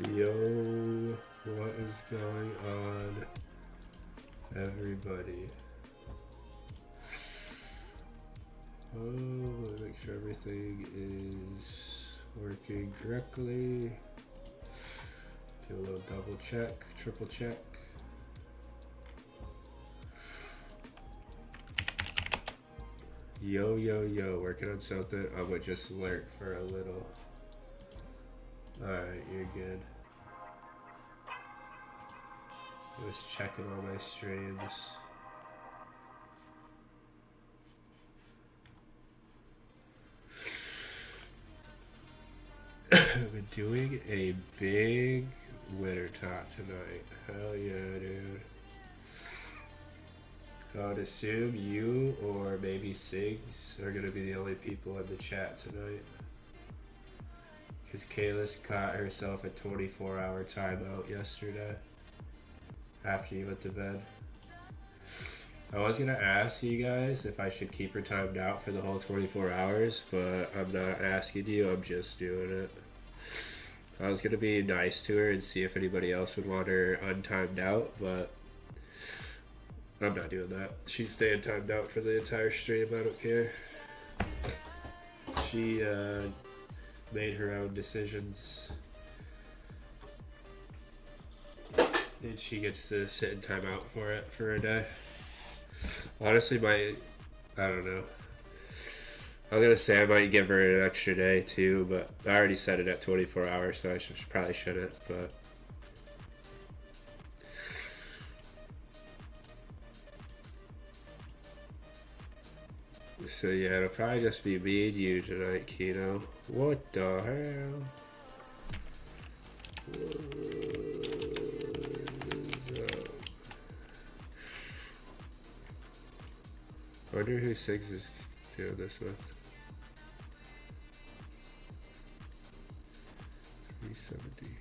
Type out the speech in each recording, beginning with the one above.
Yo, what is going on, everybody? Oh, let me make sure everything is working correctly. Do a little double check, triple check. Yo, working on something. I would just lurk for a little. Alright, you're good. I was checking all my streams. We're doing a big winter talk tonight. Hell yeah, dude. I would assume you or maybe Sigs are gonna be the only people in the chat tonight. Because Kayla's caught herself a 24-hour timeout yesterday after you went to bed. I was gonna ask you guys if I should keep her timed out for the whole 24 hours, but I'm not asking you, I'm just doing it. I was gonna be nice to her and see if anybody else would want her untimed out, but I'm not doing that. She's staying timed out for the entire stream, I don't care. She made her own decisions. And she gets to sit in timeout for it for a day. Honestly, I don't know. I was gonna say I might give her an extra day too, but I already set it at 24 hours, so I probably shouldn't, but. So yeah, it'll probably just be me and you tonight, Kino. What the hell? What is up? I wonder who Sigs is doing this with. 370.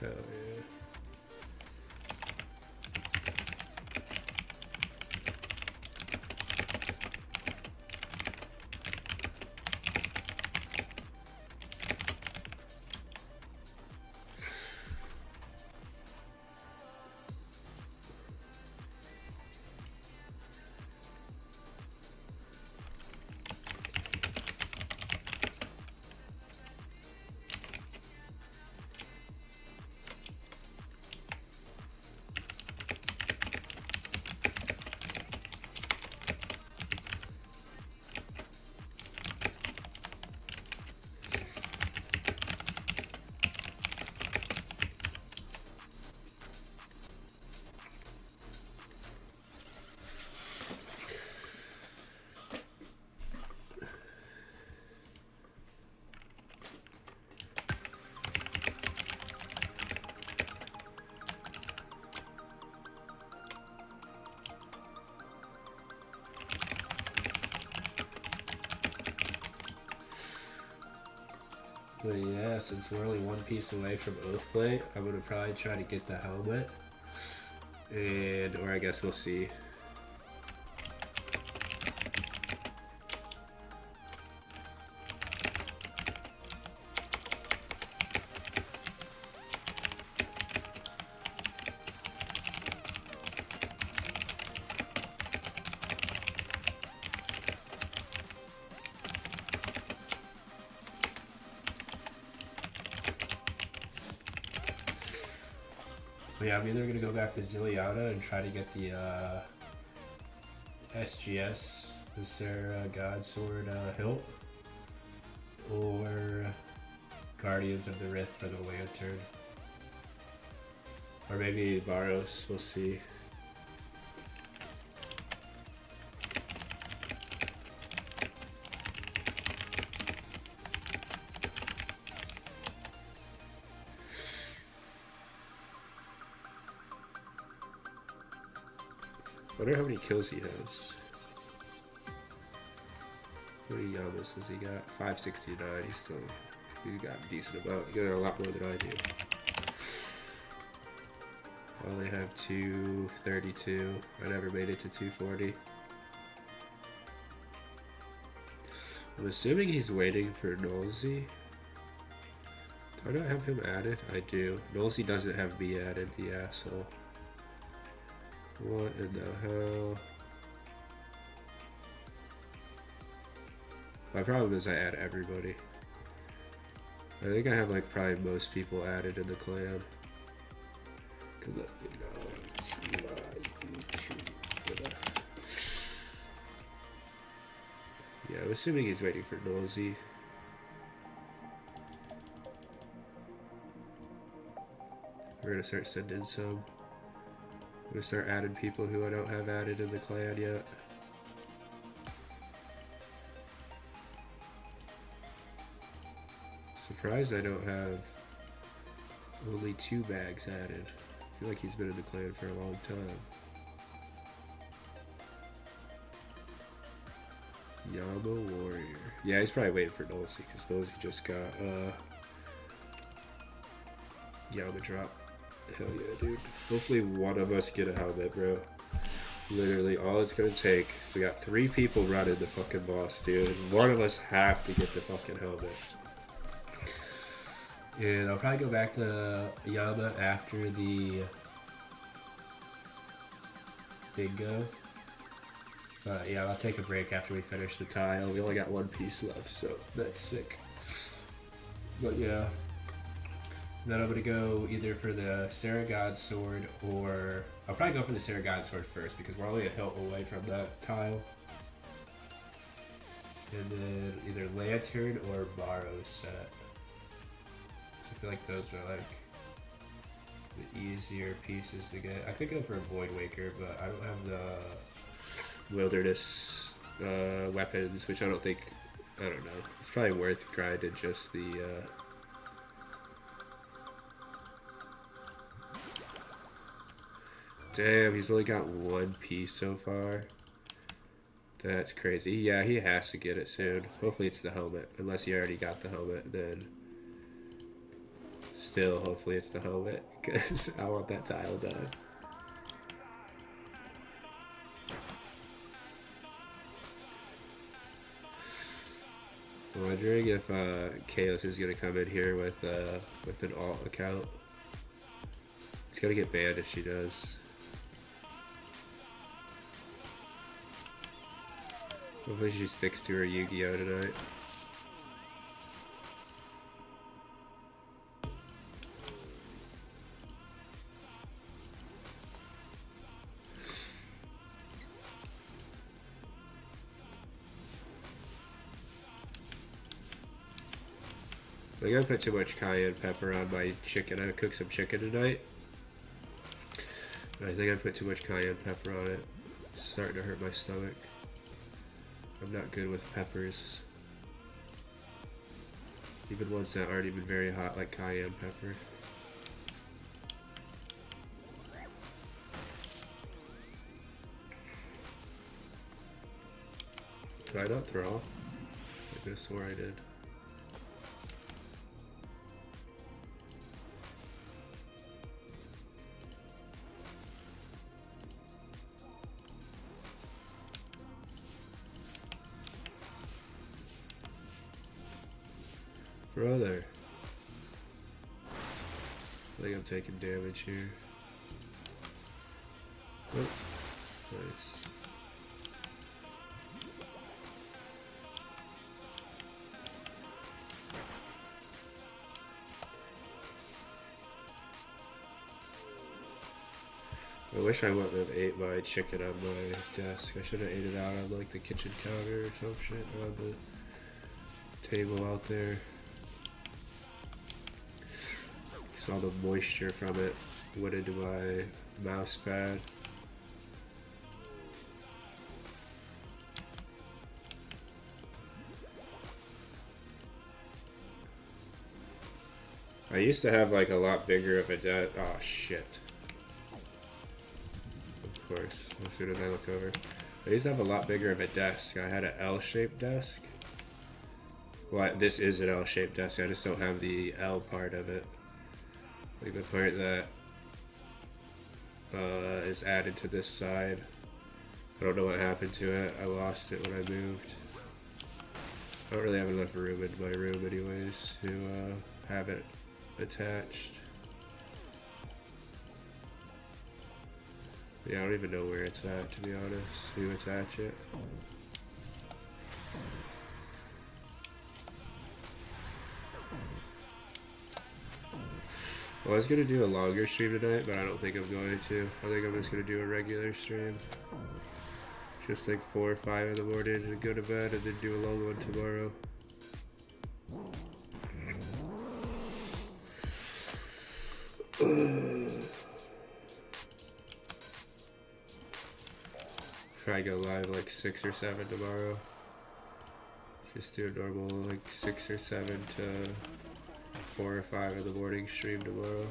Hell yeah. But yeah, since we're only one piece away from Oathplate, I'm gonna probably try to get the helmet. Or I guess we'll see. But yeah, I'm either gonna go back to Ziliana and try to get the SGS, the Sarah Godsword hilt, or Guardians of the Rift for the Lantern. Or maybe Barros, we'll see. I wonder how many kills he has. How many Yamas has he got? 569. He's got a decent amount. He got a lot more than I do. I only have 232. I never made it to 240. I'm assuming he's waiting for Nolsey. Do I not have him added? I do. Nolsey doesn't have me added, the asshole. What in the hell? My problem is I add everybody. I think I have like probably most people added in the clan. Could let me know. Yeah, I'm assuming he's waiting for Nosy. We're gonna start sending some. I'm gonna start adding people who I don't have added in the clan yet. Surprised I don't have only 2 bags added. I feel like he's been in the clan for a long time. Yama Warrior. Yeah, he's probably waiting for Nosy because Nosy just got Yama drop. Hell yeah, dude. Hopefully one of us get a helmet, bro. Literally, all it's gonna take. We got 3 people running the fucking boss, dude. One of us have to get the fucking helmet. And I'll probably go back to Yama after the bingo. Yeah, I'll take a break after we finish the tile. We only got 1 piece left, so that's sick. But yeah. Then I'm gonna go either for the Sarah God Sword or I'll probably go for the Sarah God Sword first because we're only a hilt away from that tile. And then either Lantern or Borrow set. So I feel like those are like the easier pieces to get. I could go for a Void Waker, but I don't have the Wilderness weapons, which I don't know. It's probably worth grinding just the Damn, he's only got 1 piece so far. That's crazy. Yeah, he has to get it soon. Hopefully it's the helmet. Unless he already got the helmet, then still, hopefully it's the helmet. Because I want that tile done. I'm wondering if Chaos is going to come in here with an alt account. It's going to get banned if she does. Hopefully she sticks to her Yu-Gi-Oh tonight. I think I put too much cayenne pepper on my chicken. I cooked some chicken tonight. I think I put too much cayenne pepper on it. It's starting to hurt my stomach. I'm not good with peppers. Even ones that aren't even very hot, like cayenne pepper. Did I not throw? I could have swore I did. Brother. I think I'm taking damage here. Oh, nice. I wish I wouldn't have ate my chicken on my desk. I should have ate it out on like the kitchen counter or some shit on the table out there. Saw the moisture from it went into my mouse pad. I used to have like a lot bigger of a desk. Oh shit. Of course, as soon as I look over. I used to have a lot bigger of a desk. I had an L-shaped desk. Well, this is an L-shaped desk. I just don't have the L part of it. Like the part that is added to this side. I don't know what happened to it. I lost it when I moved. I don't really have enough room in my room anyways to have it attached. Yeah, I don't even know where it's at, to be honest, to attach it. Well, I was going to do a longer stream tonight, but I don't think I'm going to. I think I'm just going to do a regular stream. Just like 4 or 5 in the morning and go to bed and then do a long one tomorrow. Probably go live like 6 or 7 tomorrow. Just do a normal like 6 or 7 to 4 or 5 in the morning stream tomorrow.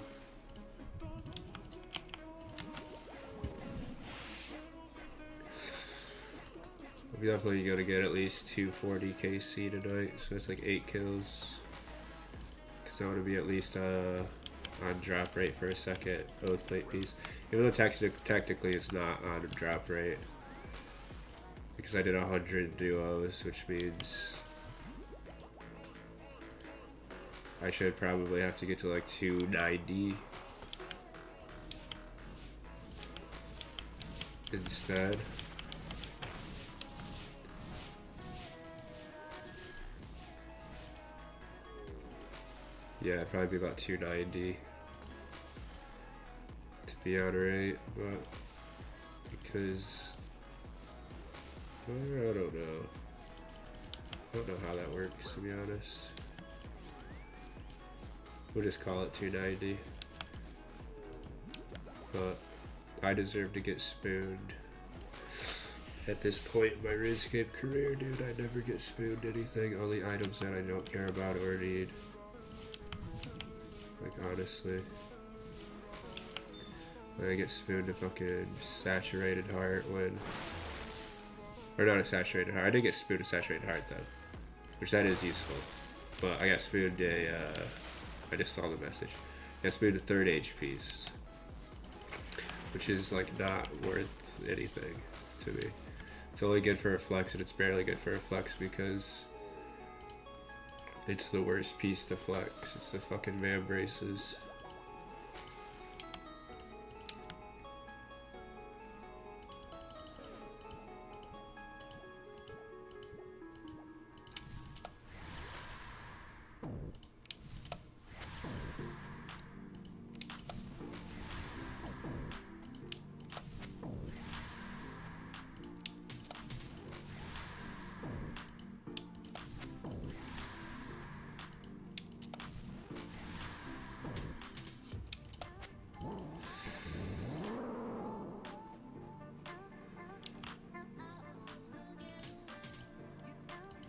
I'm definitely gonna get at least 240 KC tonight, so that's like 8 kills. Cause I want to be at least on drop rate for a second oath plate piece, even though technically it's not on drop rate. Because I did 100 duos, which means I should probably have to get to like 290 instead. Yeah, it'd probably be about 290 to be on rate, but because I don't know. I don't know how that works, to be honest. We'll just call it 290. But I deserve to get spooned. At this point in my Runescape career, dude, I never get spooned anything. Only items that I don't care about or need. Like, honestly. When I get spooned a fucking saturated heart when... Or not a saturated heart. I did get spooned a saturated heart though, which that is useful. But I got spooned a. I just saw the message. I got spooned a 3rd H piece, which is like not worth anything to me. It's only good for a flex, and it's barely good for a flex because it's the worst piece to flex. It's the fucking man braces.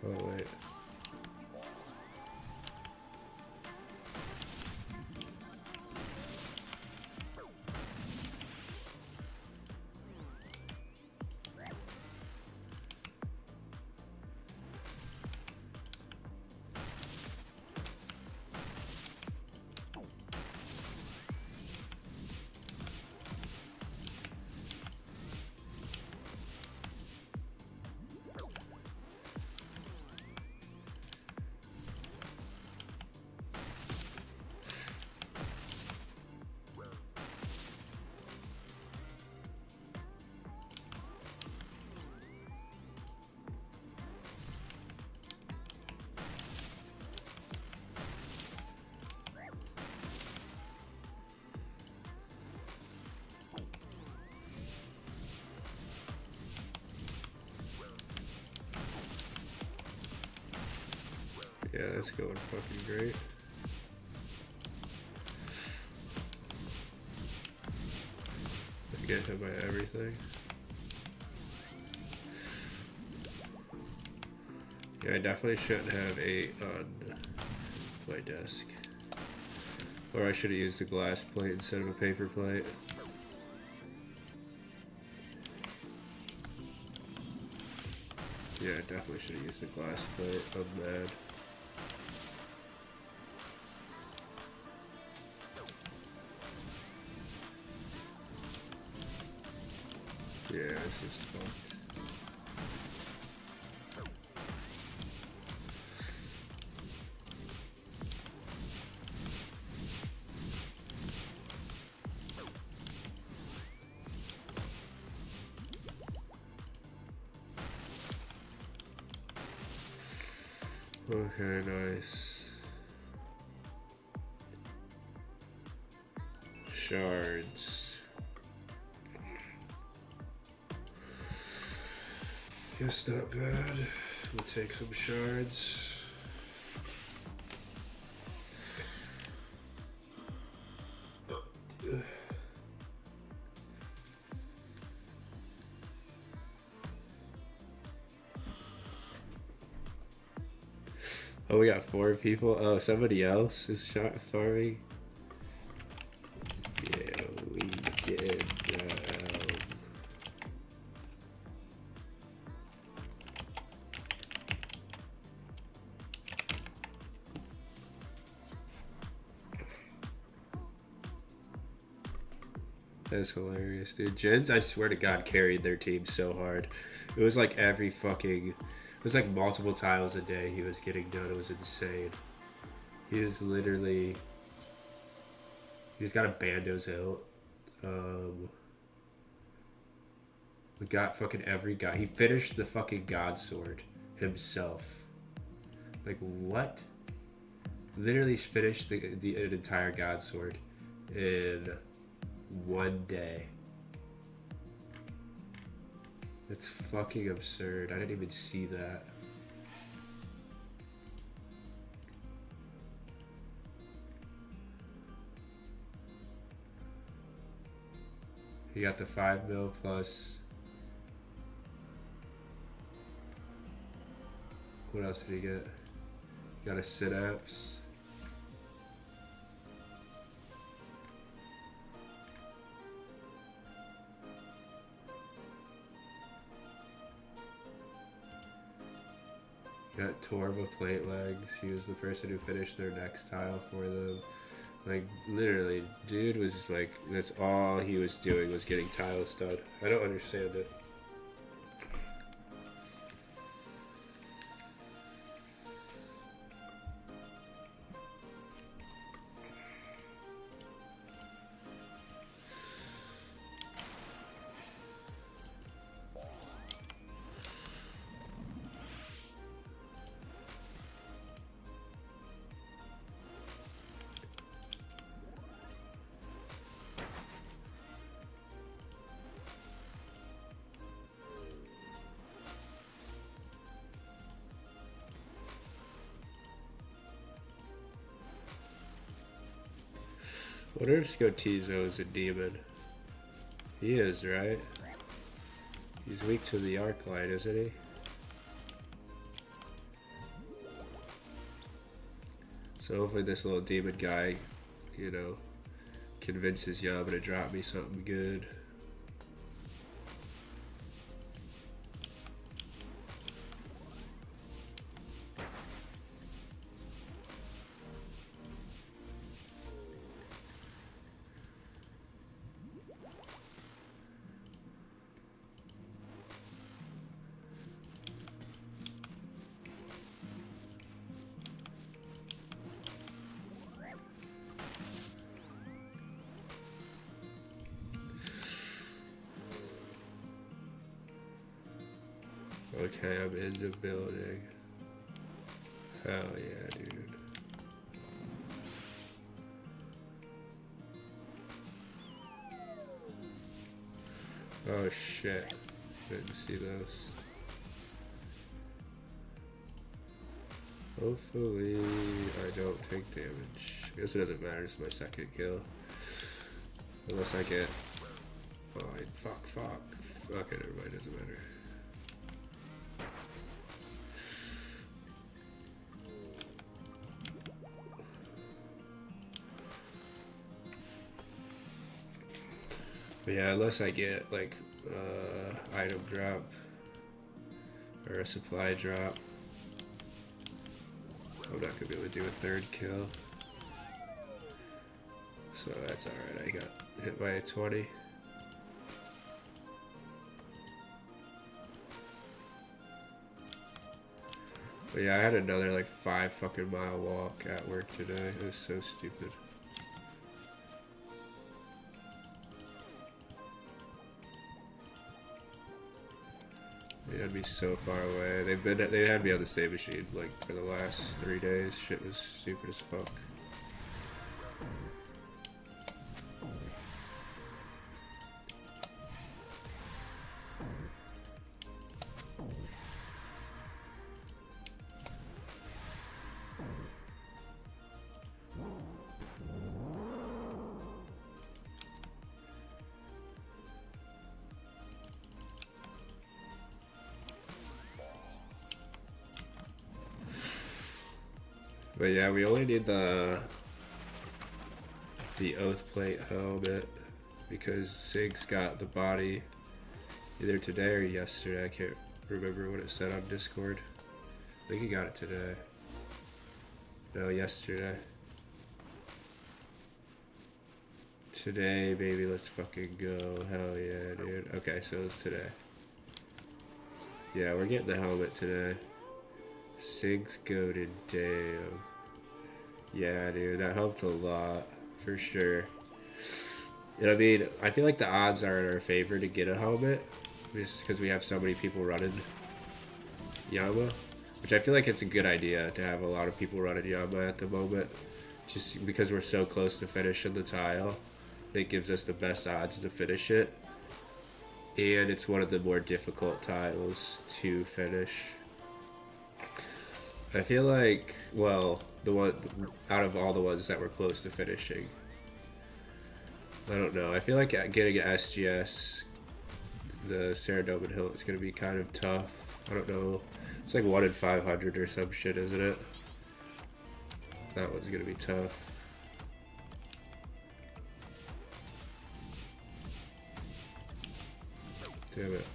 Oh wait. Yeah, that's going fucking great. get hit by everything. Yeah, I definitely shouldn't have 8 on my desk. Or I should have used a glass plate instead of a paper plate. Yeah, I definitely should have used a glass plate. I'm mad. Yeah, this is fucked. Okay, nice. Shards. Guess not bad. We'll take some shards. Oh, we got 4 people. Oh, somebody else is farming. Yeah, we did. That's hilarious, dude. Jens, I swear to God, carried their team so hard. It was like every fucking... It was like multiple tiles a day he was getting done. It was insane. He was literally... He's got a Bando's hilt. We got fucking every guy. He finished the fucking God Sword himself. Like, what? Literally finished an entire God Sword in 1 day. That's fucking absurd. I didn't even see that. He got the 5 mil plus. What else did he get? He got a sit-ups. Got Torva plate legs. He was the person who finished their next tile for them. Like, literally, dude was just like, that's all he was doing was getting tiles done. I don't understand it. What if Scotizo is a demon? He is, right? He's weak to the arc light, isn't he? So hopefully this little demon guy, you know, convinces Yama to drop me something good. Okay, I'm in the building. Hell yeah, dude. Oh shit. Didn't see those. Hopefully I don't take damage. I guess it doesn't matter, it's my second kill. Unless I get fine. Fuck. Okay, never mind, doesn't matter. But yeah, unless I get like item drop or a supply drop, I'm not gonna be able to do a third kill. So that's alright, I got hit by a 20. But yeah, I had another like 5 fucking mile walk at work today. It was so stupid. They had me so far away. They had me on the same machine like for the last 3 days. Shit was stupid as fuck. But yeah, we only need the oath plate helmet because Sig's got the body either today or yesterday. I can't remember what it said on Discord. I think he got it today. No, yesterday. Today, baby, let's fucking go. Hell yeah, dude. Okay, so it's today. Yeah, we're getting the helmet today. Sig's goated, damn. Yeah, dude, that helped a lot, for sure. And I mean, I feel like the odds are in our favor to get a helmet, just because we have so many people running Yama, which I feel like it's a good idea to have a lot of people running Yama at the moment, just because we're so close to finishing the tile. It gives us the best odds to finish it, and it's one of the more difficult tiles to finish. I feel like, well, the one out of all the ones that were close to finishing, I don't know. I feel like getting an SGS, the Saradomin Hill, is going to be kind of tough. I don't know. It's like 1 in 500 or some shit, isn't it? That one's going to be tough. Damn it.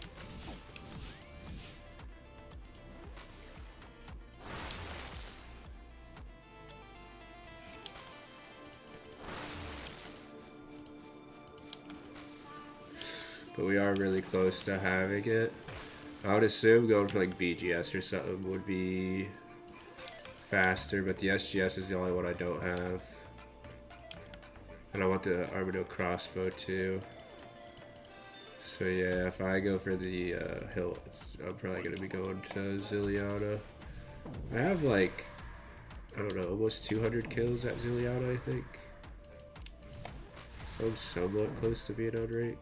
But we are really close to having it. I would assume going for like BGS or something would be faster, but the SGS is the only one I don't have. And I want the Armado crossbow too. So yeah, if I go for the hill, I'm probably going to be going to Ziliana. I have like, I don't know, almost 200 kills at Ziliana, I think. So I'm somewhat close to being on rate.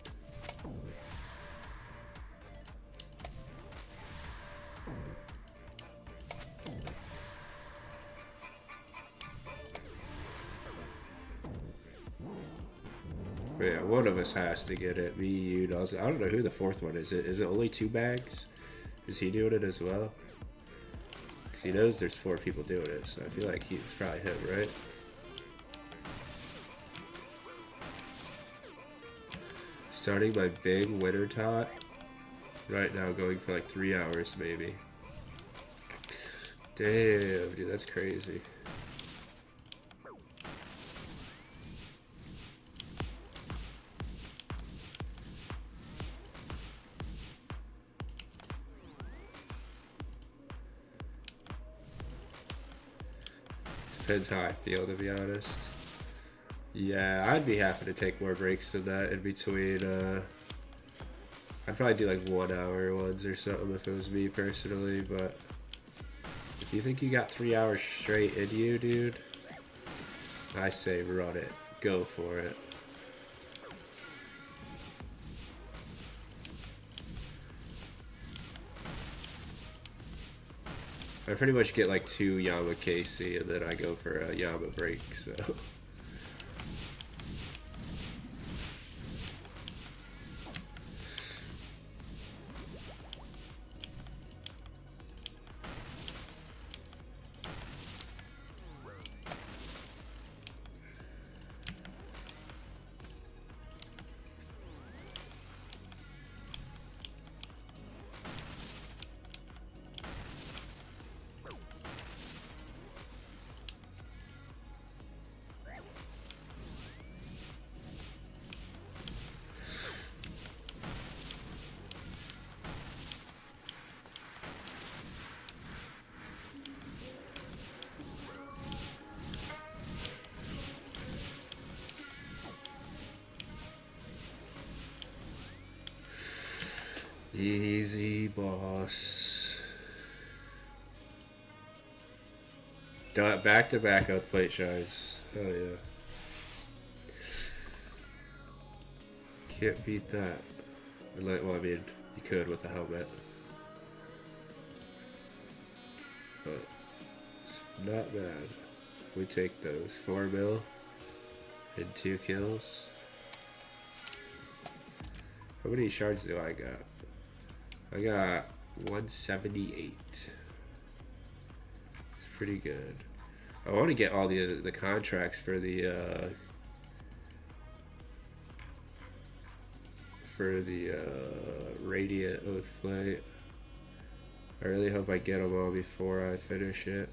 But yeah, one of us has to get it. Me, you, I don't know who the fourth one is. Is it only 2 bags? Is he doing it as well? Because he knows there's 4 people doing it, so I feel like it's probably him, right? Starting my big winter tot. Right now, going for like 3 hours maybe. Damn, dude, that's crazy. Depends how I feel, to be honest. Yeah, I'd be happy to take more breaks than that in between. I'd probably do like 1 hour ones or something if it was me personally, but if you think you got 3 hours straight in you, dude, I say run it. Go for it. I pretty much get like 2 Yama KC and then I go for a Yama break, so. Easy, boss. Back to back outplate shards. Oh yeah. Can't beat that. Well, I mean, you could with a helmet. But it's not bad. We take those. 4 mil and 2 kills. How many shards do I got? I got 178. It's pretty good. I want to get all the contracts for the Radiant Oath plate. I really hope I get them all before I finish it.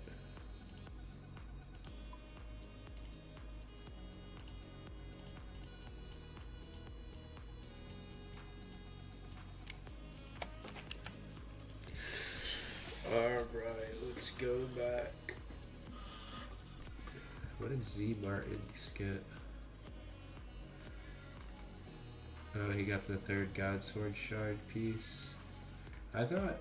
Alright, let's go back. What did Z Martins get? Oh, he got the 3rd Godsword shard piece. I thought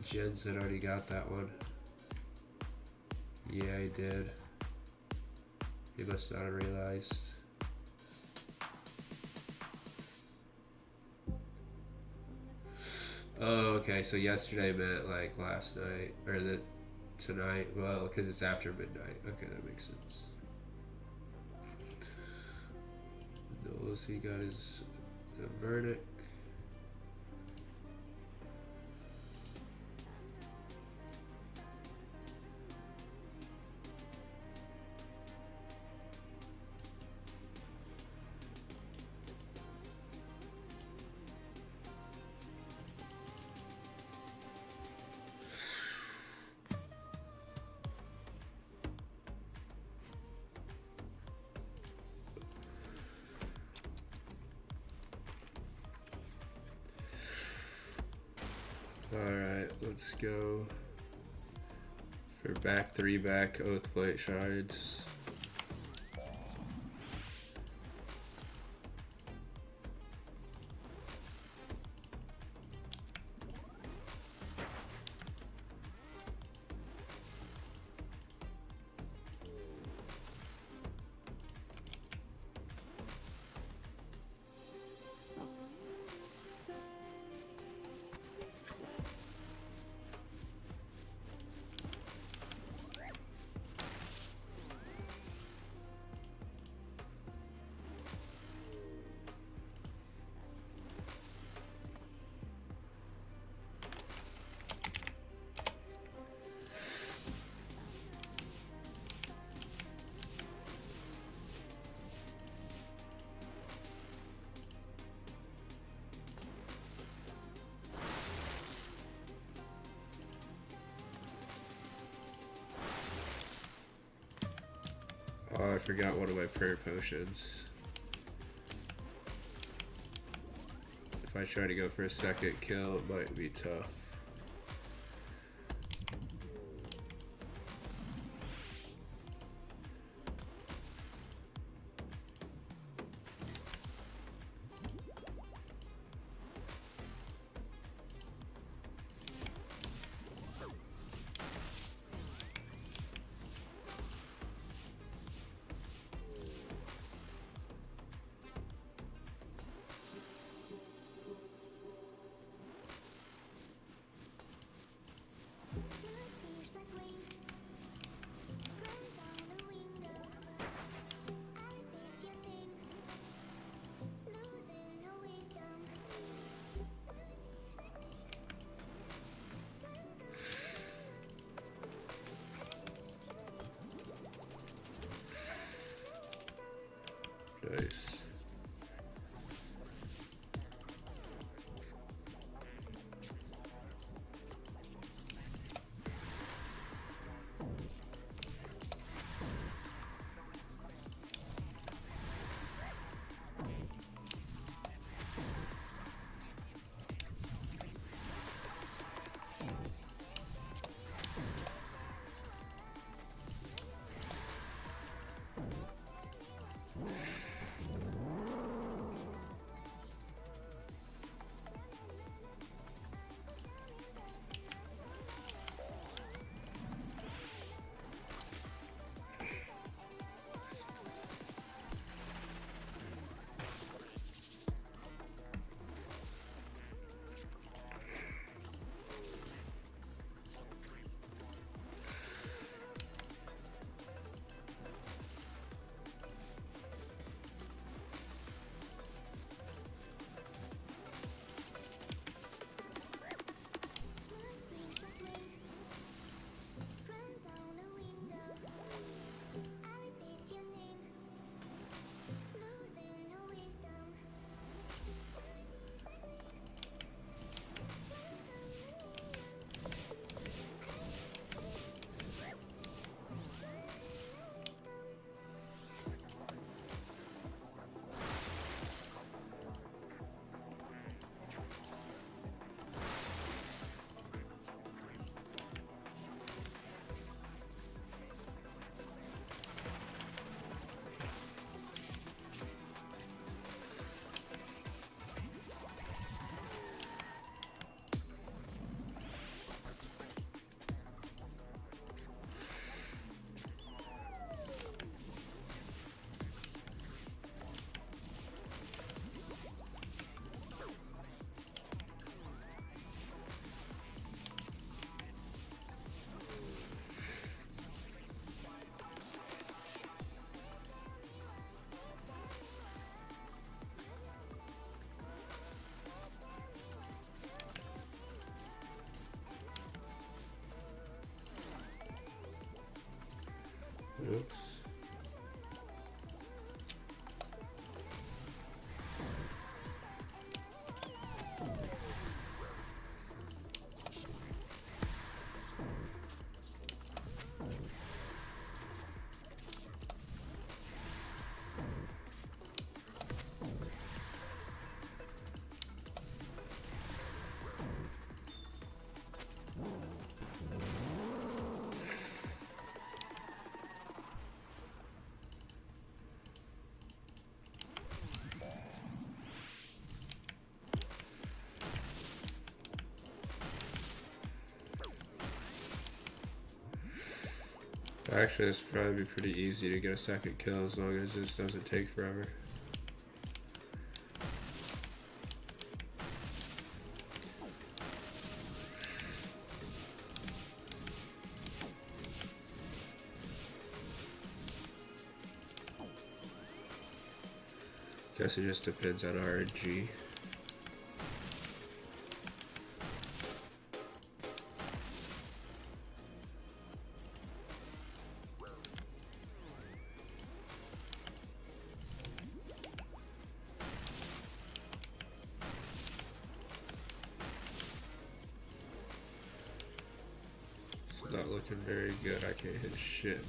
Jens had already got that one. Yeah, he did. He must not have realized. Oh, okay, so yesterday meant like last night, or tonight, well, because it's after midnight. Okay, that makes sense. Knows he got his verdict. Alright, let's go for back 3 back Oath Plate shards. Oh, I forgot one of my prayer potions. If I try to go for a second kill, it might be tough. Actually, this would probably be pretty easy to get a second kill as long as this doesn't take forever. Guess it just depends on RNG. It's not looking very good. I can't hit shit.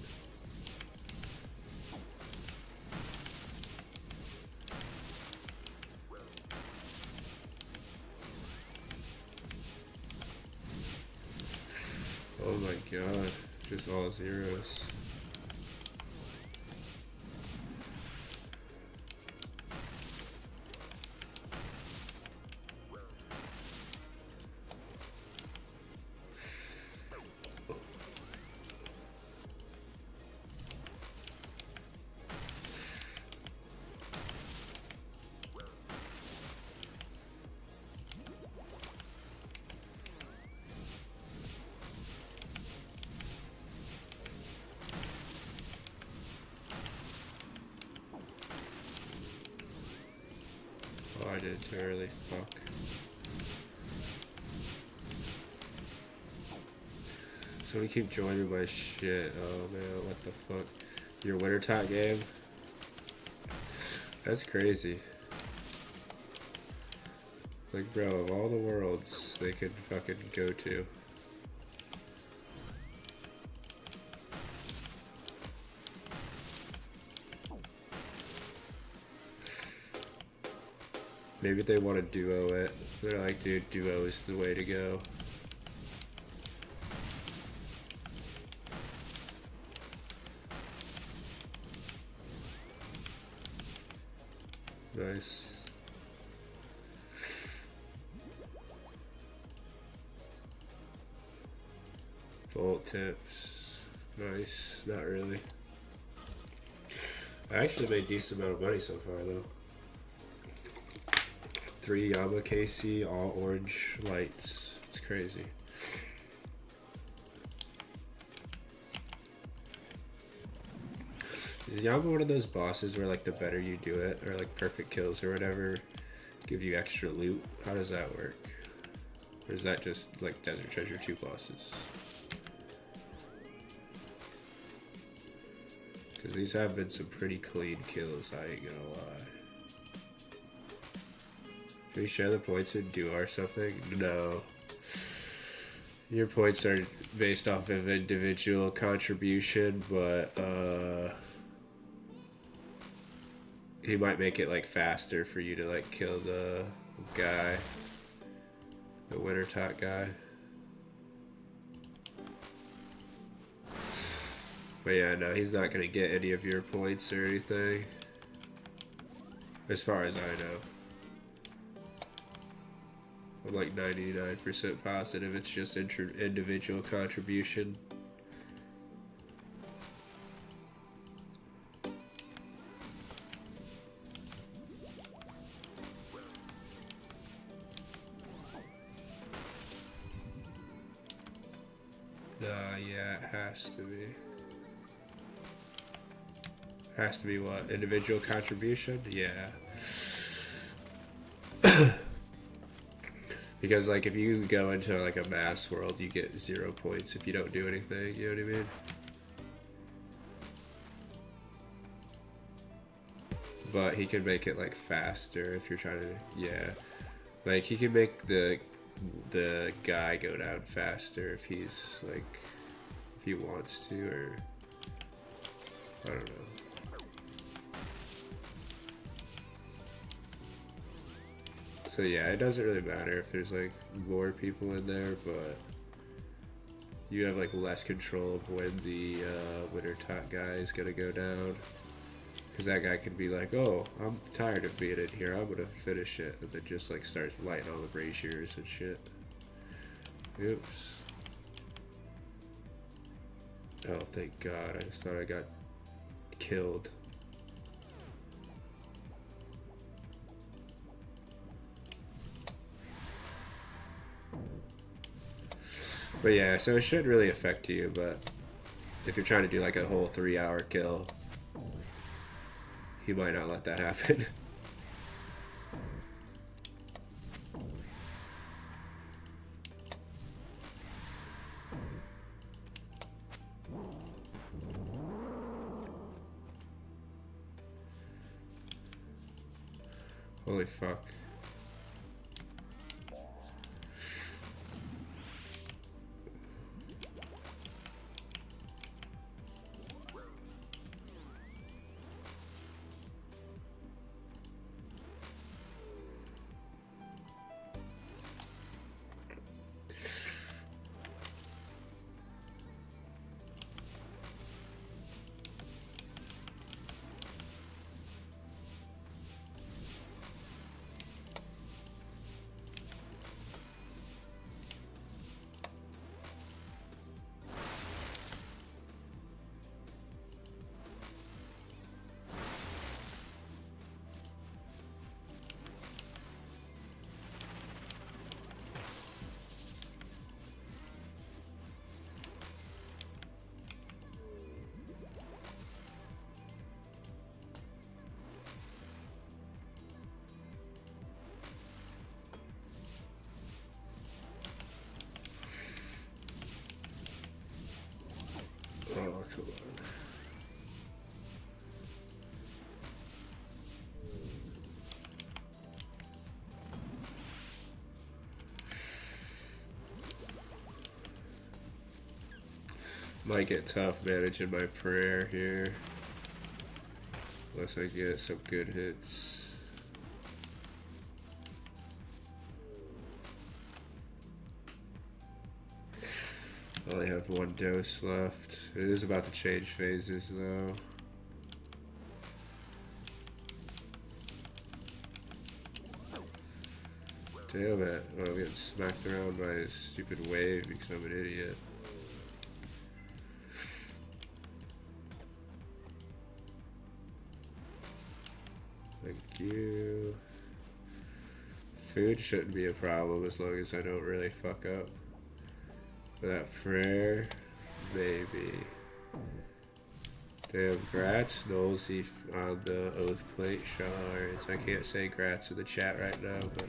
Oh my god, just all zeros. Oh, I did too early, fuck. So we keep joining my shit. Oh man, what the fuck? Your winter top game? That's crazy. Like, bro, of all the worlds they could fucking go to. Maybe they want to duo it. They're like, dude, duo is the way to go. Nice. Bolt tips. Nice. Not really. I actually made a decent amount of money so far though. 3 Yama KC, all orange lights. It's crazy. Is Yama one of those bosses where like the better you do it, or like perfect kills or whatever, give you extra loot? How does that work? Or is that just like Desert Treasure 2 bosses? Because these have been some pretty clean kills, I ain't gonna lie. Should we share the points in duo or something? No. Your points are based off of individual contribution, but he might make it like faster for you to like kill the guy, the winter top guy. But yeah, no, he's not gonna get any of your points or anything, as far as I know. I'm like 99% positive it's just individual contribution. Yeah, it has to be. Has to be what? Individual contribution? Yeah. Because like if you go into like a mass world, you get 0 points if you don't do anything, you know what I mean? But he can make it like faster if you're trying to, yeah. Like he can make the guy go down faster if he's like, if he wants to, or I don't know. So yeah, it doesn't really matter if there's like more people in there, but you have like less control of when the winter top guy is gonna go down. Because that guy could be like, oh, I'm tired of being in here, I'm gonna finish it, and then just like starts lighting all the braziers and shit. Oops. Oh, thank God. I just thought I got killed. But yeah, so it shouldn't really affect you, but if you're trying to do like a whole 3-hour kill, he might not let that happen. Holy fuck. Oh, come on. Might get tough managing my prayer here. Unless I get some good hits. I only have one dose left. It is about to change phases though. Damn it. Oh, I'm getting smacked around by a stupid wave because I'm an idiot. Thank you. Food shouldn't be a problem as long as I don't really fuck up. That prayer, maybe. Damn, grats, Nosy on the oath plate shards. I can't say grats in the chat right now, but.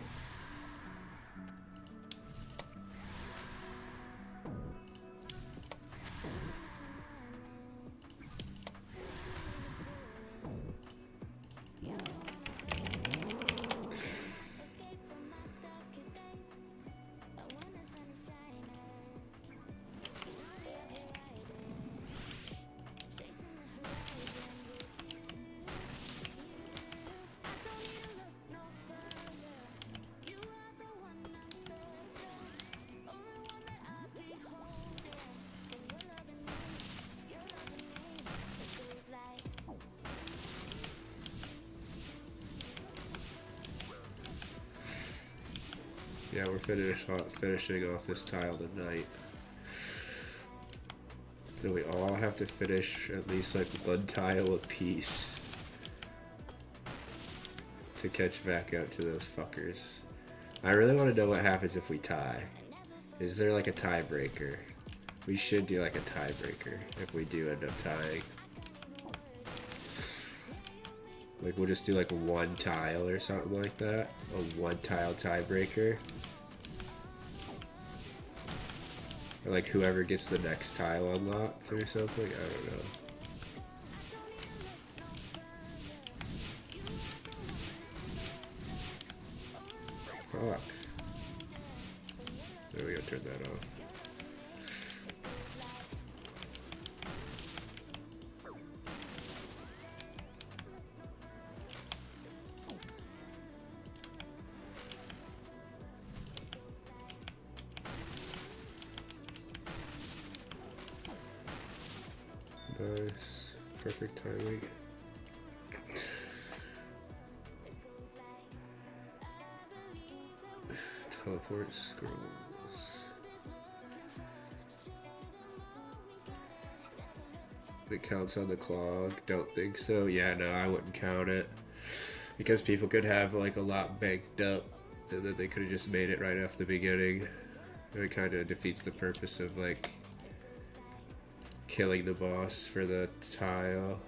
Yeah, we're finishing off this tile tonight. Then we all have to finish at least like one tile apiece to catch back up to those fuckers. I really want to know what happens if we tie. Is there like a tiebreaker? We should do like a tiebreaker if we do end up tying. Like we'll just do like one tile or something like that. A one tile tiebreaker. Or like whoever gets the next tile unlocked or something. I don't know. Fuck. There we go, turn that off. Nice. Perfect timing. Teleport scrolls. It counts on the clog. Don't think so. Yeah, no, I wouldn't count it. Because people could have like a lot banked up and then they could have just made it right off the beginning. It kind of defeats the purpose of like killing the boss for the tile.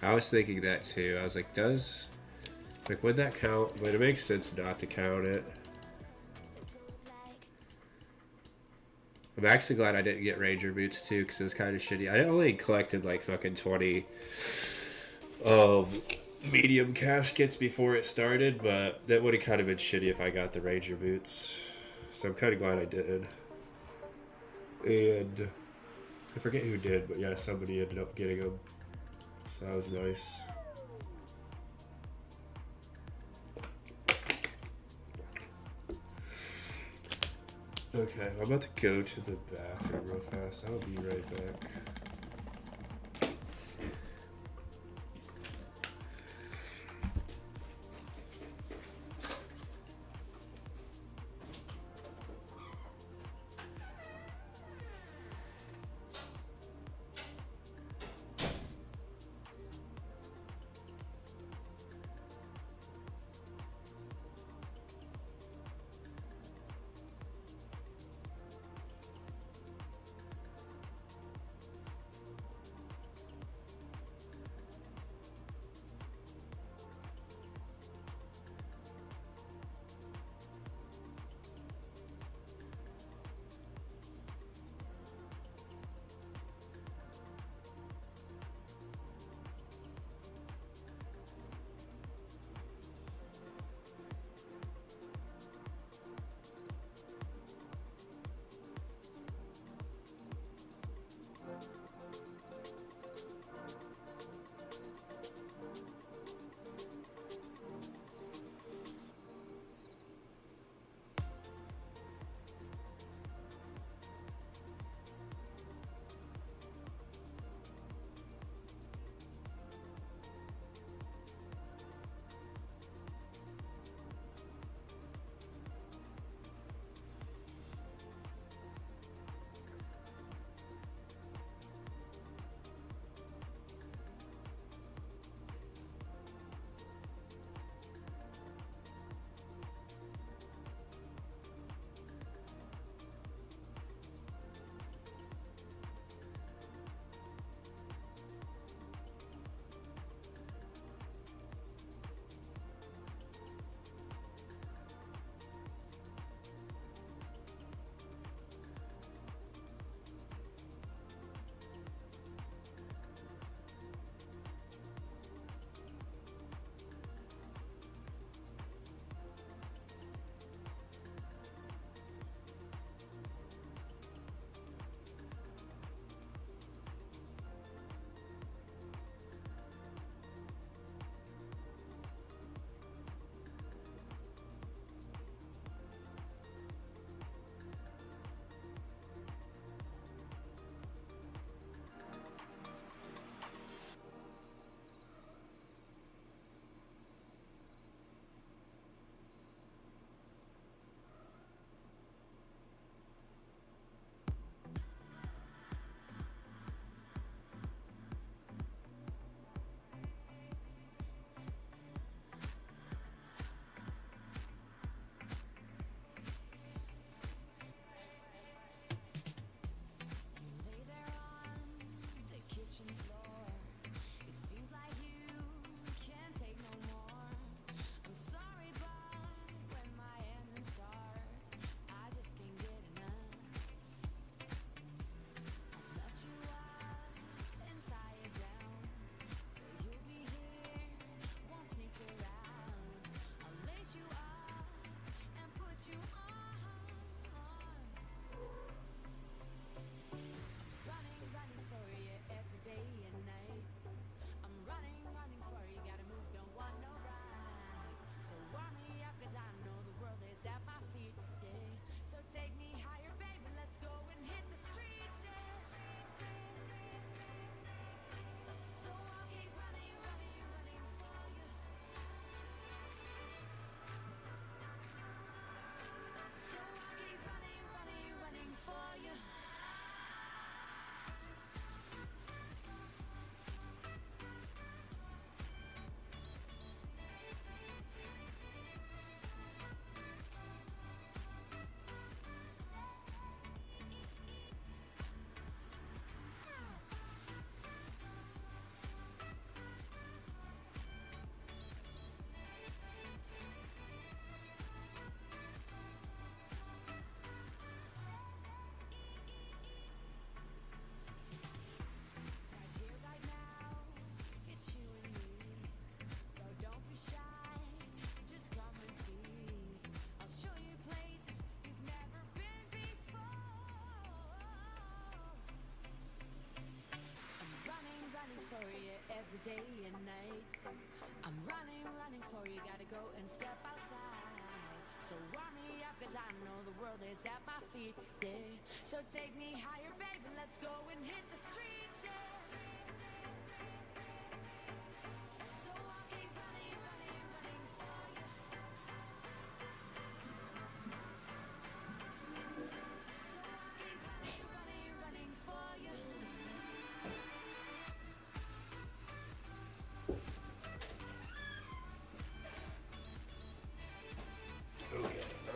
I was thinking that too. I was like, would that count? But it makes sense not to count it. I'm actually glad I didn't get Ranger Boots too, because it was kind of shitty. I only collected like fucking 20 medium caskets before it started, but that would have kind of been shitty if I got the Ranger Boots. So I'm kind of glad I did. And I forget who did, but yeah, somebody ended up getting them. So that was nice. Okay, I'm about to go to the bathroom real fast. I'll be right back.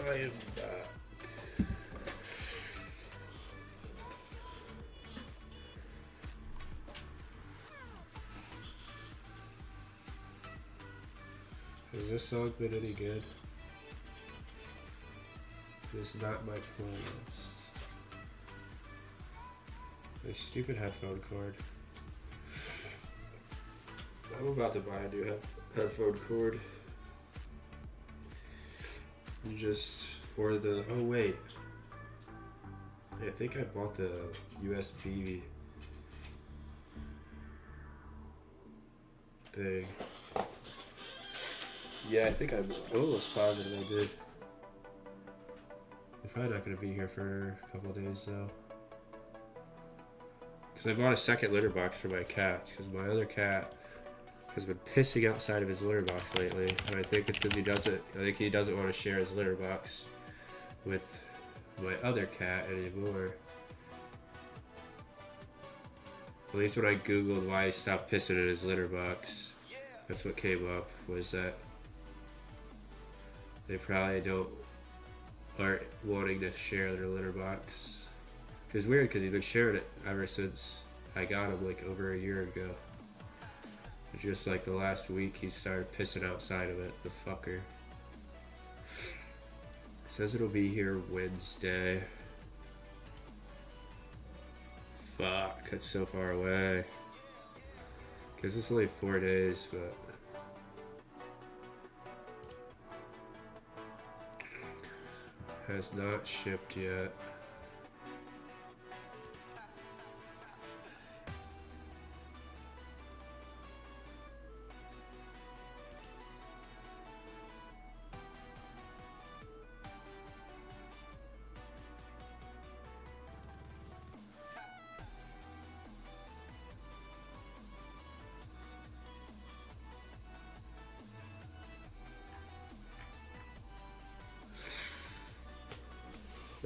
I am back. Has this song been any good? It's not my playlist. This stupid headphone cord. I'm about to buy a new headphone cord. Or the, oh wait. I think I bought the USB thing. Yeah, I think I'm almost positive I did. I'm probably not going to be here for a couple of days though. Because I bought a second litter box for my cats, because my other cat has been pissing outside of his litter box lately, and I think it's because he doesn't want to share his litter box with my other cat anymore. At least when I googled why he stopped pissing in his litter box, that's what came up, was that they probably aren't wanting to share their litter box. It's weird because he's been sharing it ever since I got him like over a year ago. Just like the last week he started pissing outside of it, the fucker. Says it'll be here Wednesday. Fuck, that's so far away. Cause it's only 4 days, but has not shipped yet.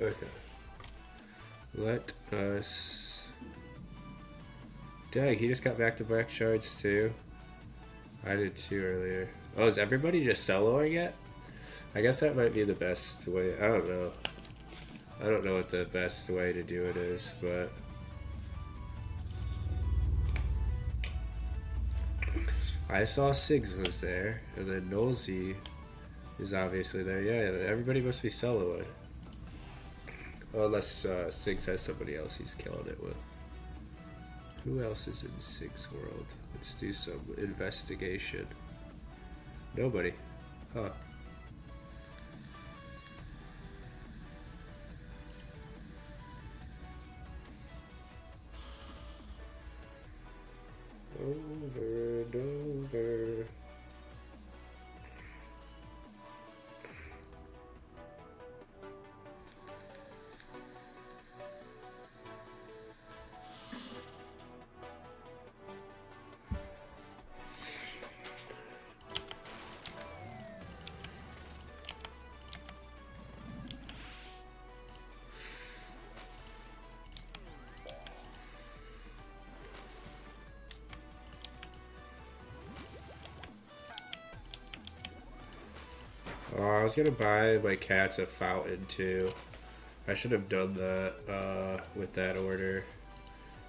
Okay. Let us... Dang, he just got back to back shards too. I did too earlier. Oh, is everybody just soloing it? I guess that might be the best way. I don't know. I don't know what the best way to do it is, but... I saw Sigs was there, and then Nolsey is obviously there. Yeah, everybody must be soloing. Well, unless Sigs has somebody else he's killing it with. Who else is in Sig's world? Let's do some investigation. Nobody. Huh. Over and over. Oh, I was gonna buy my cats a fountain too. I should have done that with that order.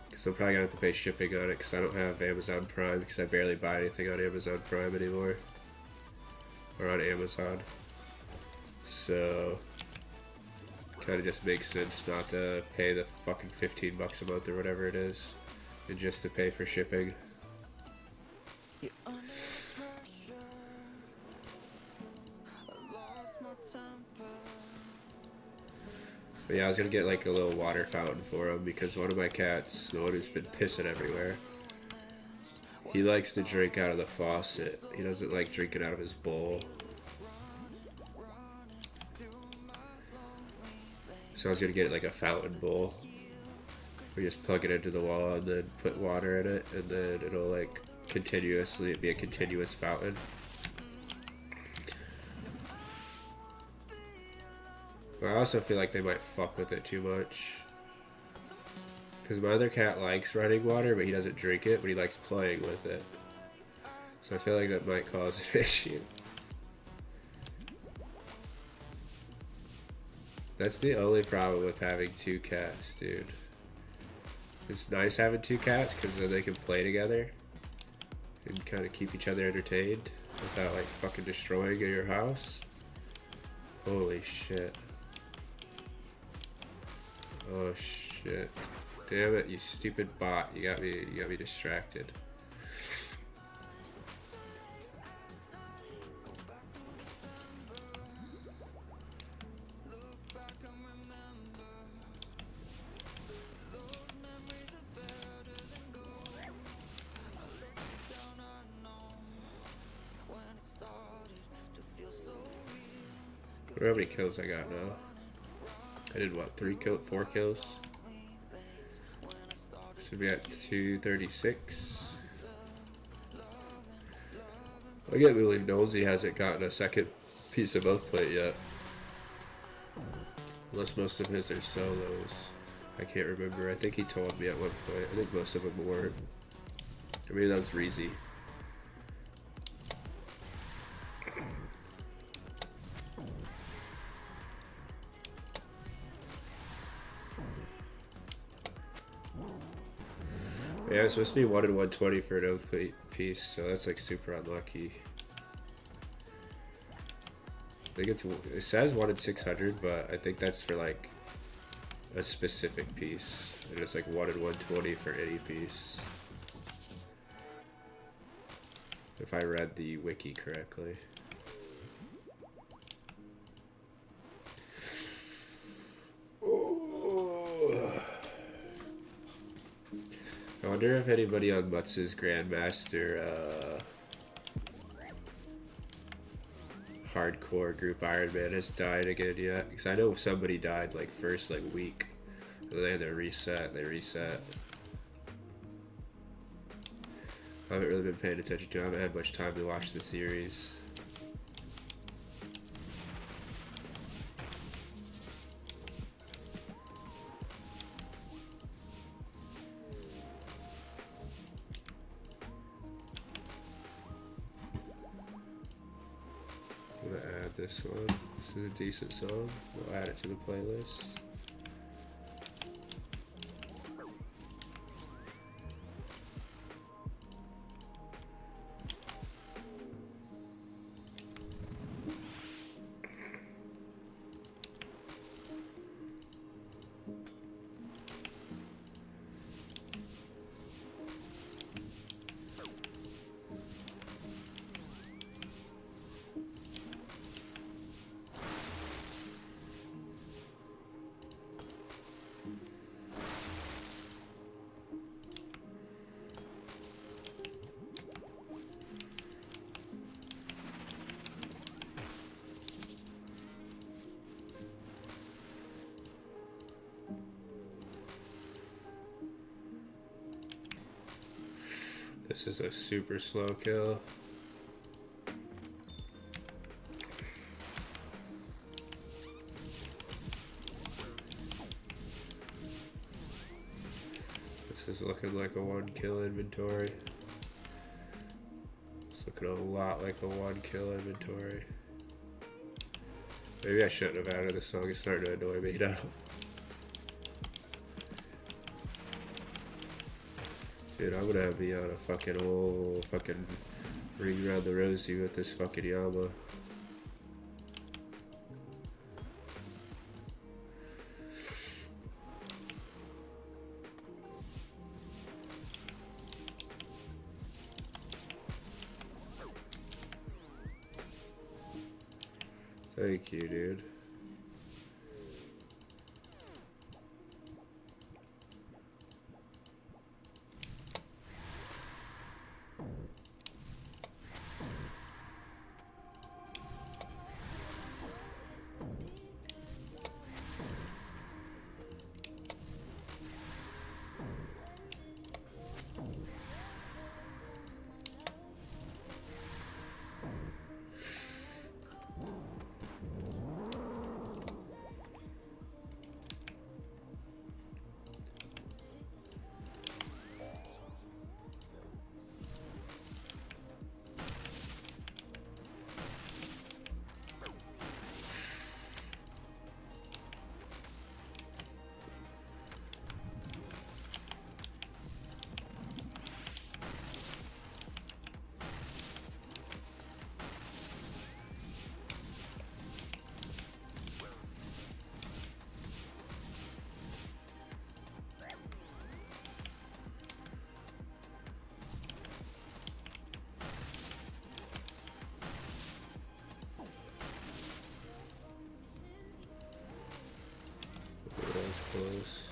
Because I'm probably gonna have to pay shipping on it because I don't have Amazon Prime because I barely buy anything on Amazon Prime anymore. Or on Amazon. So, kind of just makes sense not to pay the fucking 15 bucks a month or whatever it is. And just to pay for shipping. But yeah, I was gonna get like a little water fountain for him because one of my cats, the one who's been pissing everywhere, He likes to drink out of the faucet. He doesn't like drinking out of his bowl. So I was gonna get like a fountain bowl. We just plug it into the wall and then put water in it, and then it'll like continuously be a continuous fountain. But I also feel like they might fuck with it too much. Because my other cat likes running water, but he doesn't drink it, but he likes playing with it. So I feel like that might cause an issue. That's the only problem with having two cats, dude. It's nice having two cats because then they can play together and kind of keep each other entertained without like fucking destroying your house. Holy shit. Oh shit. Damn it, you stupid bot. You got me distracted. I wonder how many kills I got now. I did what, 4 kills? Should be at 236. I can't believe Nosy hasn't gotten a second piece of oath plate yet. Unless most of his are solos. I can't remember. I think he told me at one point. I think most of them weren't. Or maybe that was Reezy. Yeah, it's supposed to be 1 in 120 for an oath plate piece, so that's like super unlucky. I think it says 1 in 600, but I think that's for like a specific piece. And it's like 1 in 120 for any piece. If I read the wiki correctly. I wonder if anybody on Mutz's Grandmaster hardcore group Iron Man has died again yet. Because I know somebody died like first like week. And then they had to reset. They reset. I haven't really been paying attention to it. I haven't had much time to watch the series. This one. This is a decent song. We'll add it to the playlist. This is a super slow kill. This is looking like a 1 kill inventory. It's looking a lot like a 1 kill inventory. Maybe I shouldn't have added this song. It's starting to annoy me now. Dude, I'm gonna be on a fucking whole fucking ring around the rosy with this fucking Yama. Thank you, dude. close.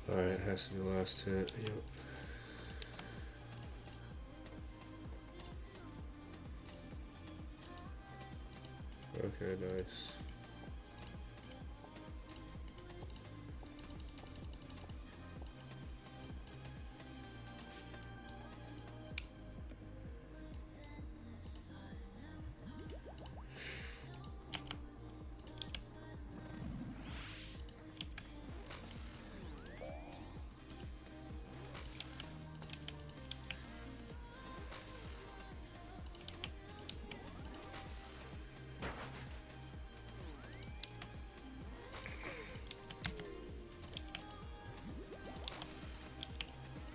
Alright, has to be the last hit. Yep. Okay, nice.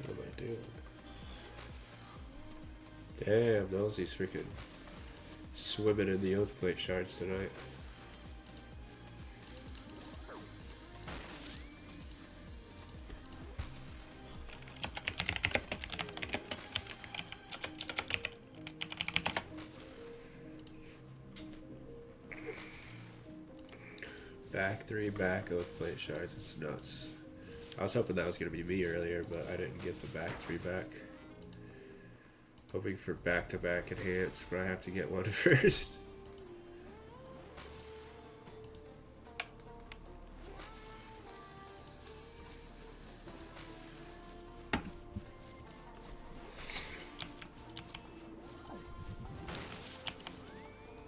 What am I doing? Damn, Nelsie's freaking swimming in the oath plate shards tonight. Back 3 back oath plate shards, it's nuts. I was hoping that was going to be me earlier, but I didn't get the back 3 back. Hoping for back-to-back enhance, but I have to get one first.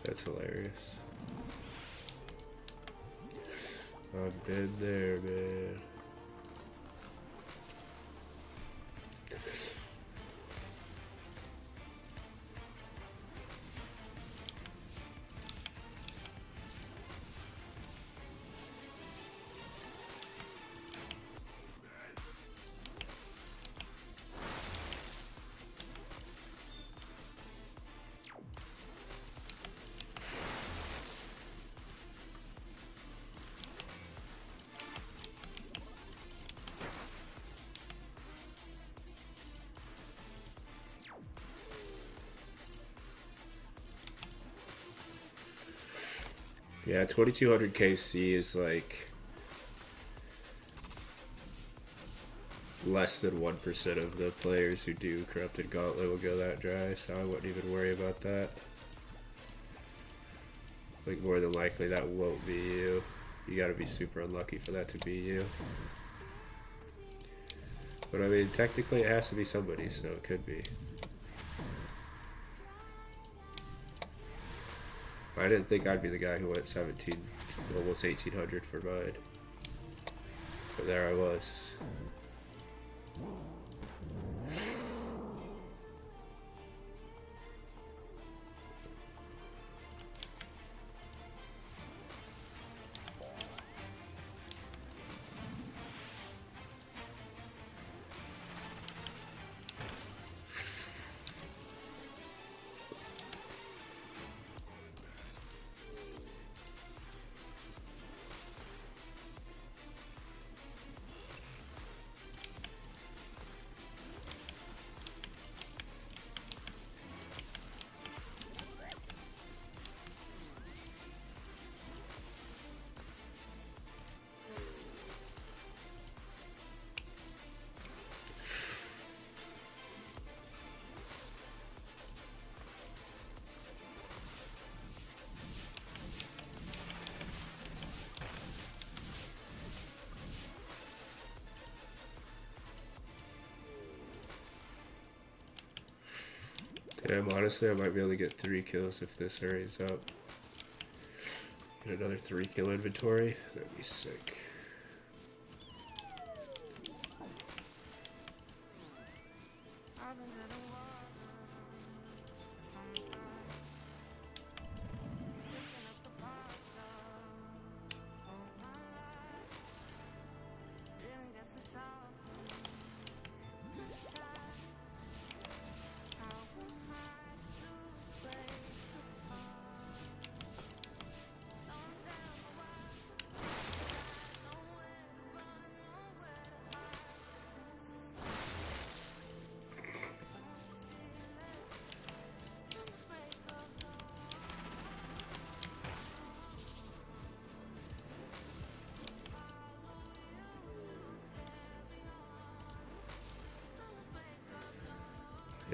That's hilarious. I've been there, man. Yeah, 2200 KC is like less than 1% of the players who do Corrupted Gauntlet will go that dry, so I wouldn't even worry about that. Like, more than likely that won't be you. You gotta be super unlucky for that to be you. But I mean, technically it has to be somebody, so it could be. I didn't think I'd be the guy who went 17, almost 1800 for mine. But there I was. Damn, honestly, I might be able to get 3 kills if this hurries up. Get another 3 kill inventory. That'd be sick.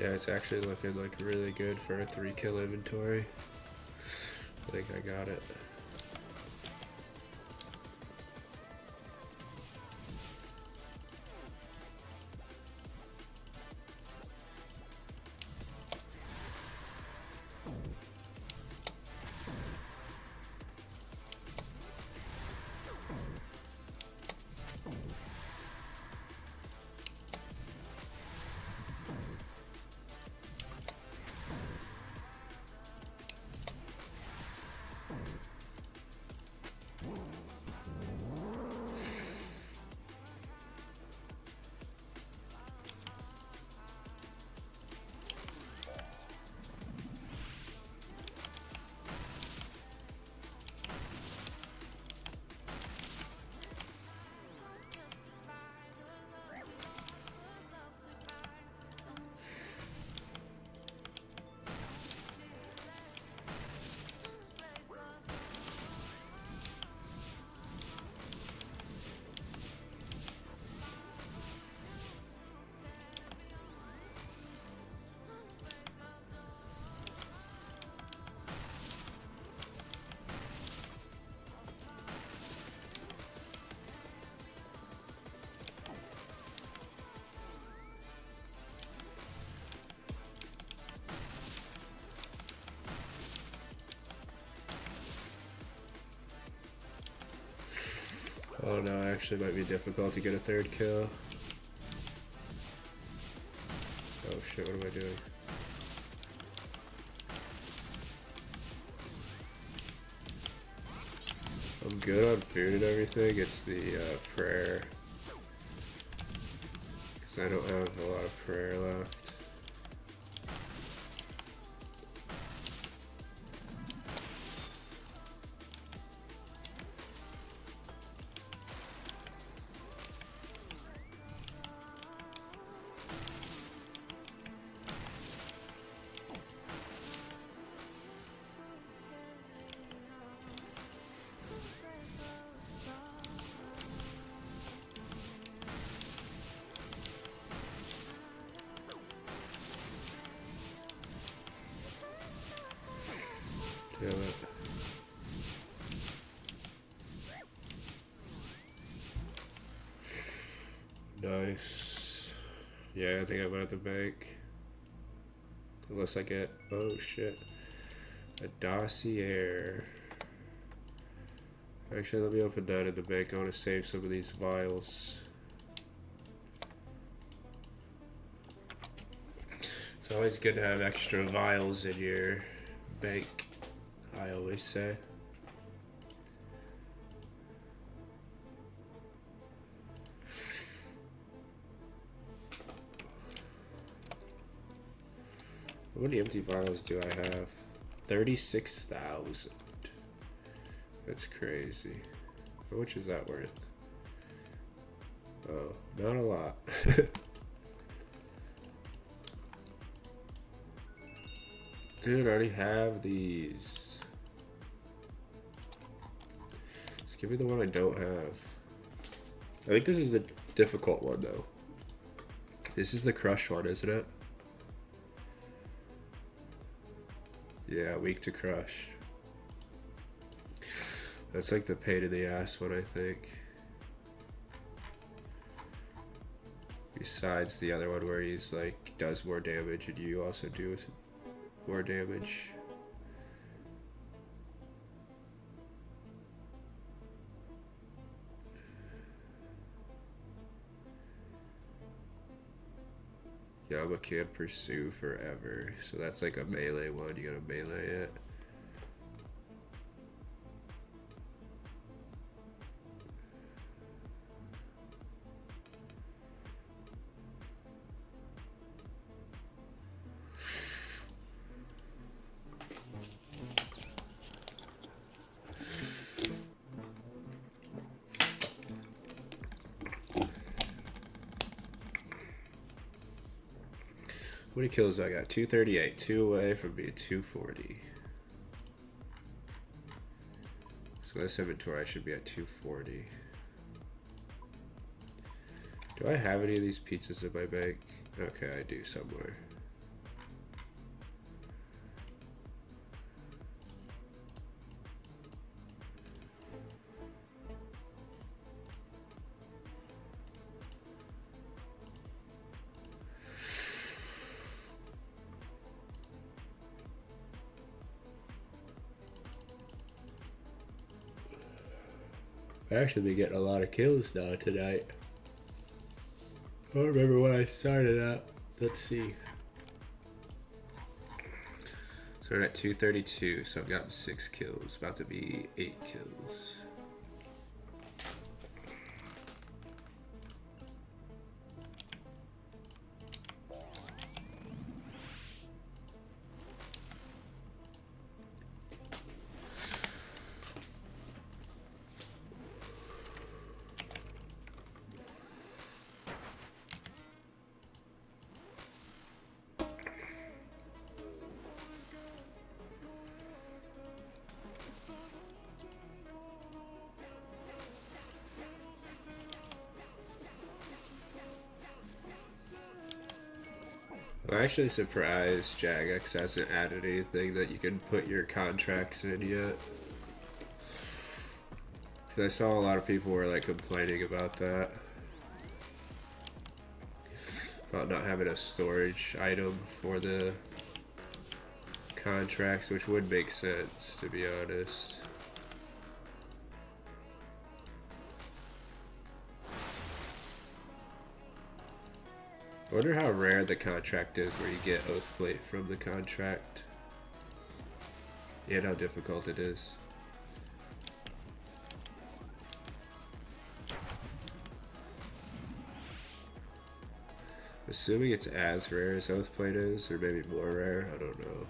Yeah, it's actually looking like really good for a 3 kill inventory. I think I got it. Oh no, actually might be difficult to get a 3rd kill. Oh shit, what am I doing? I'm good on food and everything, it's the prayer. Because I don't have a lot of prayer left. Damn it. Nice. Yeah, I think I'm at the bank. Unless I get, oh shit, a dossier. Actually, let me open that in the bank. I want to save some of these vials. It's always good to have extra vials in your bank, I always say. How many empty vials do I have? 36,000. That's crazy. How much is that worth? Oh, not a lot. Dude, I already have these. Just give me the one I don't have. I think this is the difficult one, though. This is the crush one, isn't it? Yeah, weak to crush. That's like the pain in the ass one, I think. Besides the other one where he's like, does more damage and you also do more damage. Yama can't pursue forever. So that's like a melee one. You gotta melee it. How many kills I got? 238. 2 away from being 240. So this inventory I should be at 240. Do I have any of these pizzas in my bank? Okay, I do somewhere. I actually been getting a lot of kills now tonight. I don't remember when I started out. Let's see. Started at 232, so I've gotten 6 kills. About to be 8 kills. I'm actually surprised Jagex hasn't added anything that you can put your contracts in yet. Because I saw a lot of people were like complaining about that. About not having a storage item for the contracts, which would make sense, to be honest. I wonder how rare the contract is where you get Oathplate from the contract. And how difficult it is. Assuming it's as rare as Oathplate is, or maybe more rare, I don't know.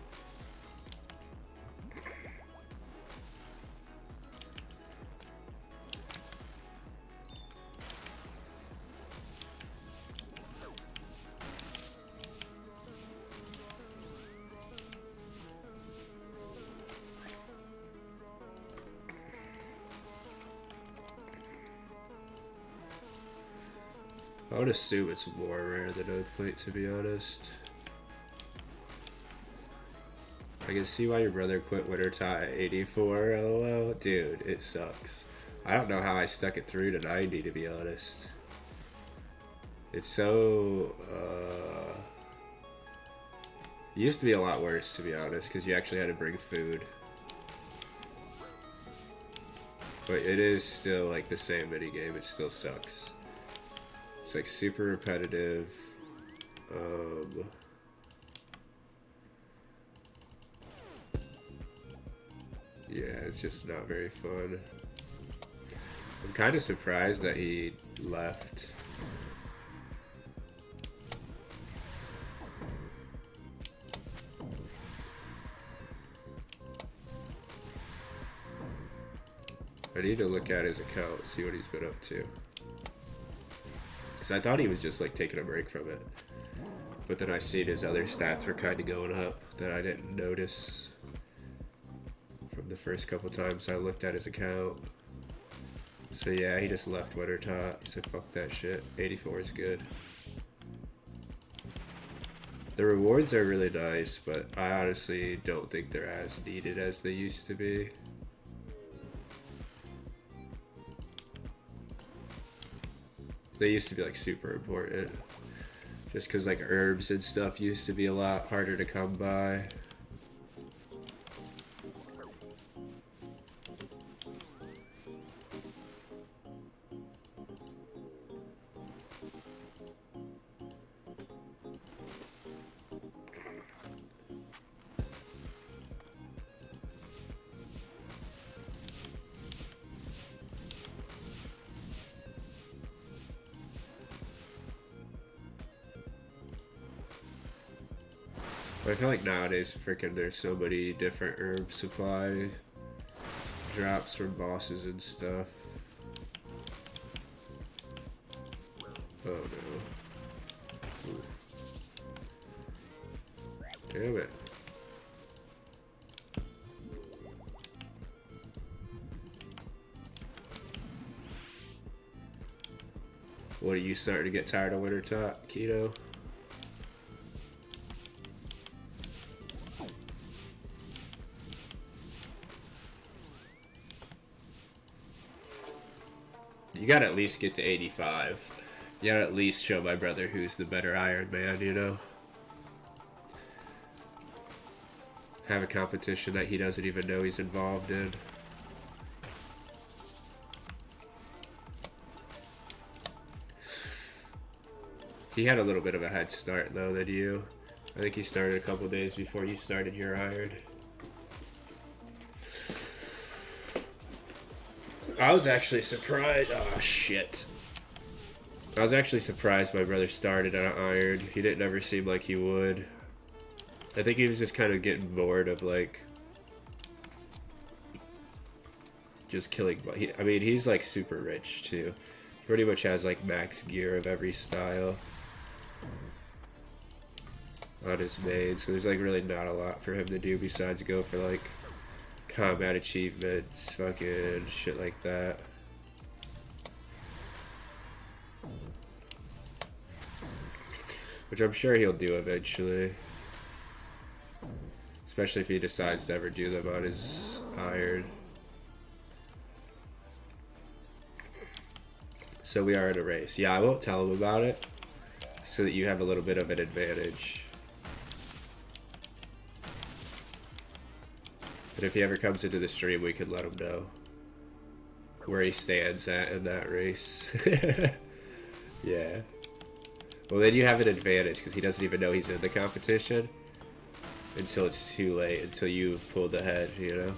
I would assume it's more rare than Oathplate, to be honest. I can see why your brother quit Winter Tie at 84, lol. Dude, it sucks. I don't know how I stuck it through to 90, to be honest. It's so, it used to be a lot worse, to be honest, because you actually had to bring food. But it is still like the same minigame, it still sucks. It's like super repetitive. Yeah, it's just not very fun. I'm kind of surprised that he left. I need to look at his account, see what he's been up to. Because I thought he was just like taking a break from it. But then I seen his other stats were kind of going up that I didn't notice from the first couple times I looked at his account. So yeah, he just left Winter Tot. He said fuck that shit. 84 is good. The rewards are really nice, but I honestly don't think they're as needed as they used to be. They used to be like super important. Just because like herbs and stuff used to be a lot harder to come by. I feel like nowadays, freaking, there's so many different herb supply drops from bosses and stuff. Oh no. Ooh. Damn it. What, are you starting to get tired of winter top, Keto? You gotta at least get to 85. You gotta at least show my brother who's the better Iron Man, you know? Have a competition that he doesn't even know he's involved in. He had a little bit of a head start though than you. I think he started a couple days before you started your Iron. I was actually surprised. Oh shit. I was actually surprised my brother started on Iron. He didn't ever seem like he would. I think he was just kind of getting bored of like just killing. I mean, he's like super rich too. He pretty much has like max gear of every style on his main, so there's like really not a lot for him to do besides go for like combat achievements, fucking shit like that. Which I'm sure he'll do eventually. Especially if he decides to ever do them on his Iron. So we are in a race. Yeah, I won't tell him about it, so that you have a little bit of an advantage. And if he ever comes into the stream, we can let him know where he stands at in that race. Yeah. Well, then you have an advantage, because he doesn't even know he's in the competition until it's too late, until you've pulled ahead, you know?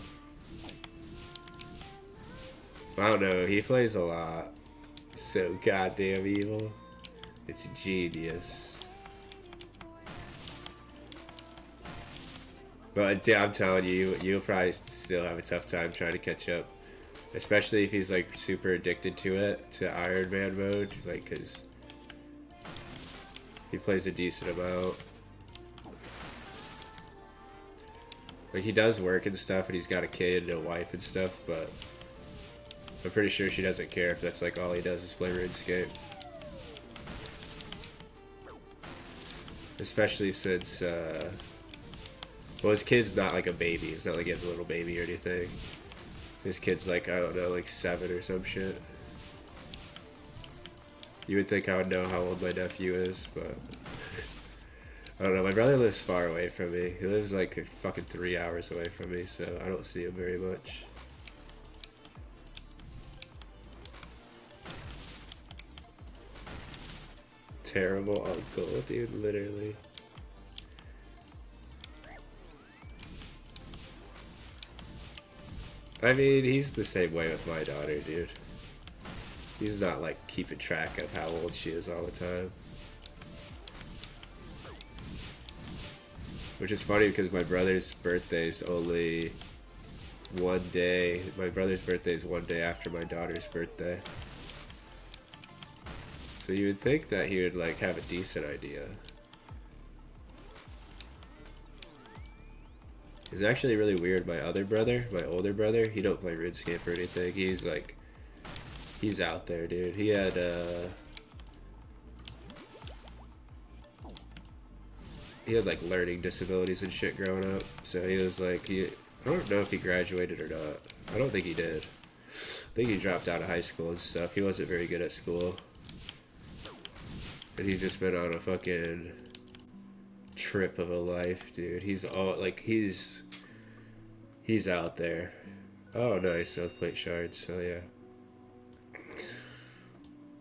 I don't know, he plays a lot. So goddamn evil. It's genius. But I'm telling you, you'll probably still have a tough time trying to catch up. Especially if he's like super addicted to it, to Iron Man mode. Like, cause he plays a decent amount. Like, he does work and stuff, and he's got a kid and a wife and stuff, but I'm pretty sure she doesn't care if that's like all he does is play Runescape. Especially since, well, his kid's not like a baby. It's not like he has a little baby or anything. His kid's like, I don't know, like 7 or some shit. You would think I would know how old my nephew is, but I don't know. My brother lives far away from me. He lives like fucking 3 hours away from me, so I don't see him very much. Terrible uncle, dude, literally. I mean, he's the same way with my daughter, dude. He's not like keeping track of how old she is all the time. Which is funny because my brother's birthday's only one day. My brother's birthday is one day after my daughter's birthday. So you would think that he would like have a decent idea. It's actually really weird. My other brother, my older brother, he don't play Runescape or anything. He's like, he's out there, dude. He had like learning disabilities and shit growing up. So he was like, I don't know if he graduated or not. I don't think he did. I think he dropped out of high school and stuff. He wasn't very good at school. And he's just been on a fucking trip of a life, dude. He's all like, he's out there. Oh, nice, South Plate shards. So yeah.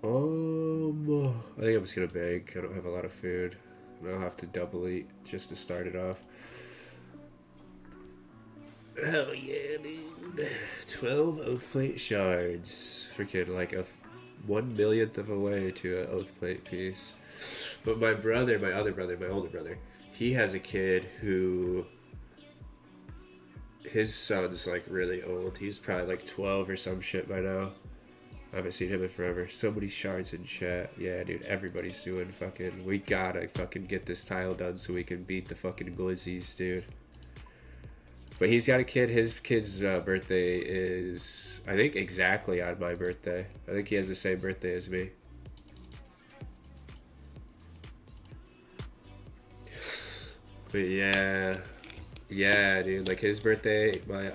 I think I'm just gonna bake. I don't have a lot of food, and I'll have to double eat just to start it off. Hell yeah, dude! 12 oath plate shards. Freaking like a 1/1,000,000th of a way to an oath plate piece. But my brother, my other brother, my older brother, he has a kid who, his son's like really old. He's probably like 12 or some shit by now. I haven't seen him in forever. So many shards in chat. Yeah, dude, everybody's doing fucking... We gotta fucking get this tile done so we can beat the fucking glizzies, dude. But he's got a kid. His kid's birthday is, I think, exactly on my birthday. I think he has the same birthday as me. But yeah, yeah, dude. Like his birthday, my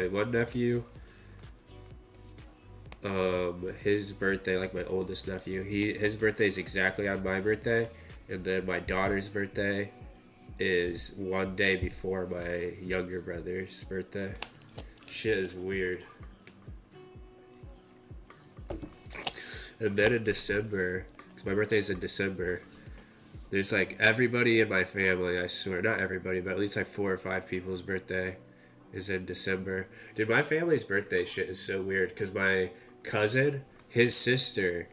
one nephew. His birthday, like my oldest nephew, his birthday is exactly on my birthday, and then my daughter's birthday is one day before my younger brother's birthday. Shit is weird. And then in December, because my birthday's in December, there's like everybody in my family, I swear, not everybody, but at least like 4 or 5 people's birthday is in December. Dude, my family's birthday shit is so weird, because my cousin, his sister,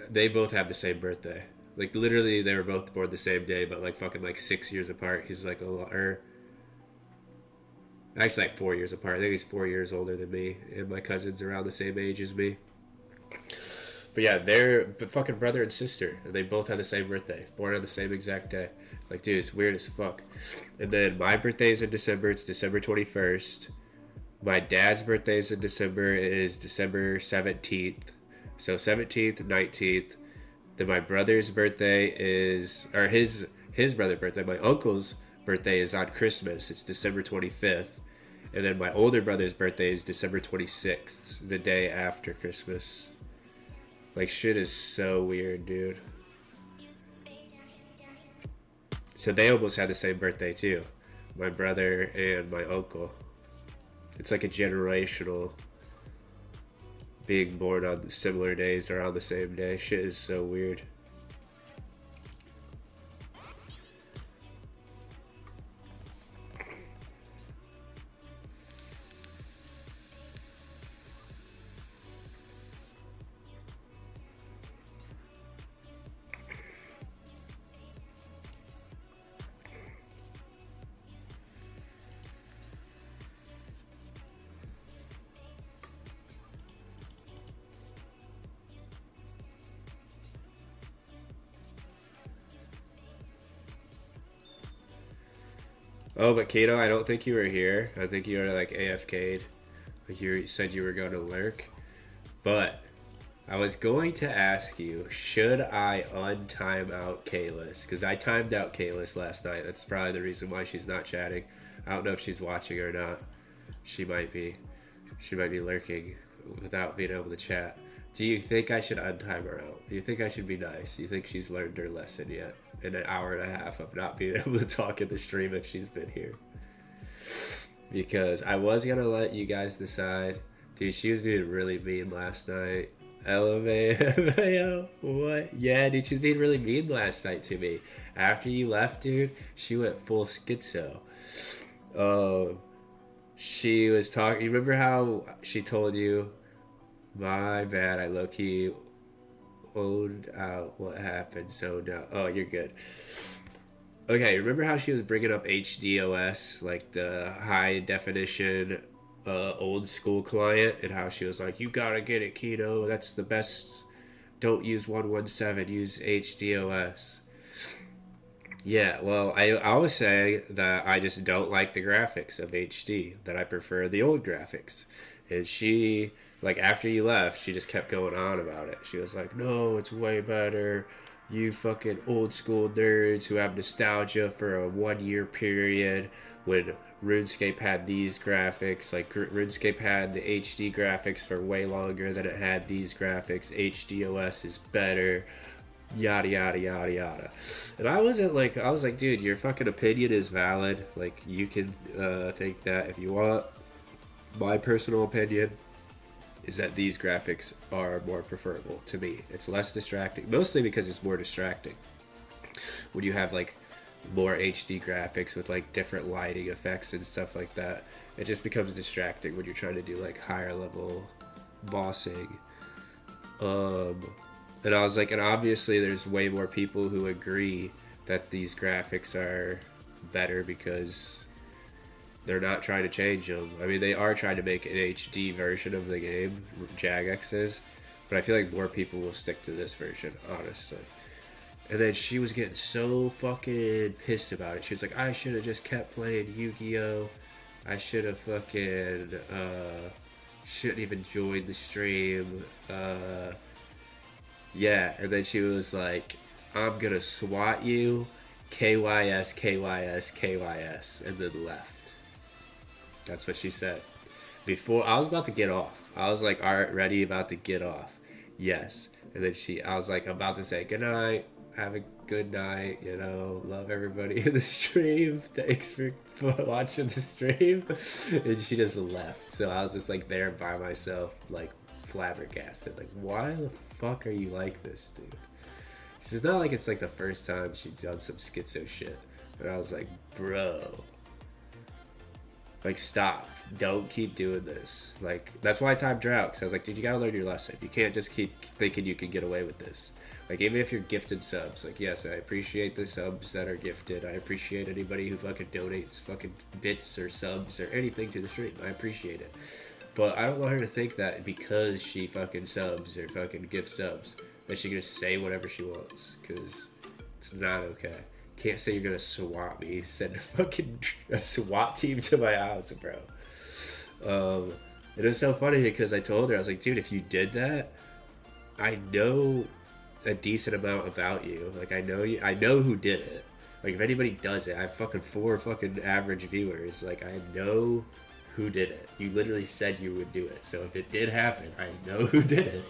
they both have the same birthday. Like literally they were both born the same day, but like fucking like 6 years apart. He's like a lot, or actually like 4 years apart. I think he's 4 years older than me, and my cousin's around the same age as me. But yeah, they're fucking brother and sister, and they both have the same birthday, born on the same exact day. Like, dude, it's weird as fuck. And then my birthday is in December. It's December 21st. My dad's birthday is in December. It is December 17th. So 17th, 19th. Then my brother's birthday is, or his brother's birthday, my uncle's birthday is on Christmas. It's December 25th. And then my older brother's birthday is December 26th, the day after Christmas. Like, shit is so weird, dude. So they almost had the same birthday, too. My brother and my uncle. It's like a generational being born on similar days or on the same day. Shit is so weird. Oh, but Kato, I don't think you were here. I think you were like AFK'd. Like you said you were going to lurk. But I was going to ask you, should I untime out Kalis? Because I timed out Kalis last night. That's probably the reason why she's not chatting. I don't know if she's watching or not. She might be. She might be lurking without being able to chat. Do you think I should untime her out? Do you think I should be nice? Do you think she's learned her lesson yet? In an hour and a half of not being able to talk in the stream if she's been here. Because I was going to let you guys decide. Dude, she was being really mean last night. LMAO. What? Yeah, dude, she was being really mean last night to me. After you left, dude, she went full schizo. She was talking. You remember how she told you, my bad, I low-key owned out what happened, so no. Oh, you're good. Okay, remember how she was bringing up HDOS, like the high definition old school client, and how she was like, you gotta get it, Keto, that's the best, don't use 117, use HDOS. Yeah, well, I was saying that I just don't like the graphics of HD, that I prefer the old graphics. And she, like, after you left, she just kept going on about it. She was like, no, it's way better. You fucking old school nerds who have nostalgia for a 1 year period when RuneScape had these graphics. Like, RuneScape had the HD graphics for way longer than it had these graphics. HDOS is better. Yada, yada, yada, yada. And I was like, dude, your fucking opinion is valid. Like, you can think that if you want. My personal opinion is that these graphics are more preferable to me. It's less distracting, mostly because it's more distracting. When you have like more HD graphics with like different lighting effects and stuff like that, it just becomes distracting when you're trying to do like higher level bossing. And I was like, and obviously there's way more people who agree that these graphics are better because they're not trying to change them. I mean, they are trying to make an HD version of the game, Jagex is, but I feel like more people will stick to this version, honestly. And then she was getting so fucking pissed about it. She was like, I should have just kept playing Yu-Gi-Oh! I should have fucking, shouldn't even joined the stream. Yeah, and then she was like, I'm gonna swat you, KYS, KYS, KYS, and then left. That's what she said. Before, I was about to get off. I was like, alright, ready, about to get off. Yes. And then I was like, about to say goodnight, have a good night, you know, love everybody in the stream. Thanks for watching the stream. And she just left. So I was just like there by myself, like flabbergasted. Like, why the fuck are you like this, dude? It's not like it's like the first time she's done some schizo shit. But I was like, bro, like, stop. Don't keep doing this. Like, that's why I timed her out. Because I was like, dude, you gotta learn your lesson. You can't just keep thinking you can get away with this. Like, even if you're gifted subs. Like, yes, I appreciate the subs that are gifted. I appreciate anybody who fucking donates fucking bits or subs or anything to the stream. I appreciate it. But I don't want her to think that because she fucking subs or fucking gift subs, that she can just say whatever she wants. Because it's not okay. Can't say you're gonna swat me. Send a SWAT team to my house, bro. It was so funny because I told her, I was like, dude, if you did that, I know a decent amount about you. Like, I know you. I know who did it. Like, if anybody does it, I have fucking 4 fucking average viewers. Like, I know who did it. You literally said you would do it. So if it did happen, I know who did it.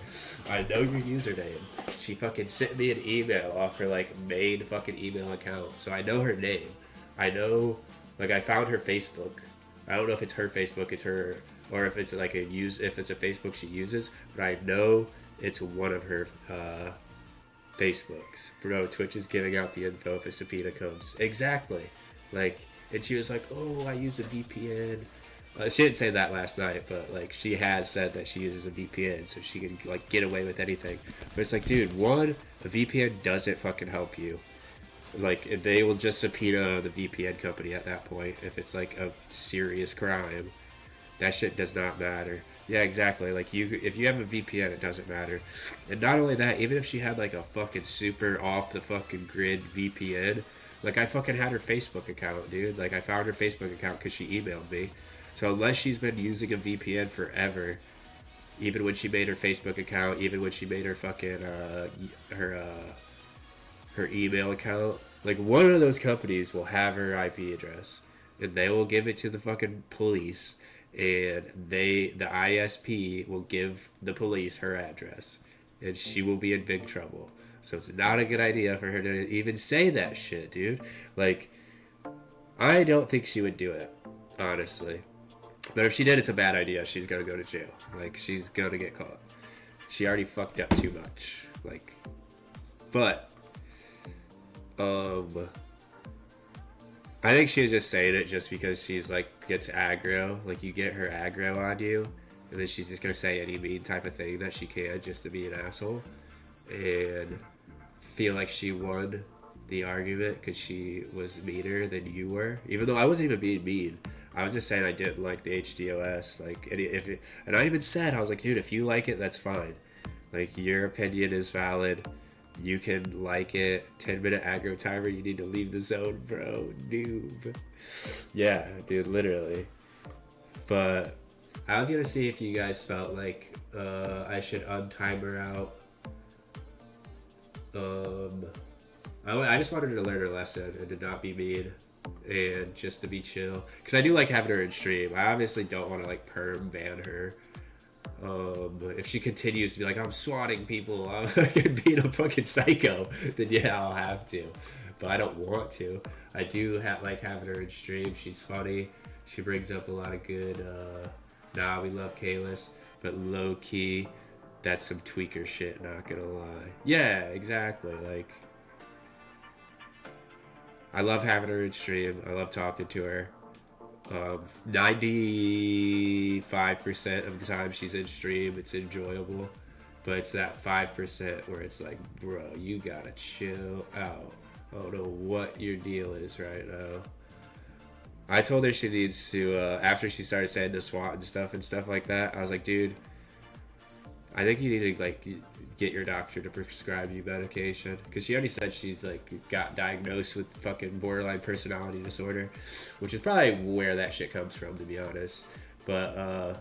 I know your username. She fucking sent me an email off her, like, main fucking email account. So I know her name. I know, like, I found her Facebook. I don't know if it's her Facebook, it's her, or if it's like if it's a Facebook she uses, but I know it's one of her Facebooks. Bro, Twitch is giving out the info if a subpoena comes. Exactly. Like, and she was like, oh, I use a VPN. She didn't say that last night, but like she has said that she uses a VPN so she can like get away with anything. But it's like, dude, one, the VPN doesn't fucking help you. Like, they will just subpoena the VPN company at that point if it's like a serious crime. That shit does not matter. Yeah, exactly. Like, if you have a VPN, it doesn't matter. And not only that, even if she had like a fucking super off the fucking grid VPN, like, I fucking had her Facebook account, dude. Like, I found her Facebook account because she emailed me. So unless she's been using a VPN forever, even when she made her Facebook account, even when she made her fucking her email account, like, one of those companies will have her IP address and they will give it to the fucking police, and the ISP will give the police her address, and she will be in big trouble. So it's not a good idea for her to even say that shit, dude. Like, I don't think she would do it, honestly. But if she did, it's a bad idea. She's gonna go to jail. Like, she's gonna get caught. She already fucked up too much. Like, but I think she was just saying it just because she's like gets aggro. Like, you get her aggro on you, and then she's just gonna say any mean type of thing that she can just to be an asshole, and feel like she won the argument because she was meaner than you were. Even though I wasn't even being mean. I was just saying I didn't like the HDOS. Like, and I even said, I was like, dude, if you like it, that's fine. Like, your opinion is valid. You can like it. 10-minute aggro timer. You need to leave the zone, bro. Noob. Yeah, dude, literally. But I was gonna see if you guys felt like I should untime her out. I just wanted her to learn her lesson and to not be mean and just to be chill. Because I do like having her in stream. I obviously don't want to like perm ban her. If she continues to be like, I'm swatting people, I'm fucking being a fucking psycho, then yeah, I'll have to. But I don't want to. I do like having her in stream. She's funny. She brings up a lot of good, we love Kalis. But low key, that's some tweaker shit, not gonna lie. Yeah, exactly. Like, I love having her in stream. I love talking to her. 95% of the time she's in stream, it's enjoyable. but it's that 5% where it's like, bro, you gotta chill out. I don't know what your deal is right now. I told her she needs to, after she started saying the SWAT and stuff like that, I was like, dude, I think you need to like get your doctor to prescribe you medication, because she already said she's like got diagnosed with fucking borderline personality disorder, which is probably where that shit comes from, to be honest. But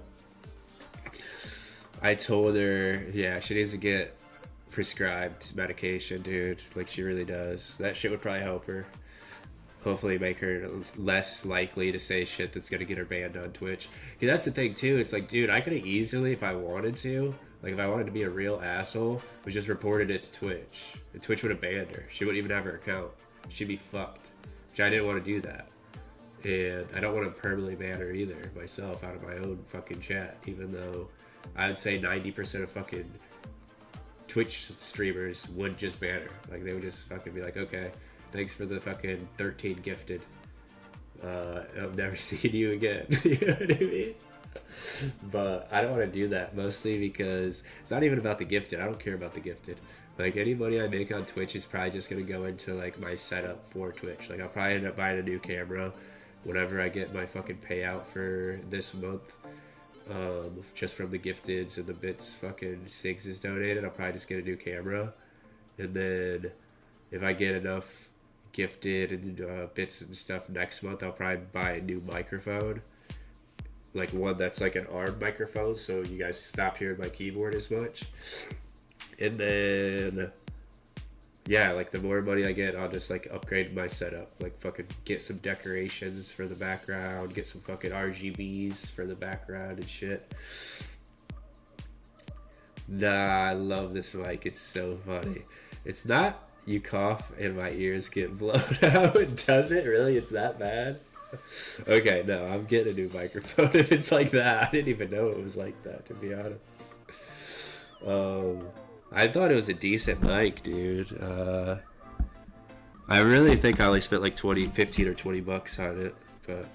I told her, yeah, she needs to get prescribed medication, dude. Like, she really does. That shit would probably help her. Hopefully make her less likely to say shit that's gonna get her banned on Twitch. Because that's the thing too, it's like, dude, I could have easily, if I wanted to, like if I wanted to be a real asshole, was just reported it to Twitch. And Twitch would have banned her. She wouldn't even have her account. She'd be fucked. Which I didn't want to do that. And I don't want to permanently ban her either, myself, out of my own fucking chat. Even though I would say 90% of fucking Twitch streamers would just ban her. Like, they would just fucking be like, okay, thanks for the fucking 13 gifted. I've never seen you again. You know what I mean? But I don't want to do that, mostly because it's not even about the gifted. I don't care about the gifted. Like, any money I make on Twitch is probably just going to go into like my setup for Twitch. Like, I'll probably end up buying a new camera whenever I get my fucking payout for this month. Just from the gifteds and the bits fucking Sigs is donated, I'll probably just get a new camera. And then if I get enough gifted and bits and stuff next month, I'll probably buy a new microphone, like one that's like an arm microphone, so you guys stop hearing my keyboard as much. And then yeah, like the more money I get, I'll just like upgrade my setup, like fucking get some decorations for the background, get some fucking RGBs for the background and shit. Nah, I love this mic. It's so funny. It's not, you cough and my ears get blown out. Does it really? It's that bad? Okay, no, I'm getting a new microphone if it's like that. I didn't even know it was like that, to be honest. I thought it was a decent mic, dude. I really think I only spent like 15 or 20 bucks on it, but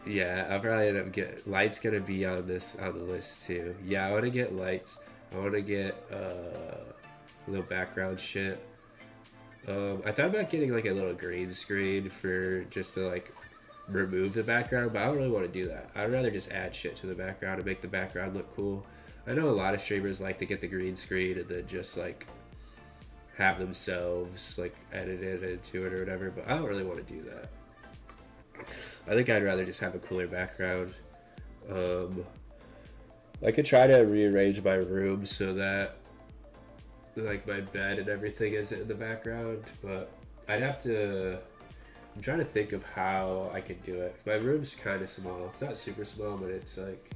yeah, I'll probably end up getting lights. Gonna be on the list too. Yeah, I want to get lights. I want to get a little background shit. I thought about getting like a little green screen for just to like remove the background, but I don't really want to do that. I'd rather just add shit to the background and make the background look cool. I know a lot of streamers like to get the green screen and then just like have like edit it into it or whatever, but I don't really want to do that. I think I'd rather just have a cooler background. I could try to rearrange my room so that like my bed and everything is in the background, but I'd have to, I'm trying to think of how I could do it. My room's kind of small. It's not super small, but it's like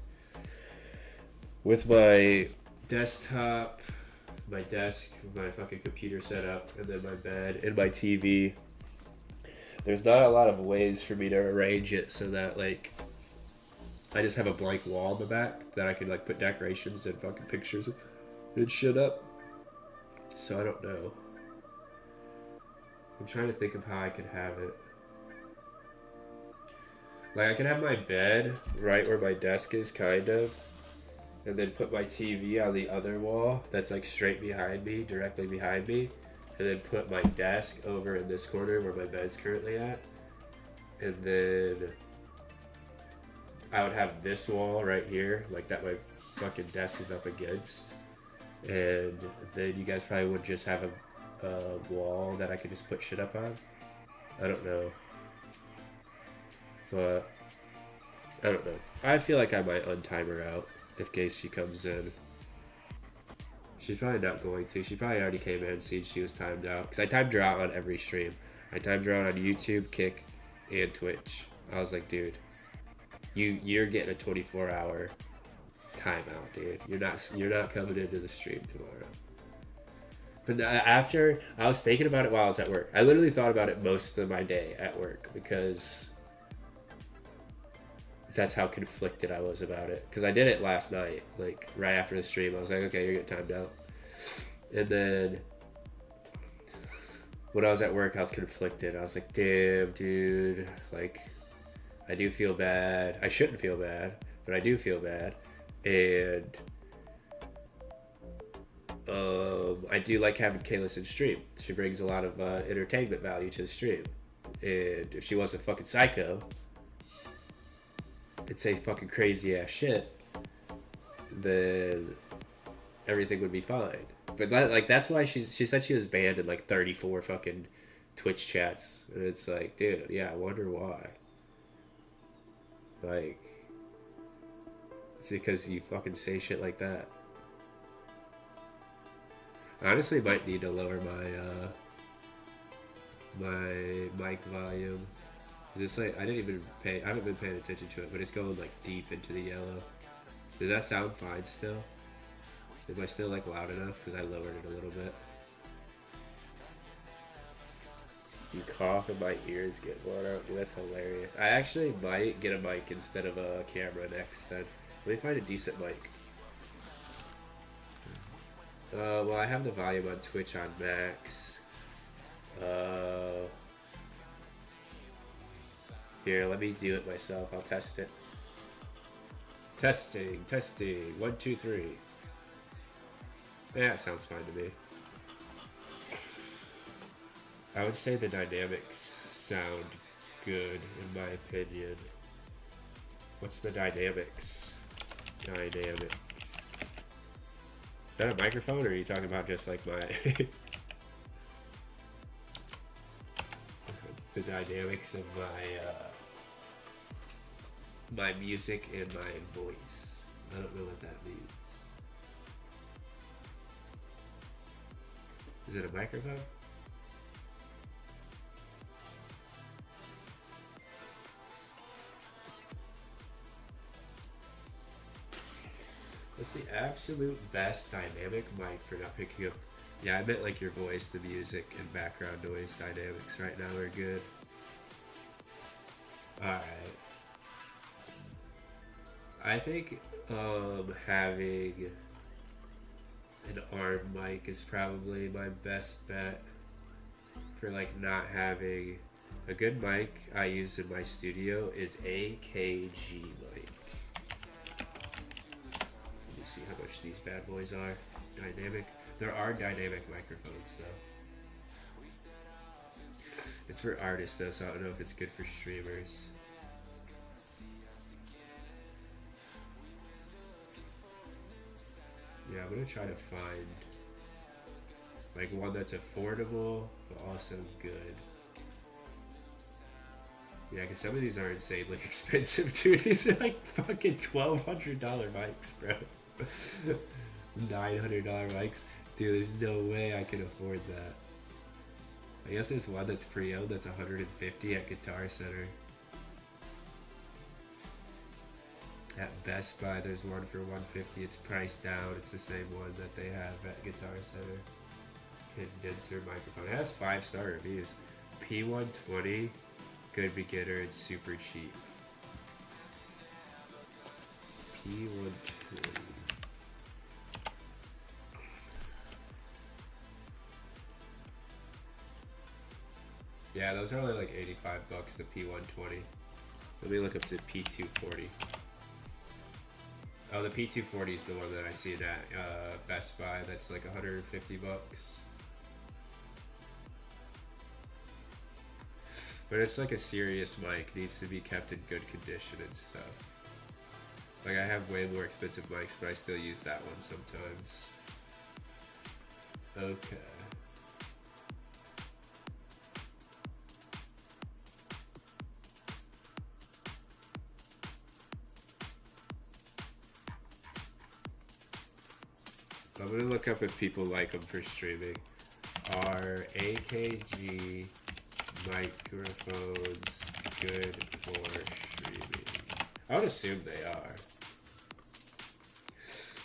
with my desktop, my desk, my fucking computer setup, and then my bed and my TV. There's not a lot of ways for me to arrange it so that like I just have a blank wall in the back that I can like put decorations and fucking pictures and shit up. So I don't know. I'm trying to think of how I could have it. Like, I could have my bed right where my desk is, kind of, and then put my TV on the other wall that's like straight behind me, directly behind me, and then put my desk over in this corner where my bed's currently at, and then I would have this wall right here, like that my fucking desk is up against, and then you guys probably would just have a wall that I could just put shit up on. I don't know. But I don't know. I feel like I might untime her out in case she comes in. She's probably not going to. She probably already came in and seen she was timed out. Because I timed her out on every stream. I timed her out on YouTube, Kick, and Twitch. I was like, dude, you're getting a 24-hour timeout, dude. You're not coming into the stream tomorrow. But after, I was thinking about it while I was at work. I literally thought about it most of my day at work because that's how conflicted I was about it. Because I did it last night, like right after the stream. I was like, okay, you're getting timed out. And then when I was at work, I was conflicted. I was like, damn, dude. Like, I do feel bad. I shouldn't feel bad, but I do feel bad. And I do like having Kalis in stream. She brings a lot of entertainment value to the stream. And if she wasn't fucking psycho and say fucking crazy ass shit, then everything would be fine. But like that's why she said she was banned in like 34 fucking Twitch chats, and it's like, dude, yeah, I wonder why. Like, it's because you fucking say shit like that. I honestly might need to lower my mic volume. It's like I haven't been paying attention to it, but it's going like deep into the yellow. Does that sound fine still? Am I still like loud enough? Because I lowered it a little bit. You cough and my ears get blown out. Dude, that's hilarious. I actually might get a mic instead of a camera next then. Let me find a decent mic. Well, I have the volume on Twitch on max. Here, let me do it myself. I'll test it. Testing. 1, 2, 3. Yeah, it sounds fine to me. I would say the dynamics sound good, in my opinion. What's the dynamics? Dynamics. Is that a microphone, or are you talking about just like my... the dynamics of my music and my voice? I don't know what that means. Is it a microphone? What's the absolute best dynamic mic for not picking up? Yeah, I meant like your voice, the music, and background noise dynamics right now are good. Alright. I think having an arm mic is probably my best bet for like not having a good mic I use in my studio is ih8cg mic. Let me see how much these bad boys are. Dynamic. There are dynamic microphones though. It's for artists though, so I don't know if it's good for streamers. Yeah, I'm gonna try to find like one that's affordable but also good. Yeah, because some of these are insanely expensive too. These are like fucking $1,200 mics, bro. $900 mics. Dude, there's no way I can afford that. I guess there's one that's pre-owned that's $150 at Guitar Center. At Best Buy, there's one for $150. It's priced down. It's the same one that they have at Guitar Center. Condenser microphone. It has 5-star reviews. P120, good beginner and super cheap. P120. Yeah, those are only like $85, the P120. Let me look up the P240. Oh, the P240 is the one that I see at Best Buy. That's like $150. But it's like a serious mic. Needs to be kept in good condition and stuff. Like I have way more expensive mics, but I still use that one sometimes. Okay. I'm gonna look up if people like them for streaming. Are ih8cg microphones good for streaming? I would assume they are.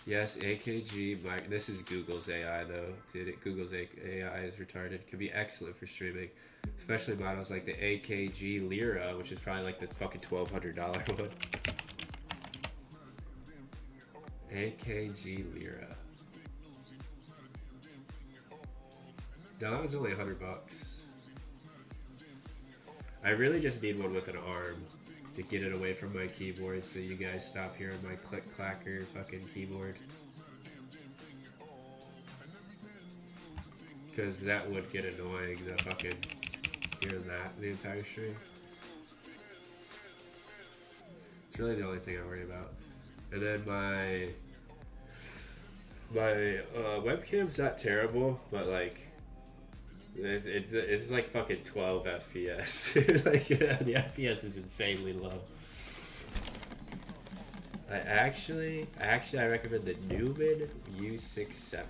Yes, ih8cg mic. This is Google's AI though. Dude, Google's AI is retarded. Could be excellent for streaming, especially models like the ih8cg Lyra, which is probably like the fucking $1,200 one. ih8cg Lyra. No, that was only $100. I really just need one with an arm. to get it away from my keyboard so you guys stop hearing my click-clacker fucking keyboard. Because that would get annoying, the fucking hearing that the entire stream. It's really the only thing I worry about. And then my webcam's not terrible, but like it's like fucking 12 FPS. Like the FPS is insanely low. I recommend the Newman ih8cg.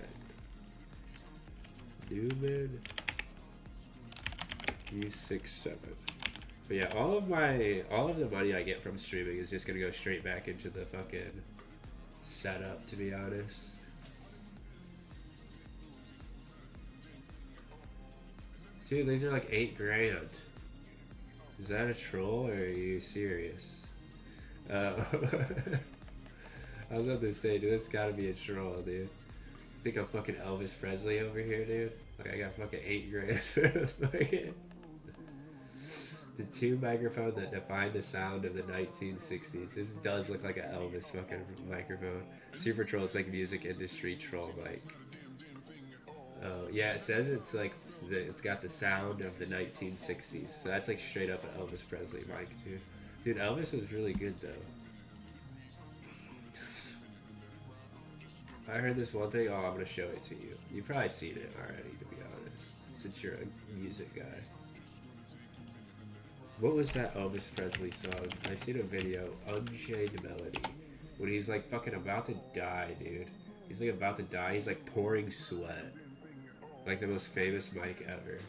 Newman ih8cg. But yeah, all of the money I get from streaming is just gonna go straight back into the fucking setup, to be honest. Dude, these are like $8,000. Is that a troll or are you serious? I was about to say, dude, that's gotta be a troll, dude. I think I'm fucking Elvis Presley over here, dude. Like I got fucking $8,000 for the fucking the two microphone that defined the sound of the 1960s. This does look like an Elvis fucking microphone. Super troll, it's like music industry troll mic. Oh yeah, it says it's like it's got the sound of the 1960s. So that's like straight up an Elvis Presley mic, dude. Dude, Elvis was really good though. I heard this one thing. Oh, I'm gonna show it to you. You've probably seen it already, to be honest, since you're a music guy. What was that Elvis Presley song? I seen a video, Unchained Melody, when he's like fucking about to die, dude. He's like about to die. He's like pouring sweat. Like the most famous mic ever.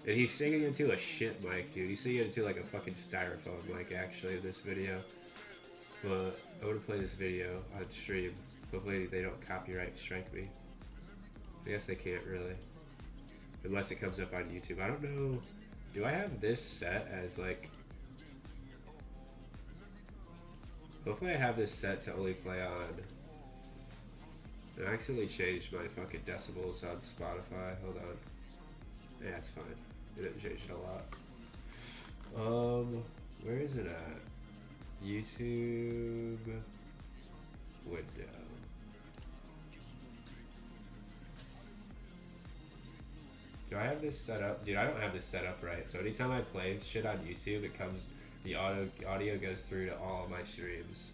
And he's singing into a shit mic, dude. He's singing into like a fucking styrofoam mic, actually, in this video. But I want to play this video on stream. Hopefully they don't copyright strike me. I guess they can't really. Unless it comes up on YouTube. I don't know. Do I have this set as like... Hopefully I have this set to only play on... I accidentally changed my fucking decibels on Spotify. Hold on. Yeah, it's fine. It didn't change it a lot. Where is it at? YouTube window. Do I have this set up? Dude, I don't have this set up right. So anytime I play shit on YouTube, it comes, the audio goes through to all of my streams.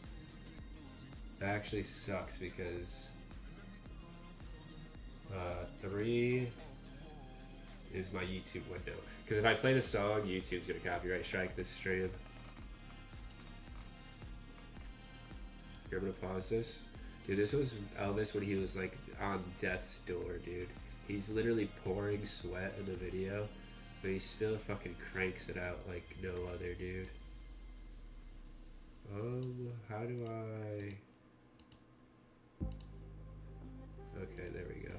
That actually sucks because 3 is my YouTube window. Because if I play the song, YouTube's gonna copyright strike this stream. You're gonna pause this? Dude, this was Elvis when he was like on death's door, dude. He's literally pouring sweat in the video, but he still fucking cranks it out like no other, dude. How do I... Okay, there we go.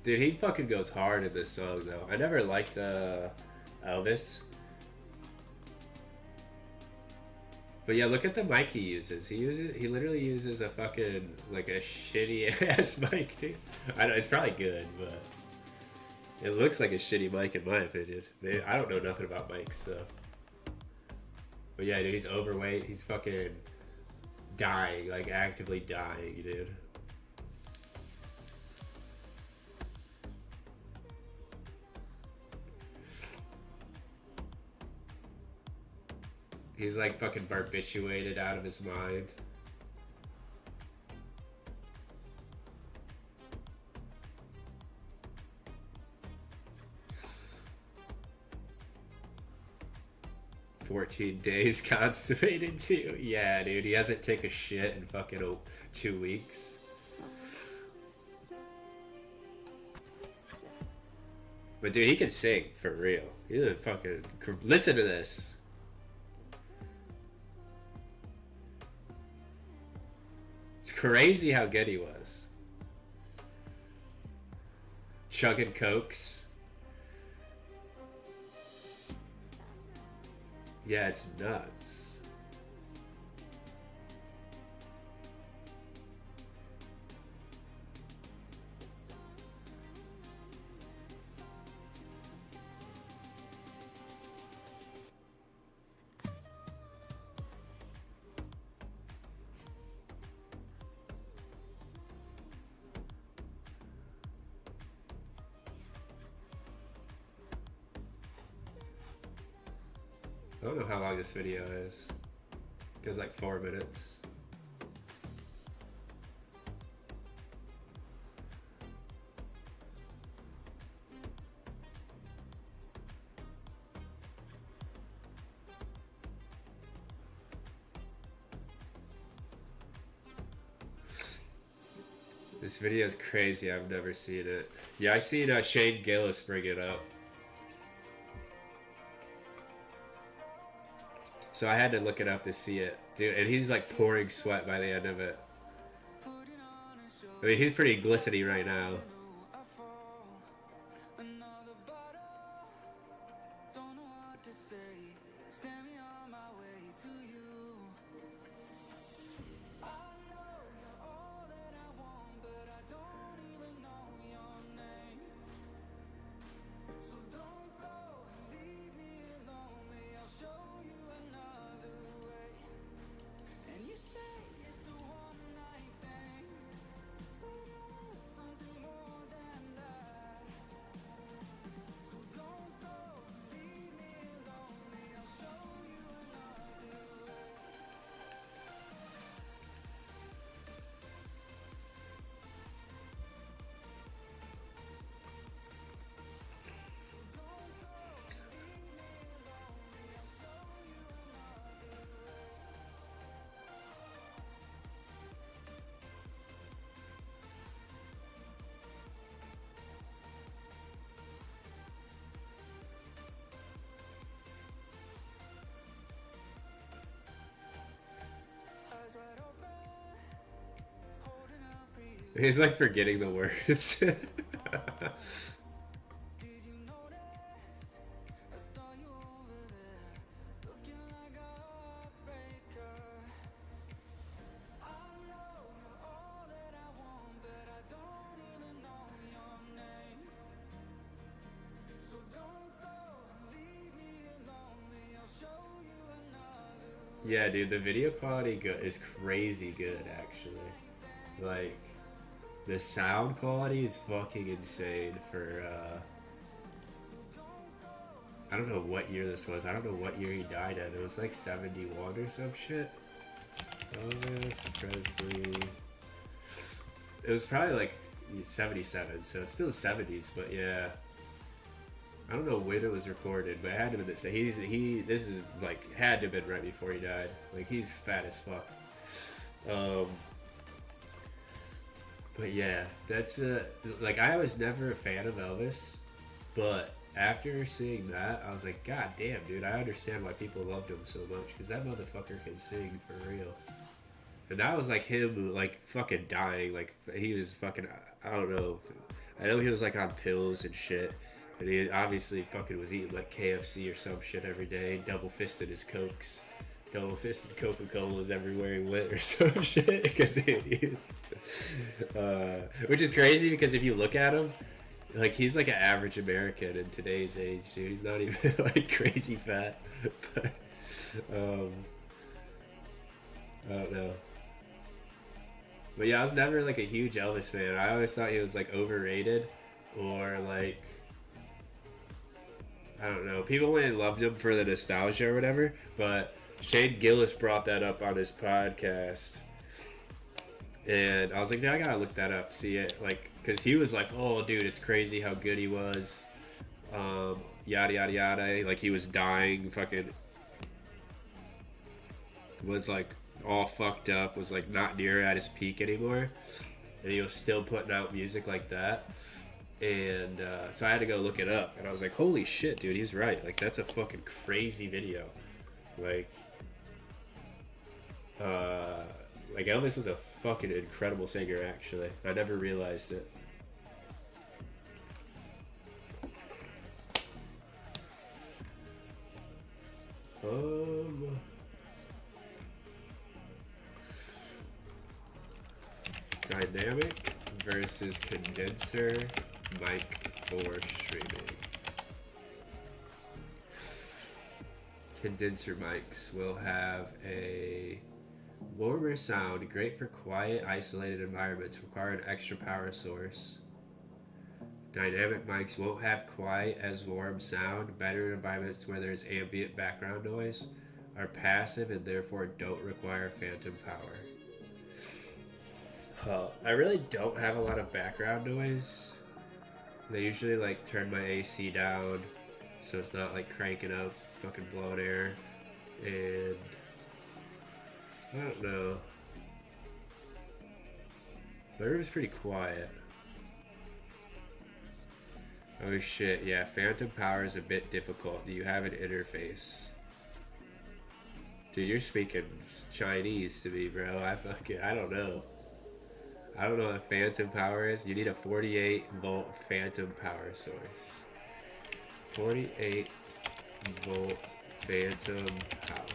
Dude, he fucking goes hard in this song, though. I never liked Elvis. But yeah, look at the mic he uses. He literally uses a fucking, like a shitty ass mic, dude. I know, it's probably good, but it looks like a shitty mic in my opinion. I don't know nothing about mics, though. But yeah, dude, he's overweight. He's fucking dying, like actively dying, dude. He's like fucking barbiturated out of his mind. "14 days constipated too." Yeah, dude, he hasn't taken a shit in fucking 2 weeks. But dude, he can sing for real. He's a fucking... Listen to this. It's crazy how good he was. Chugging cokes. Yeah, it's nuts. I don't know how long this video is. It goes like 4 minutes. This video is crazy. I've never seen it. Yeah, I seen Shane Gillis bring it up. So I had to look it up to see it. Dude, and he's like pouring sweat by the end of it. I mean, he's pretty glistening right now. He's like forgetting the words. Yeah, dude, the video quality is crazy good, actually. Like, the sound quality is fucking insane for, I don't know what year this was. I don't know what year he died in. It was like 71 or some shit. Elvis Presley. It was probably like 77, so it's still 70s, but yeah. I don't know when it was recorded, but it had to have been this. This is like had to have been right before he died. Like, he's fat as fuck. But yeah, that's like, I was never a fan of Elvis, but after seeing that, I was like, God damn, dude, I understand why people loved him so much, because that motherfucker can sing for real. And that was like him, like, fucking dying. Like, he was fucking, I don't know. I know he was like on pills and shit. And he obviously fucking was eating like KFC or some shit every day, double-fisted his Cokes. Double-fisted Coca-Colas everywhere he went or some shit. Because he was, which is crazy, because if you look at him, like, he's like an average American in today's age, dude. He's not even like crazy fat. But, I don't know. But yeah, I was never like a huge Elvis fan. I always thought he was like overrated, or like, I don't know. People went and loved him for the nostalgia or whatever, but Shane Gillis brought that up on his podcast. And I was like, I gotta look that up, see it. Like, because he was like, oh, dude, it's crazy how good he was. Yada, yada, yada. Like, he was dying, fucking. Was like all fucked up, was like not near at his peak anymore. And he was still putting out music like that. And so I had to go look it up, and I was like, holy shit, dude, he's right. Like, that's a fucking crazy video. Like Elvis was a fucking incredible singer, actually. I never realized it. Dynamic versus condenser mic for streaming. Condenser mics will have a warmer sound, great for quiet, isolated environments, require an extra power source. Dynamic mics won't have quite as warm sound. Better environments where there's ambient background noise are passive and therefore don't require phantom power. I really don't have a lot of background noise. They usually like turn my AC down so it's not like cranking up fucking blown air, and I don't know. My room's pretty quiet. Oh shit, yeah, phantom power is a bit difficult. Do you have an interface? Dude, you're speaking Chinese to me, bro. I don't know. I don't know what phantom power is. You need a 48 volt phantom power source. 48 volt phantom power.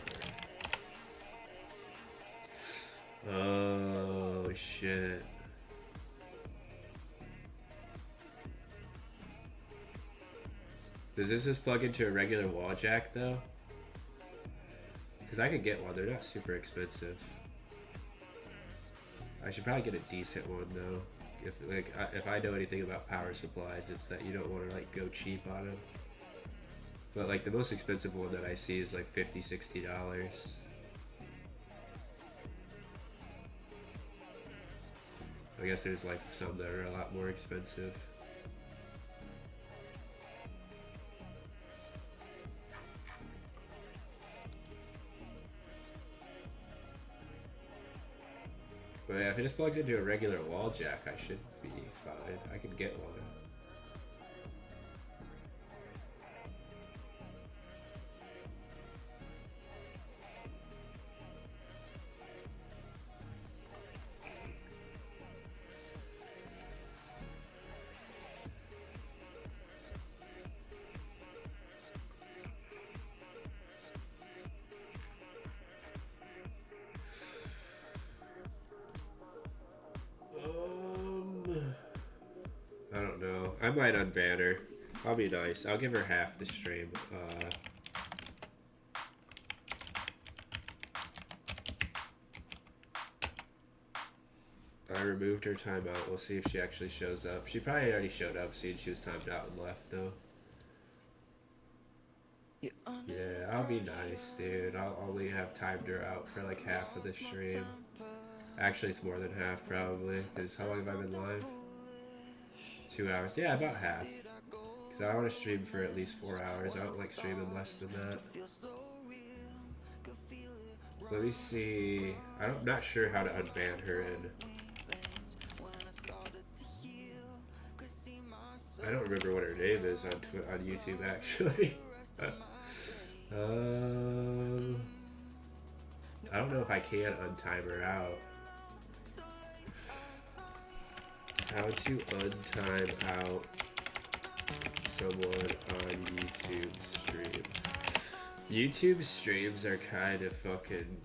Oh shit. Does this just plug into a regular wall jack though? Because I could get one. They're not super expensive. I should probably get a decent one though. If I know anything about power supplies, it's that you don't want to like go cheap on them. But like the most expensive one that I see is like $50-$60. I guess there's like some that are a lot more expensive. But yeah, if it just plugs into a regular wall jack, I should be fine. I can get one. I don't know. I might unban her. I'll be nice. I'll give her half the stream. I removed her timeout. We'll see if she actually shows up. She probably already showed up, seeing she was timed out and left, though. Yeah, I'll be nice, dude. I'll only have timed her out for like half of the stream. Actually, it's more than half, probably. Because how long have I been live? 2 hours. Yeah, about half. Because I want to stream for at least 4 hours. I don't like streaming less than that. Let me see. I'm not sure how to unban her in. I don't remember what her name is on YouTube, actually. I don't know if I can untime her out. How to untime out someone on YouTube stream. YouTube streams are kind of fucking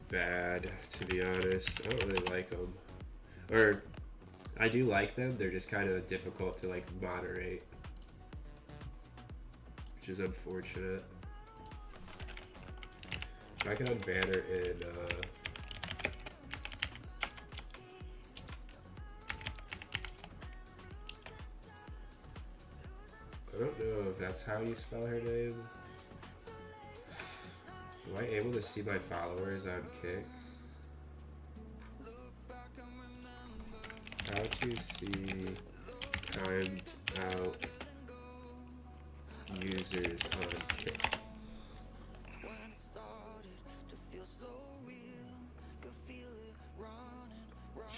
bad, to be honest. I don't really like them. Or, I do like them, they're just kind of difficult to like moderate. Which is unfortunate. I can unban her in, I don't know if that's how you spell her name. Am I able to see my followers on Kick? How to see timed out users on Kick.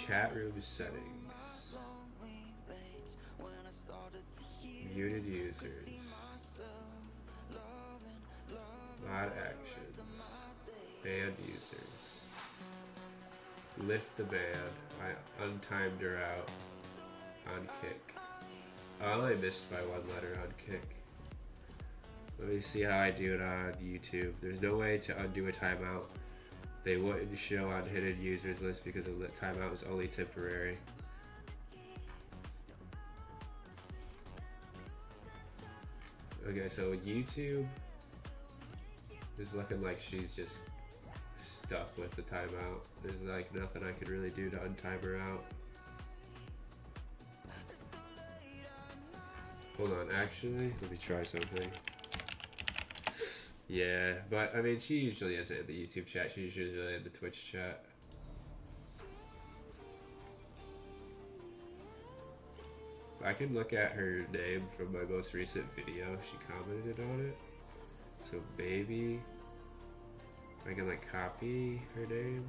Chat room settings. Muted users. Mod actions. Banned users. Lift the ban. I untimed her out on Kick. I only missed by one letter on Kick. Let me see how I do it on YouTube. There's no way to undo a timeout. They wouldn't show on hidden users list because the timeout is only temporary. Okay, so YouTube is looking like she's just stuck with the timeout. There's like nothing I could really do to untime her out. Hold on, actually, let me try something. Yeah, but I mean, she usually isn't in the YouTube chat. She's usually in the Twitch chat. I can look at her name from my most recent video. She commented on it. So baby, I can like copy her name.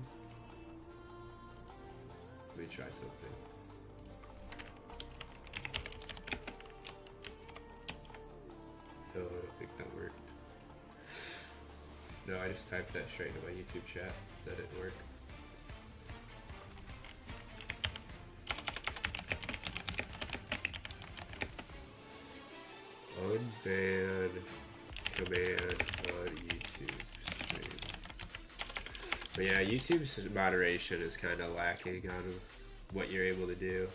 Let me try something. Oh, I don't think that worked. No, I just typed that straight into my YouTube chat. That didn't work. Unban command on YouTube stream. But yeah, YouTube's moderation is kind of lacking on what you're able to do.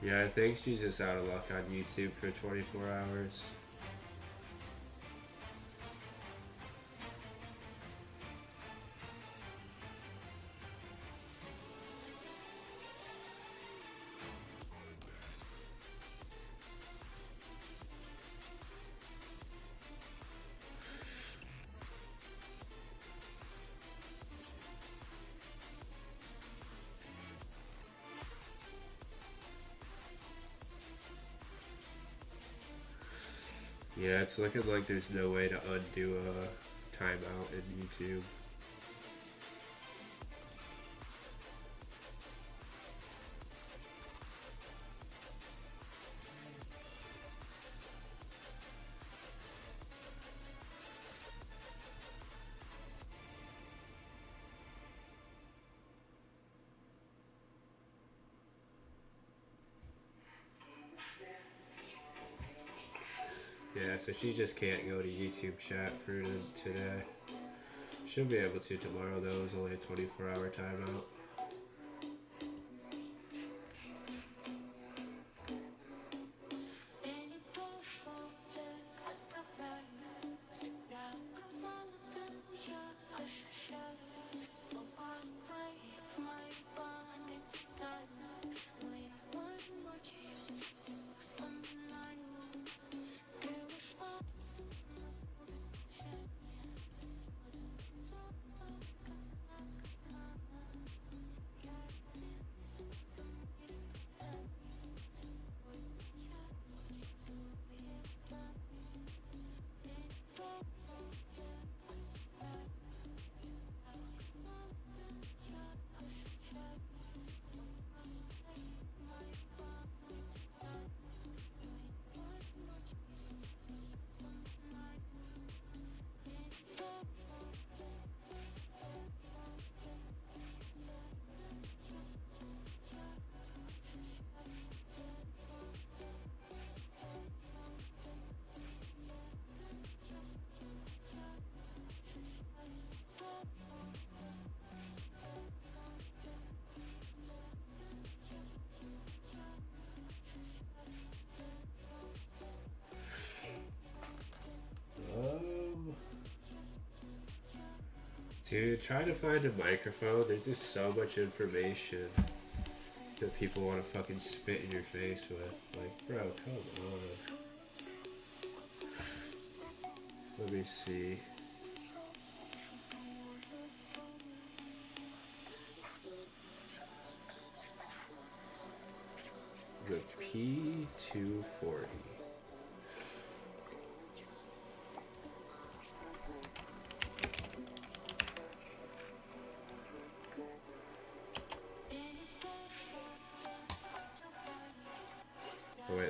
Yeah, I think she's just out of luck on YouTube for 24 hours. Yeah, it's looking like there's no way to undo a timeout in YouTube. Yeah, so she just can't go to YouTube chat for today. She'll be able to tomorrow though. It's only a 24-hour timeout. Dude, trying to find a microphone, there's just so much information that people want to fucking spit in your face with. Like, bro, come on. Let me see. The P240.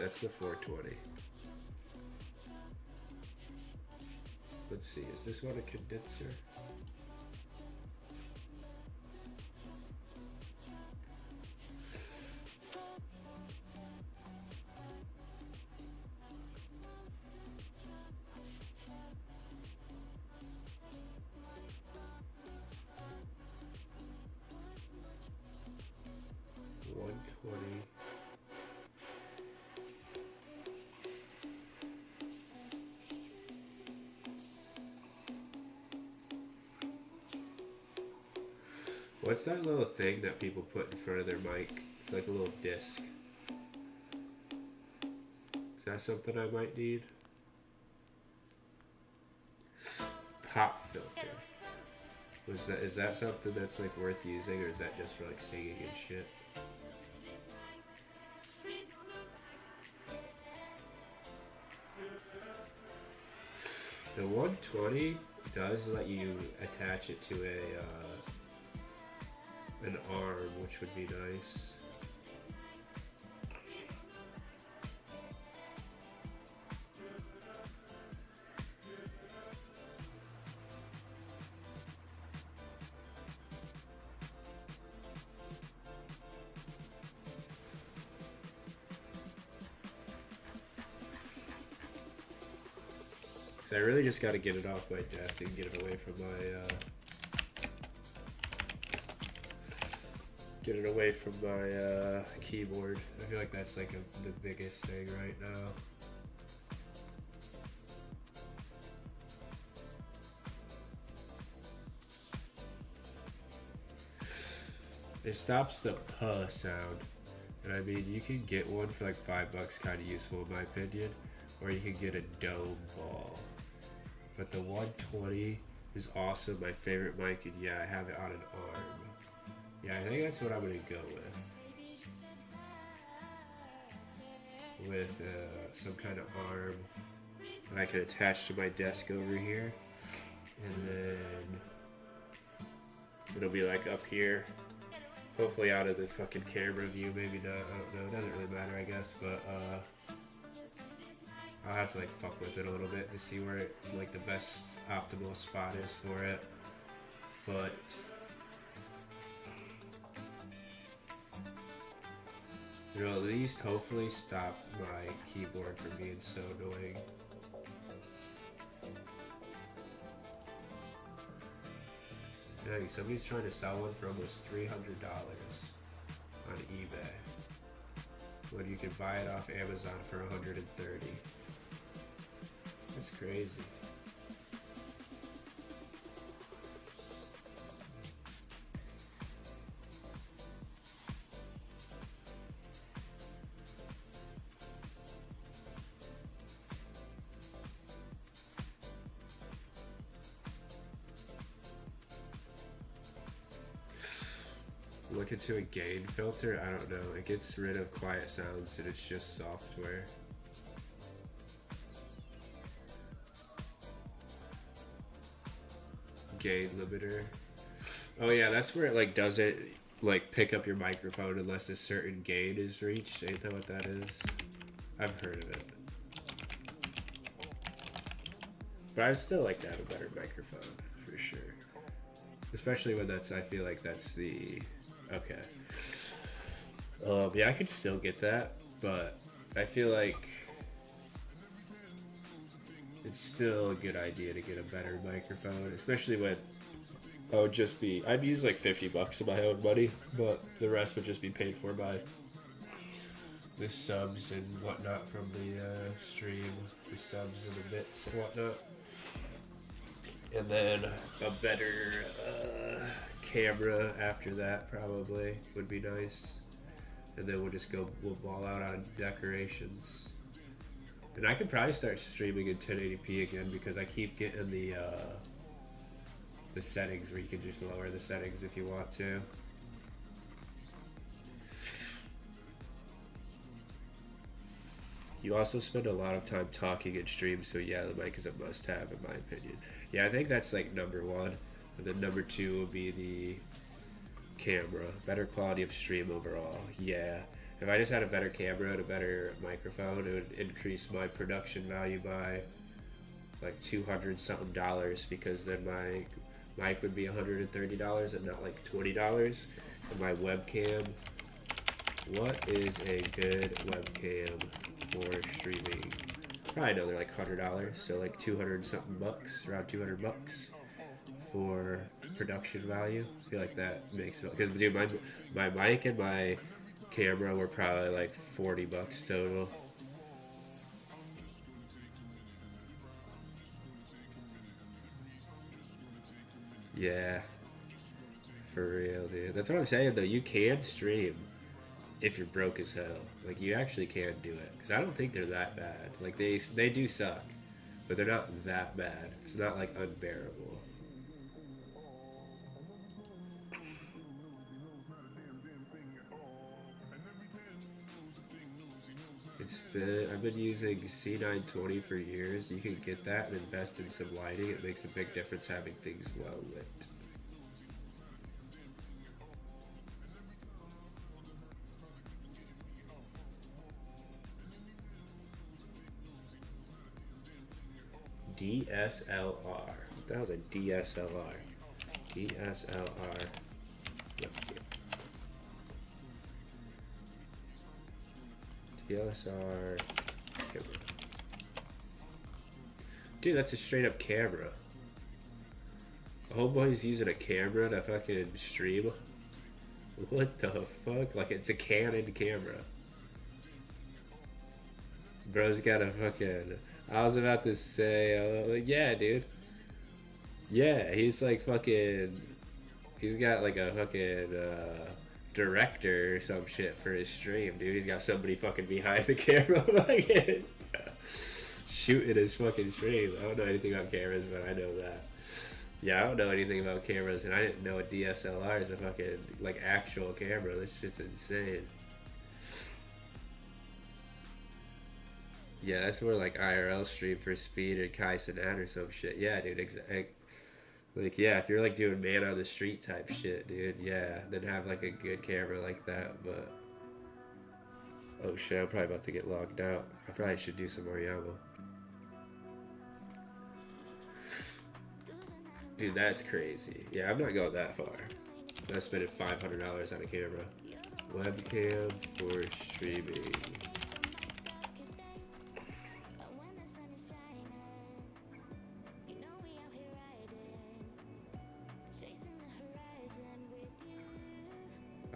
that's the 420. Let's see, is this one a condenser? What's that little thing that people put in front of their mic? It's like a little disc. Is that something I might need? Pop filter. Is that something that's like worth using, or is that just for like singing and shit? The 120 does let you attach it to an arm, which would be nice. So I really just got to get it off my desk and get it away from my keyboard. I feel like that's like the biggest thing right now. It stops the puh sound, and I mean you can get one for like $5, kind of useful in my opinion, or you can get a dome ball. But the 120 is awesome, my favorite mic, and yeah, I have it on an arm. Yeah, I think that's what I'm gonna go with some kind of arm that I can attach to my desk over here, and then it'll be like up here, hopefully out of the fucking camera view, maybe not, I don't know, it doesn't really matter I guess, but I'll have to like fuck with it a little bit to see where like the best optimal spot is for it, but it'll at least hopefully stop my keyboard from being so annoying. Dang, somebody's trying to sell one for almost $300 on eBay, when you can buy it off Amazon for $130. That's crazy. Look into a gain filter? I don't know. It gets rid of quiet sounds and it's just software. Gain limiter. Oh yeah, that's where it like doesn't like pick up your microphone unless a certain gain is reached. Ain't that what that is? I've heard of it. But I still like to have a better microphone for sure. Especially when that's, I feel like that's the, okay. Yeah, I could still get that, but I feel like it's still a good idea to get a better microphone, especially when I'd use like $50 of my own money, but the rest would just be paid for by the subs and whatnot from the stream, the subs and the bits and whatnot. And then a better camera after that probably would be nice. And then we'll ball out on decorations. And I could probably start streaming in 1080p again because I keep getting the settings where you can just lower the settings if you want to. You also spend a lot of time talking in stream, so yeah, the mic is a must-have in my opinion. Yeah, I think that's like number one. And then number two will be the camera. Better quality of stream overall. Yeah. If I just had a better camera and a better microphone, it would increase my production value by like $200 something because then my mic would be $130 and not like $20. And my webcam, what is a good webcam for streaming? Probably know they're like $100, so like 200 something bucks, around $200 for production value. I feel like that makes it, because dude, my mic and my camera were probably like $40 total. Yeah, for real, dude. That's what I'm saying though. You can stream if you're broke as hell. Like you actually can do it, because I don't think they're that bad. Like they do suck, but they're not that bad. It's not like unbearable. I've been using C920 for years. You can get that and invest in some lighting. It makes a big difference having things well lit. DSLR. What the hell's a DSLR? DSLR. DSLR camera. Dude, that's a straight up camera. Homeboy's using a camera to fucking stream. What the fuck? Like it's a Canon camera. Bro's got a fucking. I was about to say, like, yeah, dude. Yeah, he's like fucking. He's got like a fucking director or some shit for his stream, dude. He's got somebody fucking behind the camera, fucking shooting his fucking stream. I don't know anything about cameras, but I know that. Yeah, I don't know anything about cameras, and I didn't know a DSLR is a fucking like actual camera. This shit's insane. Yeah, that's more like IRL stream for speed or Kai Cenat or some shit. Yeah, dude, like, yeah, if you're like doing man on the street type shit, dude, yeah, then have like a good camera like that, but. Oh shit, I'm probably about to get logged out. I probably should do some more Yama. Dude, that's crazy. Yeah, I'm not going that far. I'm spending $500 on a camera. Webcam for streaming.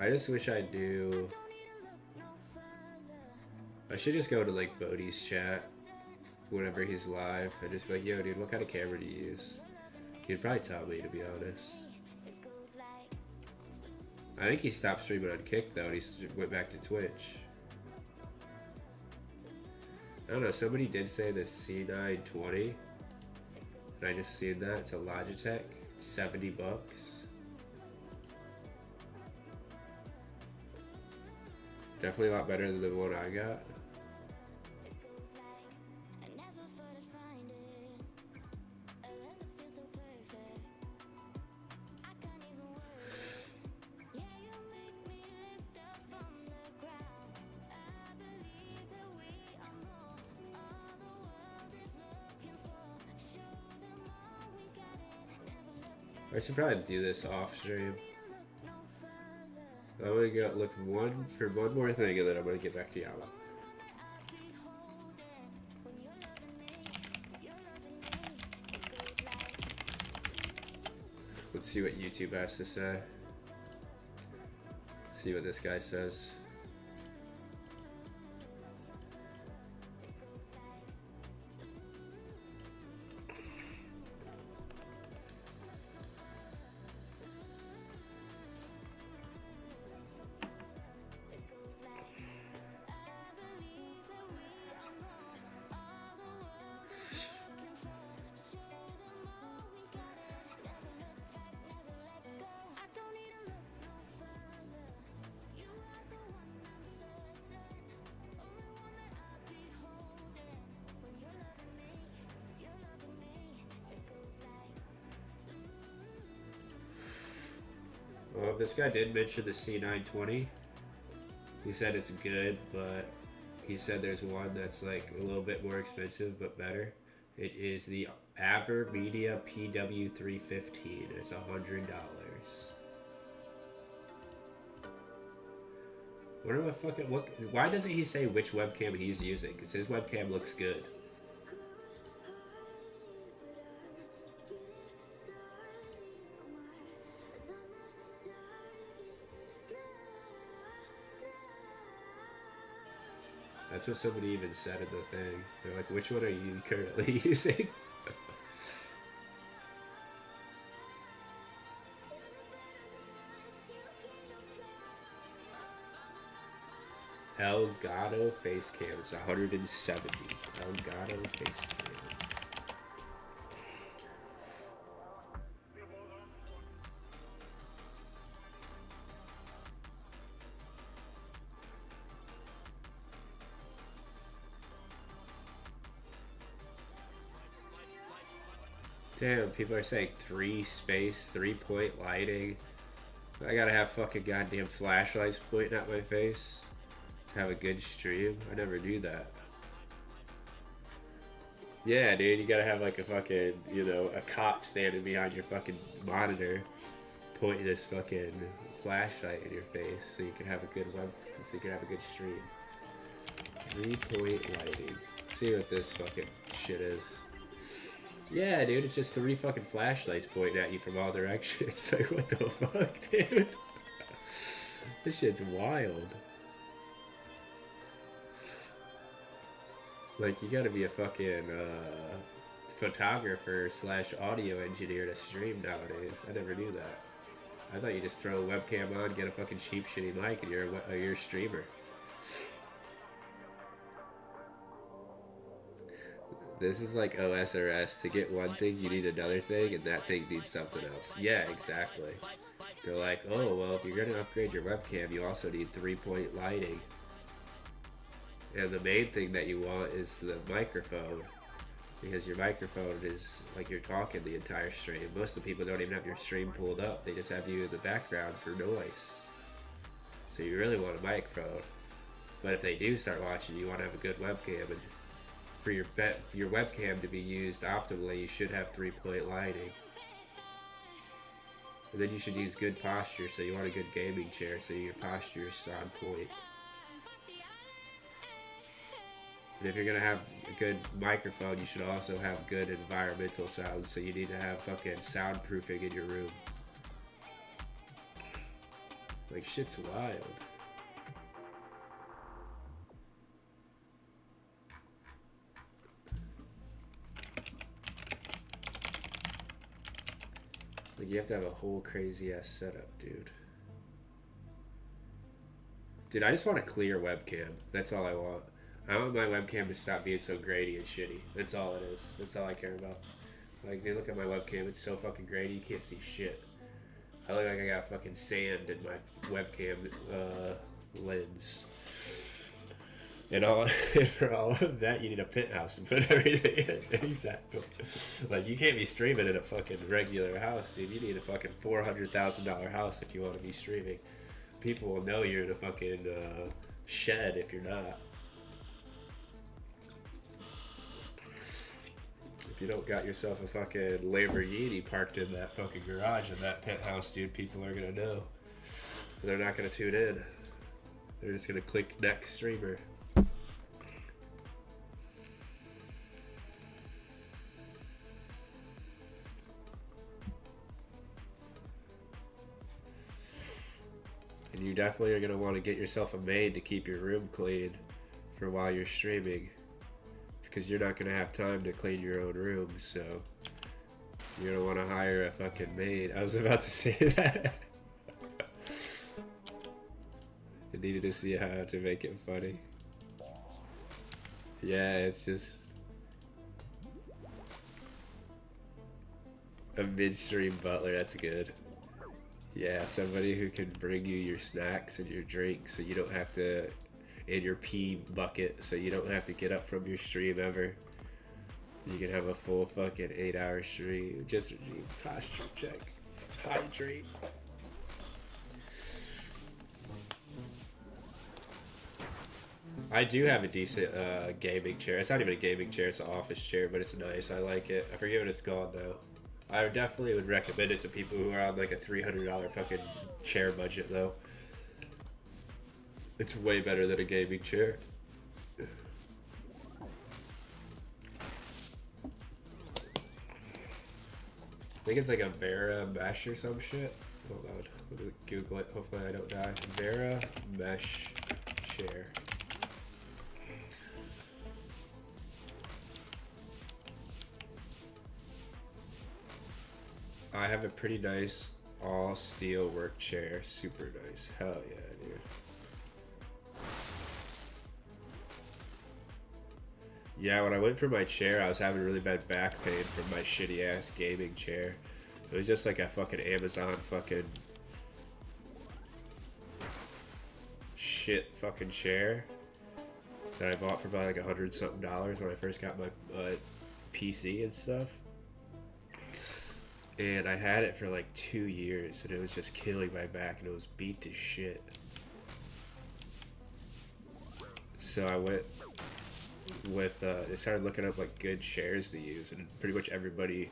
I just wish I do. I should just go to like Bodhi's chat whenever he's live and just be like, yo, dude, what kind of camera do you use? He'd probably tell me, to be honest. I think he stopped streaming on Kick though, and he went back to Twitch. I don't know, somebody did say the C920, and I just seen that. It's a Logitech. It's $70. Definitely a lot better than the one I got. I should probably do this off stream. I'm gonna go look for one more thing and then I'm gonna get back to Yama. Let's see what YouTube has to say. Let's see what this guy says. This guy did mention the C920. He said it's good, but he said there's one that's like a little bit more expensive but better. It is the AverMedia PW315. It's $100. Why doesn't he say which webcam he's using? Because his webcam looks good. That's what somebody even said in the thing. They're like, which one are you currently using? Elgato face cam. It's 170. Elgato face cam. Damn, people are saying 3-point lighting. I gotta have fucking goddamn flashlights pointing at my face to have a good stream. I never do that. Yeah, dude, you gotta have like a fucking, you know, a cop standing behind your fucking monitor pointing this fucking flashlight in your face so you can have a good stream. 3-point lighting. Let's see what this fucking shit is. Yeah, dude, it's just 3 fucking flashlights pointing at you from all directions. It's like, what the fuck, dude? This shit's wild. Like, you gotta be a fucking photographer / audio engineer to stream nowadays. I never knew that. I thought you just throw a webcam on, get a fucking cheap shitty mic, and you're a streamer. This is like OS or S. To get one thing, you need another thing, and that thing needs something else. Yeah, exactly. They're like, oh, well, if you're going to upgrade your webcam, you also need 3-point lighting. And the main thing that you want is the microphone. Because your microphone is like you're talking the entire stream. Most of the people don't even have your stream pulled up. They just have you in the background for noise. So you really want a microphone. But if they do start watching, you want to have a good webcam. And for your webcam to be used optimally, you should have 3-point lighting. And then you should use good posture, so you want a good gaming chair so your posture is on point. And if you're gonna have a good microphone, you should also have good environmental sounds, so you need to have fucking soundproofing in your room. Like, shit's wild. Like, you have to have a whole crazy ass setup, dude. Dude, I just want a clear webcam. That's all I want. I want my webcam to stop being so grainy and shitty. That's all it is. That's all I care about. Like, dude, look at my webcam. It's so fucking grainy, you can't see shit. I look like I got fucking sand in my webcam lens. And for all of that, you need a penthouse to put everything in. Exactly. Like, you can't be streaming in a fucking regular house, dude. You need a fucking $400,000 house if you want to be streaming. People will know you're in a fucking shed if you're not. If you don't got yourself a fucking Lamborghini parked in that fucking garage in that penthouse, dude, people are gonna know. They're not gonna tune in. They're just gonna click next streamer. And you definitely are going to want to get yourself a maid to keep your room clean for while you're streaming. Because you're not going to have time to clean your own room, so you're going to want to hire a fucking maid. I was about to say that. I needed to see how to make it funny. Yeah, it's just a midstream butler, that's good. Yeah, somebody who can bring you your snacks and your drinks so you don't have to, and your pee bucket so you don't have to get up from your stream ever. You can have a full fucking 8-hour stream. Just posture check. Hydrate. I do have a decent gaming chair. It's not even a gaming chair, it's an office chair, but it's nice. I like it. I forget what it's called now. I definitely would recommend it to people who are on like a $300 fucking chair budget though. It's way better than a gaming chair. I think it's like a Vera mesh or some shit. Hold on, let me Google it. Hopefully I don't die. Vera mesh chair. I have a pretty nice all steel work chair. Super nice. Hell yeah, dude. Yeah, when I went for my chair, I was having really bad back pain from my shitty ass gaming chair. It was just like a fucking Amazon fucking shit fucking chair that I bought for about like $100 something when I first got my PC and stuff. And I had it for like 2 years and it was just killing my back and it was beat to shit. So I went with, I started looking up like good chairs to use and pretty much everybody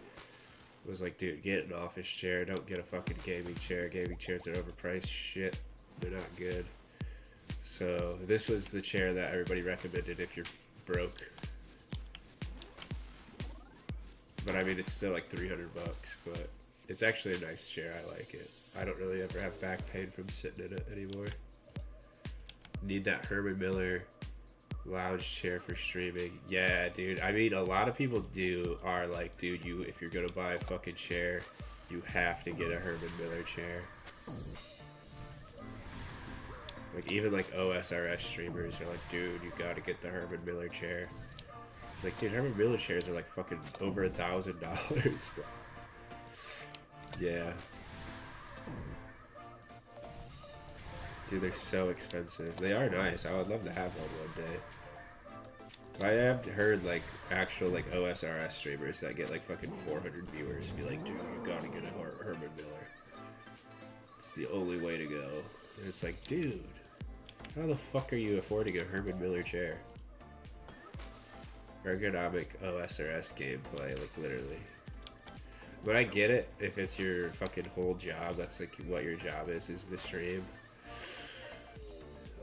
was like, dude, get an office chair, don't get a fucking gaming chair. Gaming chairs are overpriced shit. They're not good. So this was the chair that everybody recommended if you're broke. But I mean, it's still like $300, but it's actually a nice chair. I like it. I don't really ever have back pain from sitting in it anymore. Need that Herman Miller lounge chair for streaming. Yeah, dude. I mean, a lot of people are like, dude, if you're gonna buy a fucking chair, you have to get a Herman Miller chair. Like, even like OSRS streamers are like, dude, you gotta get the Herman Miller chair. It's like, dude, Herman Miller chairs are like fucking over $1,000, bro. Yeah. Dude, they're so expensive. They are nice. I would love to have one day. But I have heard like actual like OSRS streamers that get like fucking 400 viewers be like, dude, you gotta get a Herman Miller. It's the only way to go. And it's like, dude, how the fuck are you affording a Herman Miller chair? Ergonomic OSRS gameplay, like literally. But I get it if it's your fucking whole job. That's like what your job is the stream.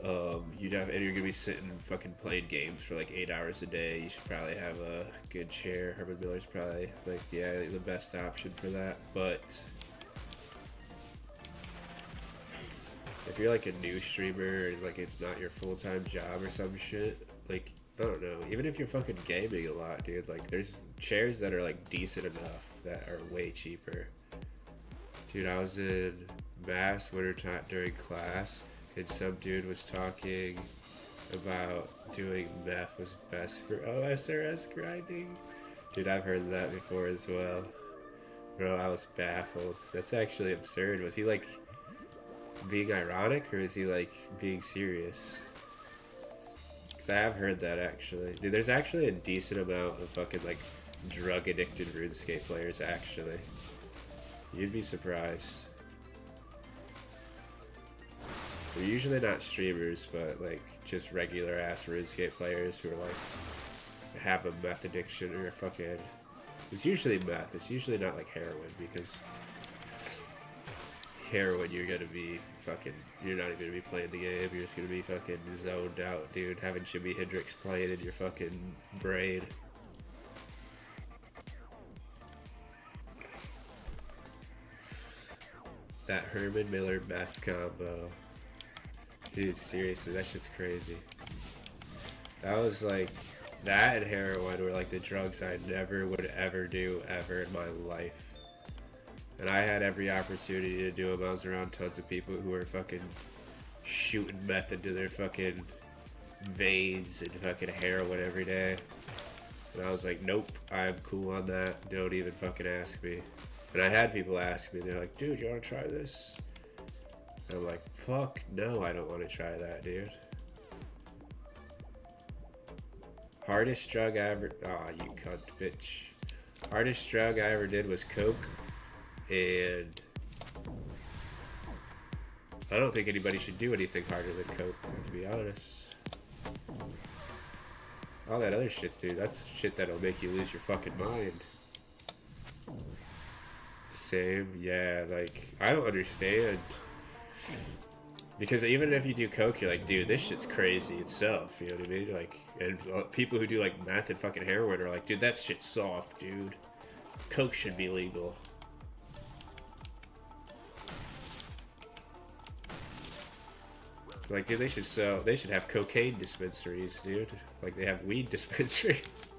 And you're gonna be sitting fucking playing games for like 8 hours a day. You should probably have a good chair. Herman Miller's probably like, yeah, the best option for that. But if you're like a new streamer and like it's not your full-time job or some shit, like, I don't know, even if you're fucking gaming a lot, dude, like there's chairs that are like decent enough that are way cheaper. Dude, I was in mass wintertime during class and some dude was talking about doing meth was best for OSRS grinding. Dude, I've heard that before as well. Bro, I was baffled. That's actually absurd. Was he like being ironic or is he like being serious? Because I have heard that actually. Dude, there's actually a decent amount of fucking like drug addicted RuneScape players actually. You'd be surprised. They're usually not streamers, but like just regular ass RuneScape players who are like have a meth addiction or fucking. It's usually meth. It's usually not like heroin because heroin you're gonna be fucking. You're not even gonna be playing the game. You're just gonna be fucking zoned out, dude. Having Jimi Hendrix playing in your fucking brain. That Herman Miller meth combo. Dude, seriously, that shit's crazy. That was like, that and heroin were like the drugs I never would ever do ever in my life. And I had every opportunity to do them. I was around tons of people who were fucking shooting meth into their fucking veins and fucking heroin every day. And I was like, nope, I'm cool on that. Don't even fucking ask me. And I had people ask me, they're like, dude, you wanna try this? And I'm like, fuck no, I don't want to try that, dude. Hardest drug I ever... Aw, you cunt, bitch. Hardest drug I ever did was coke. And I don't think anybody should do anything harder than coke, to be honest. All that other shit, dude, that's shit that'll make you lose your fucking mind. Same, yeah, like, I don't understand. Because even if you do coke, you're like, dude, this shit's crazy itself, you know what I mean? Like, and people who do, like, meth and fucking heroin are like, dude, that shit's soft, dude. Coke should be legal. Like, dude, they should have cocaine dispensaries, dude. Like, they have weed dispensaries.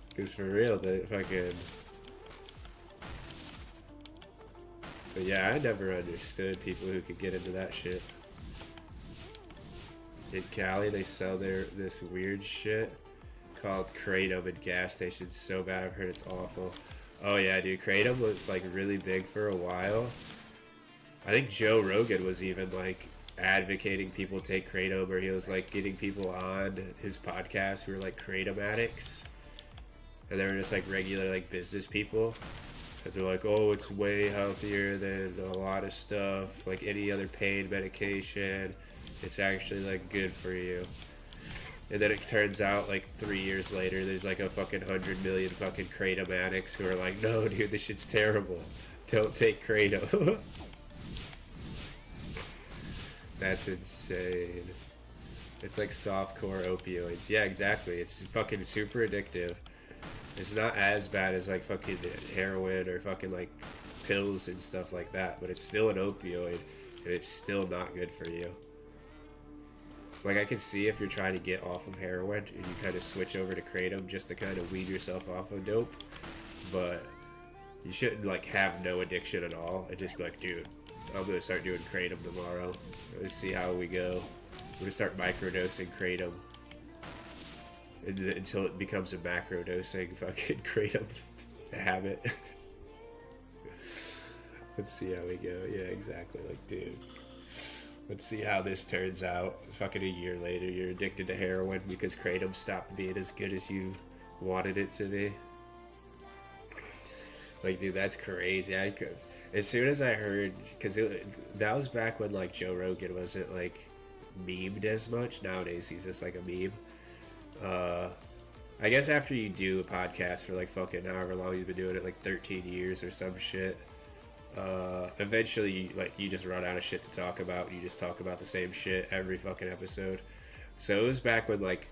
Because for real, the fucking... But yeah, I never understood people who could get into that shit. In Cali, they sell this weird shit called Kratom at gas stations so bad. I've heard it's awful. Oh yeah, dude, Kratom was like really big for a while. I think Joe Rogan was even like advocating people take Kratom, or he was like getting people on his podcast who were like Kratom addicts, and they were just like regular like business people, and they're like, oh, it's way healthier than a lot of stuff, like any other pain medication. It's actually like good for you. And then it turns out like 3 years later, there's like a fucking 100 million fucking Kratom addicts who are like, no, dude, this shit's terrible. Don't take Kratom. That's insane. It's like softcore opioids. Yeah, exactly. It's fucking super addictive. It's not as bad as like fucking heroin or fucking like pills and stuff like that, but it's still an opioid, and it's still not good for you. Like, I can see if you're trying to get off of heroin and you kind of switch over to Kratom just to kind of wean yourself off of dope, but you shouldn't like have no addiction at all and just be like, dude, I'm gonna start doing Kratom tomorrow. Let's see how we go. I'm gonna start microdosing Kratom until it becomes a macrodosing fucking Kratom habit. Let's see how we go. Yeah, exactly. Like, dude, let's see how this turns out. Fucking a year later, you're addicted to heroin because Kratom stopped being as good as you wanted it to be. Like, dude, that's crazy. As soon as I heard, because that was back when like Joe Rogan wasn't like memed as much. Nowadays, he's just like a meme. I guess after you do a podcast for like fucking however long you've been doing it, like 13 years or some shit, eventually you just run out of shit to talk about. You just talk about the same shit every fucking episode. So it was back when like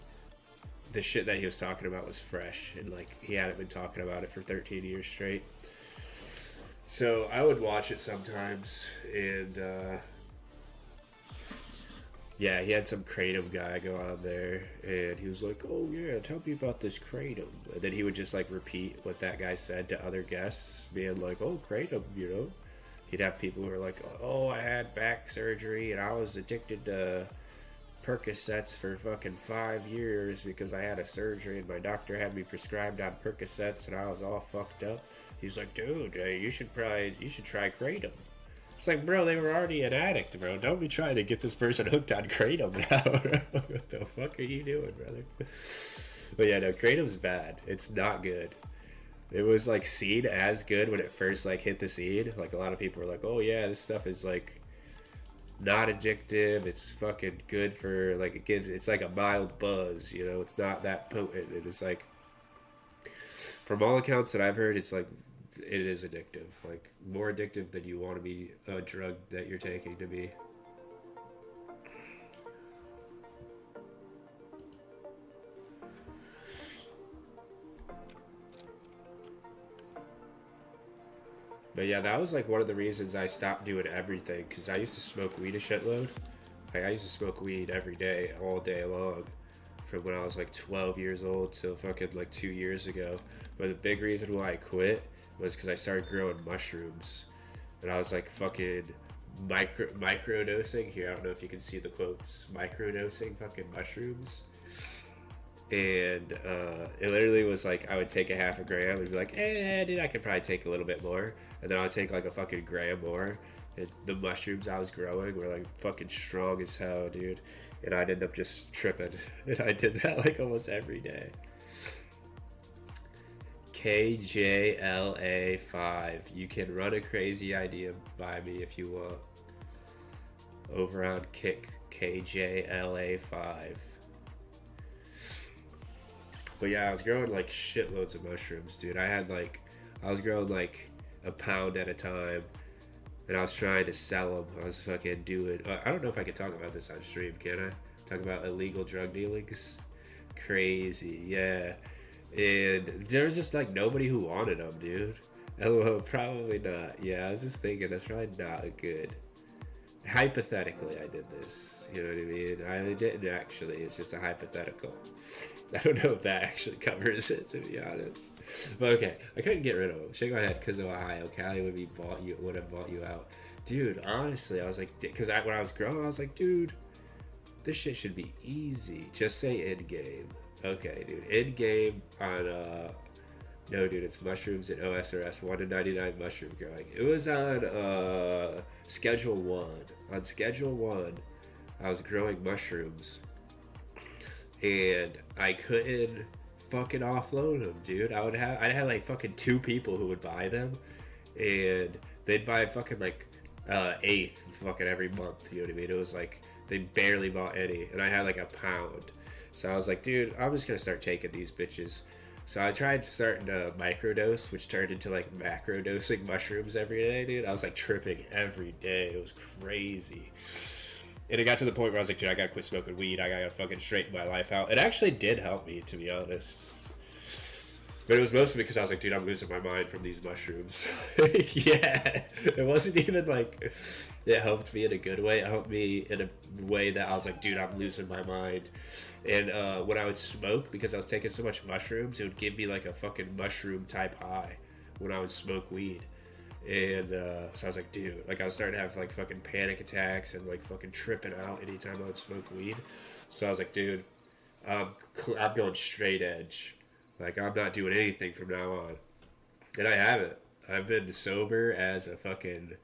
the shit that he was talking about was fresh, and like he hadn't been talking about it for 13 years straight. So I would watch it sometimes, and yeah, he had some Kratom guy go on there, and he was like, oh yeah, tell me about this Kratom. And then he would just like repeat what that guy said to other guests, being like, oh, Kratom, you know. He'd have people who are like, oh, I had back surgery and I was addicted to Percocets for fucking 5 years because I had a surgery and my doctor had me prescribed on Percocets and I was all fucked up. He's like, dude, you should try Kratom. It's like, bro, they were already an addict, bro. Don't be trying to get this person hooked on Kratom now. What the fuck are you doing, brother? But yeah, no, Kratom's bad. It's not good. It was like seen as good when it first like hit the scene. Like a lot of people were like, oh yeah, this stuff is like not addictive. It's fucking good for like it's like a mild buzz, you know. It's not that potent, and it's like, from all accounts that I've heard, it's like, it is addictive, like more addictive than you want to be a drug that you're taking to be. But yeah, that was like one of the reasons I stopped doing everything, because I used to smoke weed a shitload. Like, I used to smoke weed every day, all day long, from when I was like 12 years old till fucking like 2 years ago. But the big reason why I quit was because I started growing mushrooms, and I was like fucking microdosing. Here, I don't know if you can see the quotes. Microdosing fucking mushrooms. And it literally was like, I would take a half a gram and be like, dude, I could probably take a little bit more. And then I would take like a fucking gram more. And the mushrooms I was growing were like fucking strong as hell, dude. And I'd end up just tripping. And I did that like almost every day. KJLA5. You can run a crazy idea by me if you want. Over on ih8cg 5. But yeah, I was growing like shitloads of mushrooms, dude. I was growing like a pound at a time, and I was trying to sell them. I was fucking doing. I don't know if I can talk about this on stream. Can I talk about illegal drug dealings? Crazy, yeah. And there was just like nobody who wanted them, dude. LOL, probably not. Yeah, I was just thinking that's probably not a good. Hypothetically, I did this. You know what I mean? I didn't actually. It's just a hypothetical. I don't know if that actually covers it, to be honest. But okay, I couldn't get rid of them. Shake my head because of Ohio. Cali would have bought you out, dude. Honestly, I was like, because when I was growing, I was like, dude, this shit should be easy. Just say in game. Okay, dude. In game on no, dude, it's mushrooms and OSRS 1 to 99 mushroom growing. It was on schedule 1. On schedule 1, I was growing mushrooms, and I couldn't fucking offload them, dude. I had like fucking 2 people who would buy them, and they'd buy fucking like eighth fucking every month. You know what I mean? It was like they barely bought any, and I had like a pound. So I was like, dude, I'm just gonna start taking these bitches. So I tried starting to microdose, which turned into like macro dosing mushrooms every day, dude. I was like tripping every day. It was crazy. And it got to the point where I was like, dude, I gotta quit smoking weed. I gotta fucking straighten my life out. It actually did help me, to be honest. But it was mostly because I was like, dude, I'm losing my mind from these mushrooms. Yeah. It wasn't even like it helped me in a good way. It helped me in a way that I was like, dude, I'm losing my mind. And when I would smoke, because I was taking so much mushrooms, it would give me like a fucking mushroom type high when I would smoke weed. And so I was like, dude, like I was starting to have like fucking panic attacks and like fucking tripping out anytime I would smoke weed. So I was like, dude, I'm going straight edge. Like, I'm not doing anything from now on. And I haven't. I've been sober as a fucking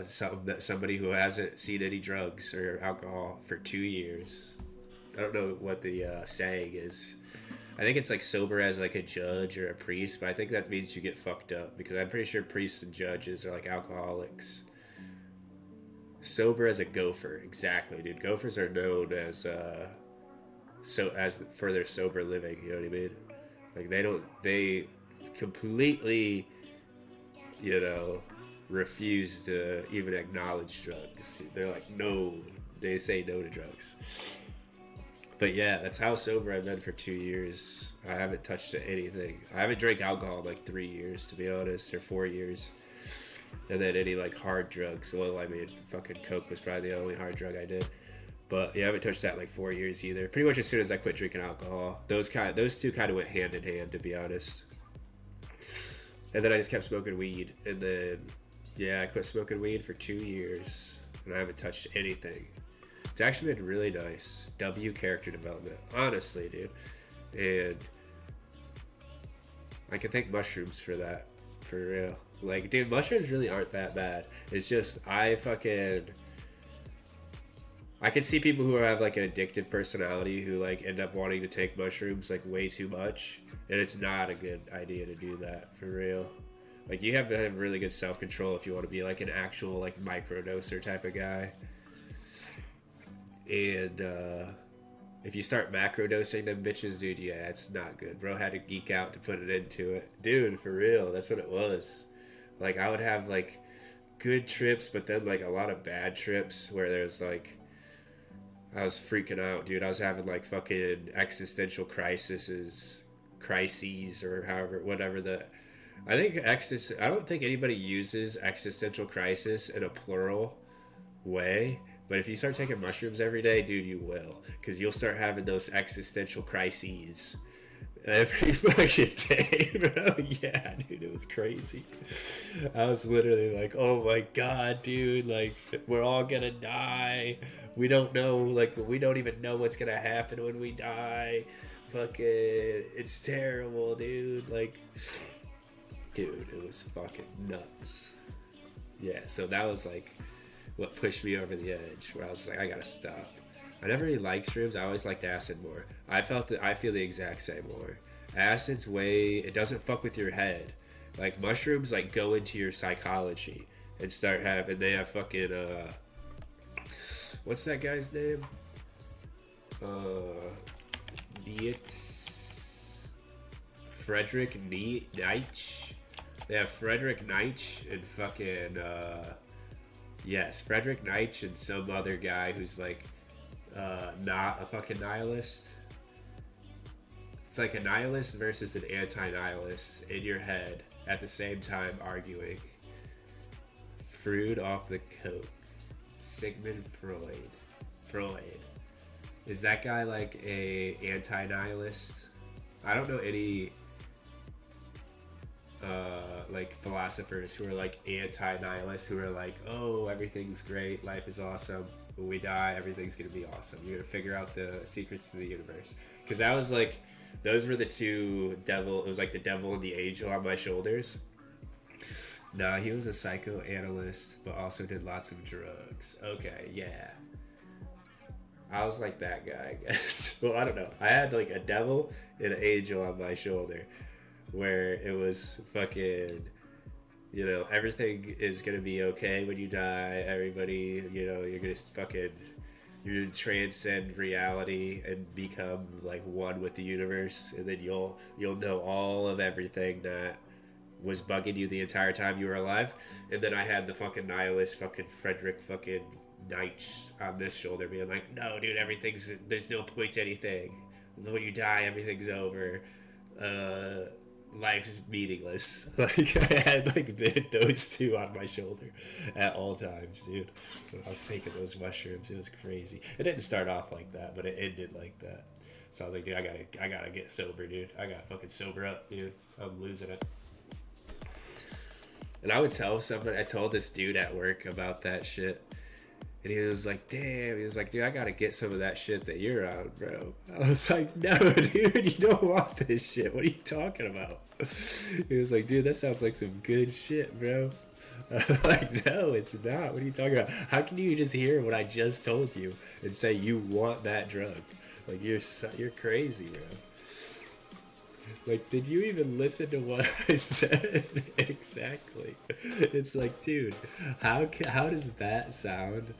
somebody who hasn't seen any drugs or alcohol for 2 years. I don't know what the saying is. I think it's like sober as like a judge or a priest, but I think that means you get fucked up, because I'm pretty sure priests and judges are like alcoholics. Sober as a gopher, exactly, dude. Gophers are known as for their sober living, you know what I mean? Like they completely, you know, refuse to even acknowledge drugs. They're like, no, they say no to drugs. But yeah, that's how sober I've been for 2 years. I haven't touched anything. I haven't drank alcohol in like 3 years, to be honest, or 4 years. And then any like hard drugs. Well, I mean, fucking coke was probably the only hard drug I did. But yeah, I haven't touched that in like 4 years either. Pretty much as soon as I quit drinking alcohol. Those two kind of went hand in hand, to be honest. And then I just kept smoking weed. And then, yeah, I quit smoking weed for 2 years. And I haven't touched anything. It's actually been really nice. W character development. Honestly, dude. And I can thank mushrooms for that. For real. Like, dude, mushrooms really aren't that bad. It's just, I can see people who have like an addictive personality who like end up wanting to take mushrooms like way too much, and it's not a good idea to do that, for real. Like, you have to have really good self-control if you want to be like an actual like microdoser type of guy. And if you start macrodosing them bitches, dude, yeah, it's not good. Bro had to geek out to put it into it. Dude, for real, that's what it was. Like, I would have like good trips, but then like a lot of bad trips where there's like, I was freaking out, dude. I was having like fucking existential crises, or whatever I don't think anybody uses existential crisis in a plural way, but if you start taking mushrooms every day, dude, you will, because you'll start having those existential crises every fucking day, bro. Yeah, dude, it was crazy. I was literally like, oh my god, dude, like, we're all gonna die. We don't know, like, we don't even know what's gonna happen when we die. Fucking, it's terrible, dude. Like, dude, it was fucking nuts. Yeah, so that was like what pushed me over the edge, where I was like, I gotta stop. I never really liked shrooms. I always liked acid more. I feel the exact same more. Acid's it doesn't fuck with your head. Like, mushrooms like go into your psychology and they have fucking What's that guy's name? It's Frederick Nietzsche. They have Frederick Nietzsche and fucking yes, Frederick Nietzsche and some other guy who's like not a fucking nihilist. It's like a nihilist versus an anti-nihilist in your head at the same time arguing. Freud off the coke. Sigmund Freud. Is that guy like a anti-nihilist? I don't know any like philosophers who are like anti-nihilists who are like, oh, everything's great, life is awesome, when we die everything's gonna be awesome, you're gonna figure out the secrets to the universe. Because that was like, those were the two devil, it was like the devil and the angel on my shoulders. Nah, he was a psychoanalyst but also did lots of drugs. Okay, yeah, I was like that guy, I guess. Well, I don't know, I had like a devil and an angel on my shoulder where it was fucking, you know, everything is gonna be okay when you die, everybody, you know, you're gonna fucking, you're gonna transcend reality and become like one with the universe, and then you'll know all of everything that was bugging you the entire time you were alive. And then I had the fucking nihilist fucking Frederick fucking Nietzsche on this shoulder being like, no dude, everything's, there's no point to anything, when you die everything's over, life's meaningless. Like, I had like those two on my shoulder at all times, dude. When I was taking those mushrooms, it was crazy. It didn't start off like that, but it ended like that. So I was like, dude, I gotta get sober, dude. I gotta fucking sober up, dude. I'm losing it. And I would tell somebody, I told this dude at work about that shit. And he was like, damn, he was like, dude, I gotta get some of that shit that you're on, bro. I was like, no, dude, you don't want this shit. What are you talking about? He was like, dude, that sounds like some good shit, bro. I'm like, no, it's not. What are you talking about? How can you just hear what I just told you and say you want that drug? Like, you're crazy, bro. Like, did you even listen to what I said? Exactly. It's like, dude, how does that sound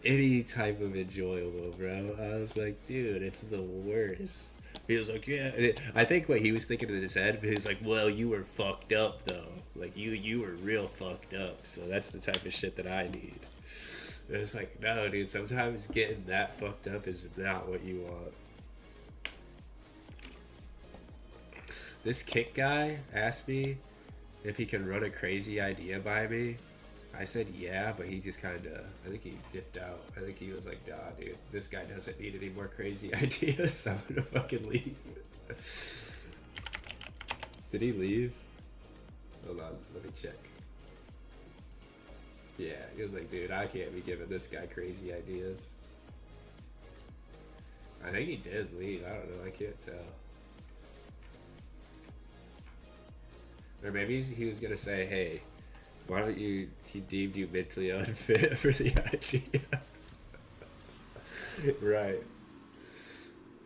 any type of enjoyable, bro? I was like, dude, it's the worst. He was like, yeah. I think what he was thinking in his head, he was like, well, you were fucked up, though. Like, you were real fucked up, so that's the type of shit that I need. And it's like, no, dude, sometimes getting that fucked up is not what you want. This Kick guy asked me if he can run a crazy idea by me. I said yeah, but he just kind of, I think he dipped out. I think he was like, nah, dude, this guy doesn't need any more crazy ideas, so I'm gonna fucking leave. Did he leave? Hold on, let me check. Yeah, he was like, dude, I can't be giving this guy crazy ideas. I think he did leave, I don't know, I can't tell. Or maybe he was gonna say, hey, why don't you, he deemed you mentally unfit for the idea. Right.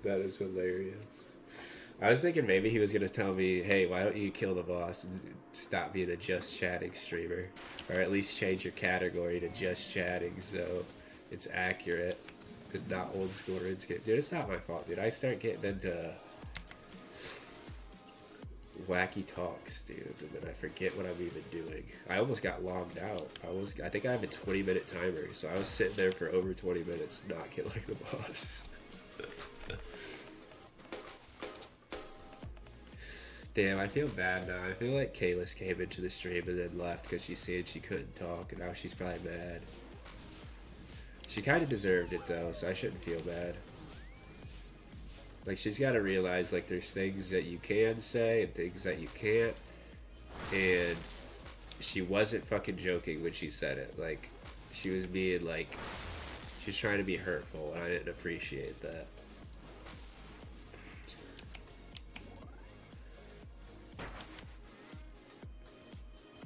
That is hilarious. I was thinking maybe he was gonna tell me, hey, why don't you kill the boss and stop being a just chatting streamer? Or at least change your category to just chatting so it's accurate and not old school Runescape. Dude, it's not my fault, dude. I start getting into wacky talks, dude, and then I forget what I'm even doing. I almost got logged out. I think I have a 20-minute timer, so I was sitting there for over 20 minutes not killing the boss. Damn, I feel bad now. I feel like Kalis came into the stream and then left because she said she couldn't talk, and now she's probably mad. She kind of deserved it, though, so I shouldn't feel bad. Like, she's got to realize, like, there's things that you can say and things that you can't. And she wasn't fucking joking when she said it. Like, she was being, like, she was trying to be hurtful, and I didn't appreciate that.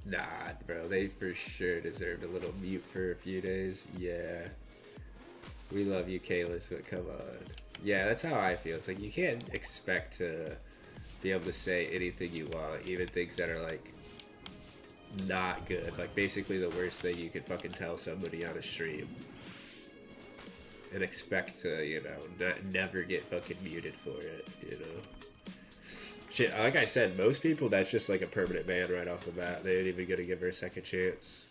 Nah, bro, they for sure deserved a little mute for a few days. Yeah. We love you, Kalis, but come on. Yeah, that's how I feel. It's like you can't expect to be able to say anything you want, even things that are like not good. Like, basically the worst thing you could fucking tell somebody on a stream. And expect to, you know, never get fucking muted for it, you know? Shit, like I said, most people, that's just like a permanent ban right off the bat. They ain't even gonna give her a second chance.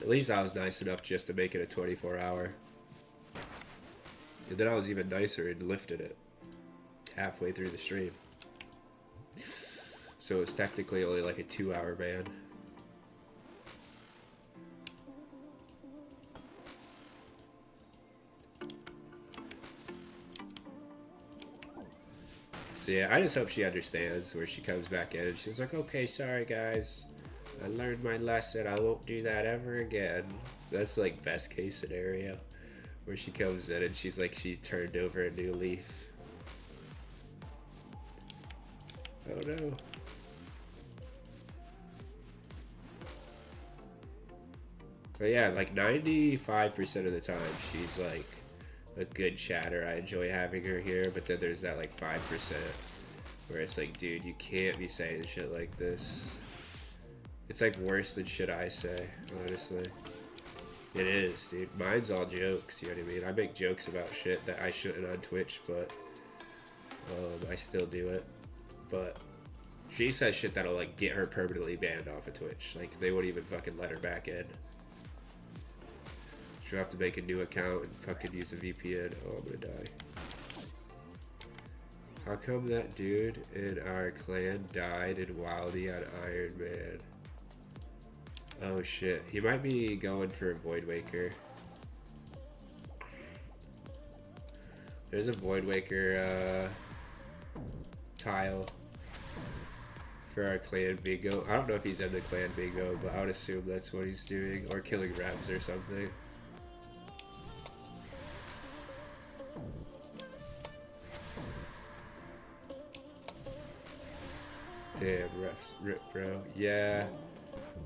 At least I was nice enough just to make it a 24-hour. And then I was even nicer and lifted it halfway through the stream. So it's technically only like a 2-hour ban. So yeah, I just hope she understands where she comes back in and she's like, okay, sorry guys. I learned my lesson. I won't do that ever again. That's like best case scenario. Where she comes in and she's like, she turned over a new leaf. Oh no. But yeah, like 95% of the time, she's like a good chatter. I enjoy having her here, but then there's that like 5% where it's like, dude, you can't be saying shit like this. It's like worse than shit I say, honestly. It is, dude. Mine's all jokes, you know what I mean? I make jokes about shit that I shouldn't on Twitch, but I still do it. But she says shit that'll like get her permanently banned off of Twitch. Like, they won't even fucking let her back in. She'll have to make a new account and fucking use a VPN. Oh, I'm gonna die. How come that dude in our clan died in Wildy on Iron Man? Oh shit, he might be going for a Void Waker. There's a Void Waker tile for our clan bingo. I don't know if he's in the clan bingo, but I would assume that's what he's doing. Or killing Rebs or something. Damn, rip, bro. Yeah.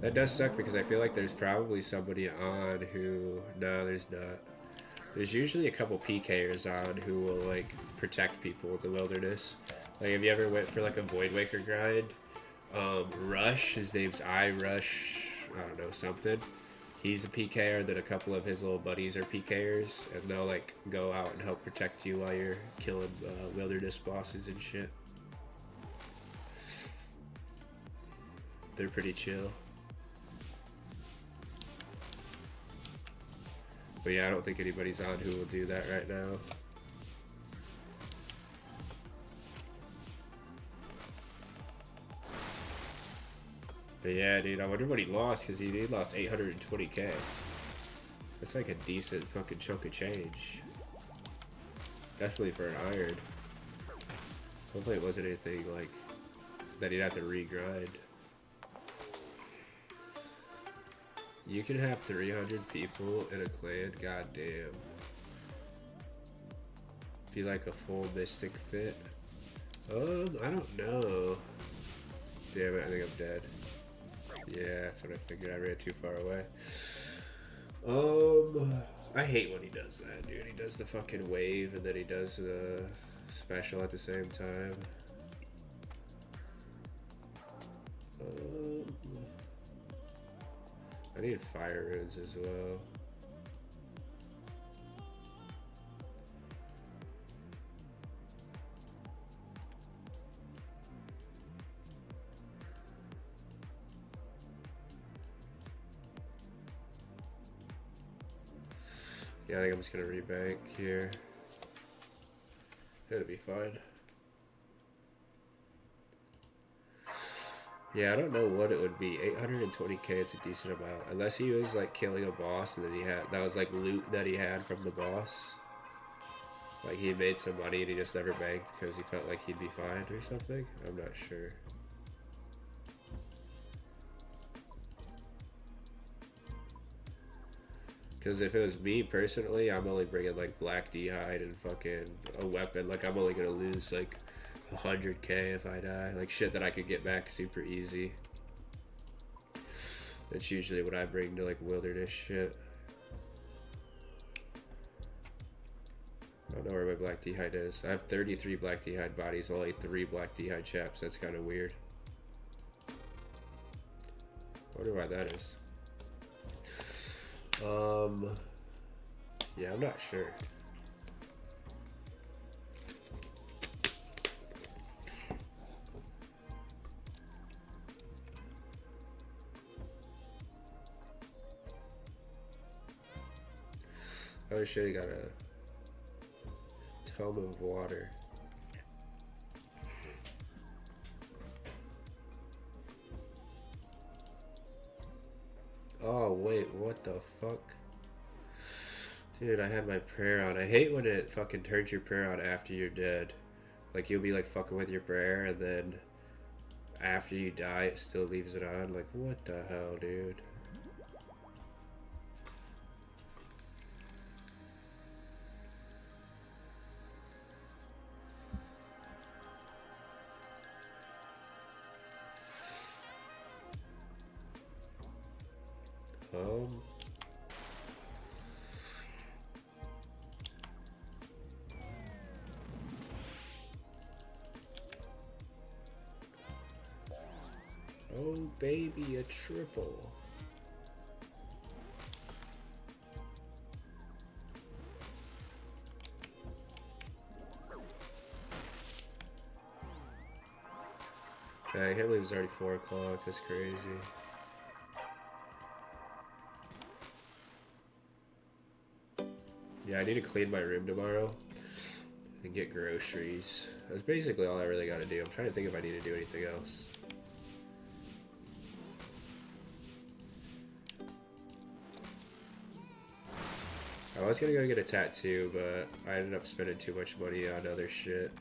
That does suck because I feel like there's probably somebody on who... No, there's not. There's usually a couple PKers on who will, like, protect people in the wilderness. Like, have you ever went for, like, a Void Waker grind? Rush, his name's iRush, I don't know, something. He's a PKer, then a couple of his little buddies are PKers, and they'll, like, go out and help protect you while you're killing wilderness bosses and shit. They're pretty chill. But yeah, I don't think anybody's on who will do that right now. But yeah, dude, I wonder what he lost, because he lost 820k. That's like a decent fucking chunk of change. Definitely for an iron. Hopefully it wasn't anything like that he'd have to re-grind. You can have 300 people in a clan, goddamn. Be like a full mystic fit. I don't know. Damn it, I think I'm dead. Yeah, that's what I figured. I ran too far away. I hate when he does that, dude. He does the fucking wave and then he does the special at the same time. I need fire runes as well. Yeah, I think I'm just gonna rebank here. It'll be fine. Yeah, I don't know what it would be. 820k, it's a decent amount. Unless he was like killing a boss and then that was like loot that he had from the boss. Like he made some money and he just never banked because he felt like he'd be fine or something. I'm not sure. Because if it was me personally, I'm only bringing like black d'hide and fucking a weapon. Like I'm only gonna lose like 100k if I die. Like shit that I could get back super easy. That's usually what I bring to like wilderness shit. I don't know where my black d'hide is. I have 33 black d'hide bodies, only 3 black d'hide chaps. That's kind of weird. I wonder why that is. Yeah, I'm not sure. Oh shit, he got a tub of water. Oh wait, what the fuck? Dude, I had my prayer on. I hate when it fucking turns your prayer on after you're dead. Like, you'll be like fucking with your prayer, and then after you die it still leaves it on. Like, what the hell, dude? Oh baby, a triple. I can't believe it's already 4 o'clock. That's crazy. Yeah, I need to clean my room tomorrow and get groceries. That's basically all I really got to do. I'm trying to think if I need to do anything else. I was gonna go get a tattoo, but I ended up spending too much money on other shit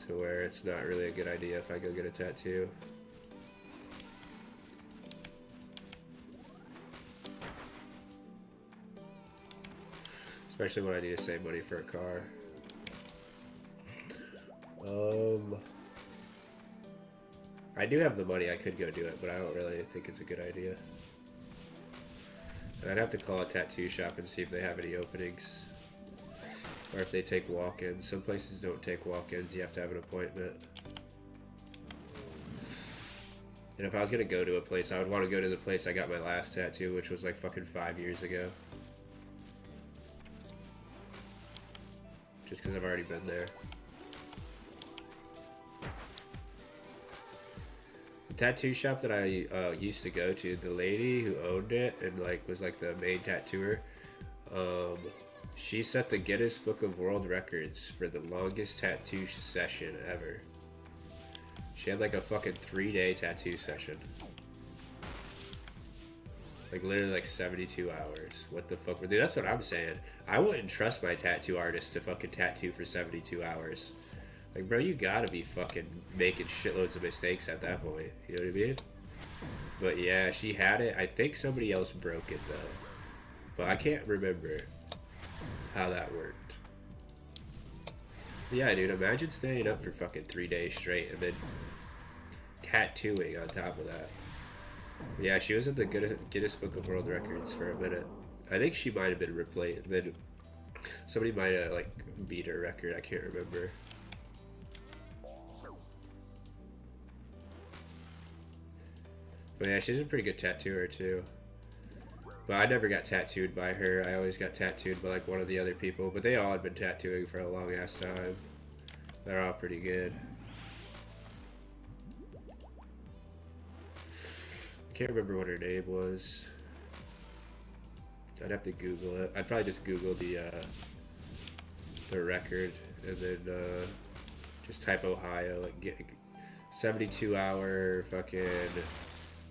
to where it's not really a good idea if I go get a tattoo. Especially when I need to save money for a car. I do have the money, I could go do it, but I don't really think it's a good idea. And I'd have to call a tattoo shop and see if they have any openings. Or if they take walk-ins. Some places don't take walk-ins, you have to have an appointment. And if I was gonna go to a place, I would want to go to the place I got my last tattoo, which was like fucking 5 years ago. Just because I've already been there. The tattoo shop that I used to go to, the lady who owned it and like was like the main tattooer, she set the Guinness Book of World Records for the longest tattoo session ever. She had like a fucking 3-day tattoo session. Like literally like 72 hours. What the fuck? Dude, that's what I'm saying. I wouldn't trust my tattoo artist to fucking tattoo for 72 hours. Like, bro, you gotta be fucking making shitloads of mistakes at that point. You know what I mean? But yeah, she had it. I think somebody else broke it though. But I can't remember how that worked. Yeah, dude, imagine staying up for fucking 3 days straight and then tattooing on top of that. Yeah, she was in the Guinness Book of World Records for a minute. I think she might have been replaced. Then somebody might have like beat her record. I can't remember. But yeah, she's a pretty good tattooer too. But I never got tattooed by her. I always got tattooed by like one of the other people. But they all had been tattooing for a long ass time. They're all pretty good. I can't remember what her name was. I'd have to Google it. I'd probably just Google the record and then just type Ohio, like get 72-hour fucking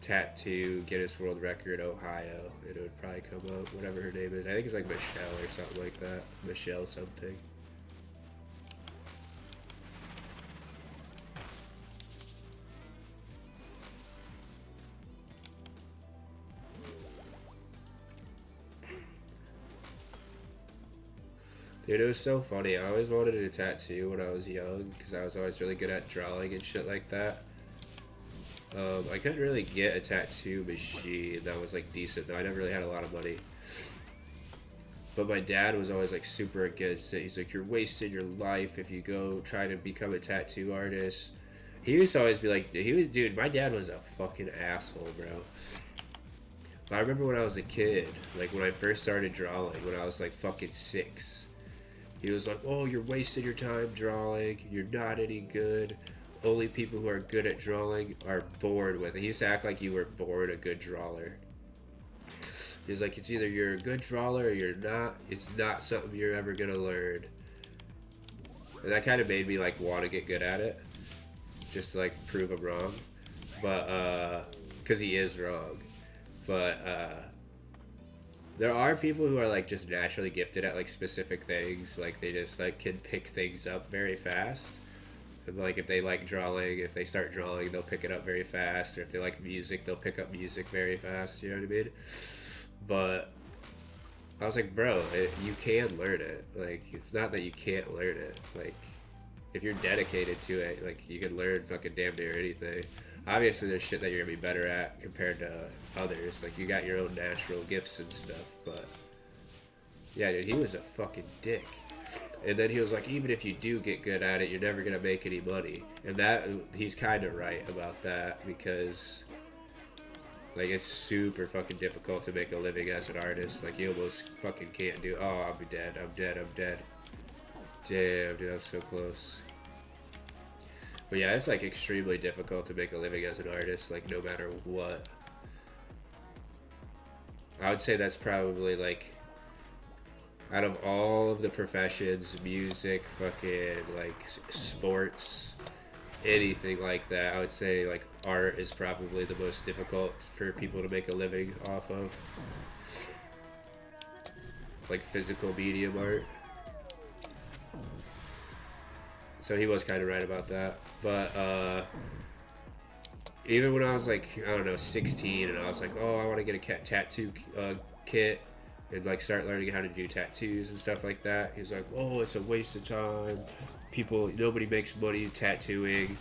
tattoo Guinness World Record Ohio. It would probably come up. Whatever her name is. I think it's like Michelle or something like that. Michelle something. Dude, it was so funny. I always wanted a tattoo when I was young because I was always really good at drawing and shit like that. I couldn't really get a tattoo machine that was like decent though. I never really had a lot of money. But my dad was always like super against it. He's like, you're wasting your life if you go try to become a tattoo artist. He used to always be like, dude, my dad was a fucking asshole, bro. I remember when I was a kid, like when I first started drawing, when I was like fucking 6. He was like, oh, you're wasting your time drawing. You're not any good. Only people who are good at drawing are born with it. He used to act like you were born a good drawer. He was like, it's either you're a good drawer or you're not. It's not something you're ever going to learn. And that kind of made me like want to get good at it. Just to like prove him wrong. But, because he is wrong. But, there are people who are like just naturally gifted at like specific things. Like they just like can pick things up very fast. And like if they like drawing, if they start drawing, they'll pick it up very fast. Or if they like music, they'll pick up music very fast. You know what I mean? But I was like, bro, you can learn it. Like it's not that you can't learn it. Like if you're dedicated to it, like you can learn fucking damn near anything. Obviously, there's shit that you're gonna be better at compared to others. Like you got your own natural gifts and stuff, but yeah, dude, he was a fucking dick. And then he was like, even if you do get good at it, you're never gonna make any money. And that he's kind of right about that because like it's super fucking difficult to make a living as an artist. Like you almost fucking can't do. Oh, I'm dead. I'm dead. I'm dead. Damn, dude, that was so close. But yeah, it's like extremely difficult to make a living as an artist, like no matter what. I would say that's probably like, out of all of the professions, music, fucking like sports, anything like that, I would say like art is probably the most difficult for people to make a living off of. Like physical medium art. So he was kind of right about that. But even when I was like, I don't know, 16, and I was like, oh, I want to get a tattoo kit and like start learning how to do tattoos and stuff like that. He was like, oh, it's a waste of time. Nobody makes money tattooing.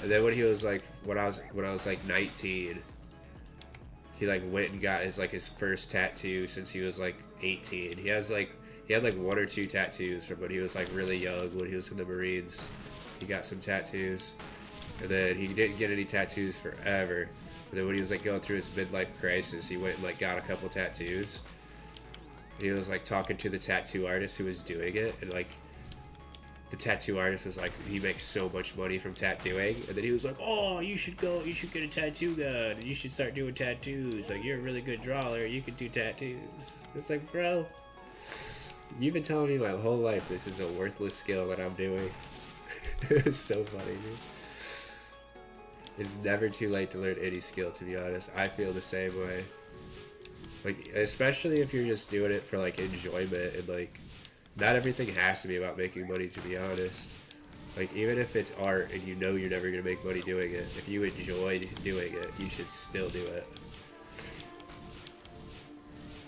And then when he was like, when I was like 19, he like went and got his first tattoo since he was like 18. He had like 1 or 2 tattoos from when he was like really young, when he was in the Marines. He got some tattoos, and then he didn't get any tattoos forever. And then when he was like going through his midlife crisis, he went and like got a couple tattoos. He was like talking to the tattoo artist who was doing it, and like the tattoo artist was like, he makes so much money from tattooing. And then he was like, oh, you should get a tattoo gun, and you should start doing tattoos. Like you're a really good drawer, you can do tattoos. It's like, bro, you've been telling me my whole life this is a worthless skill that I'm doing. It's so funny, dude. It's never too late to learn any skill, to be honest. I feel the same way. Like, especially if you're just doing it for like enjoyment, and like not everything has to be about making money, to be honest. Like even if it's art and you know you're never gonna make money doing it, if you enjoy doing it, you should still do it.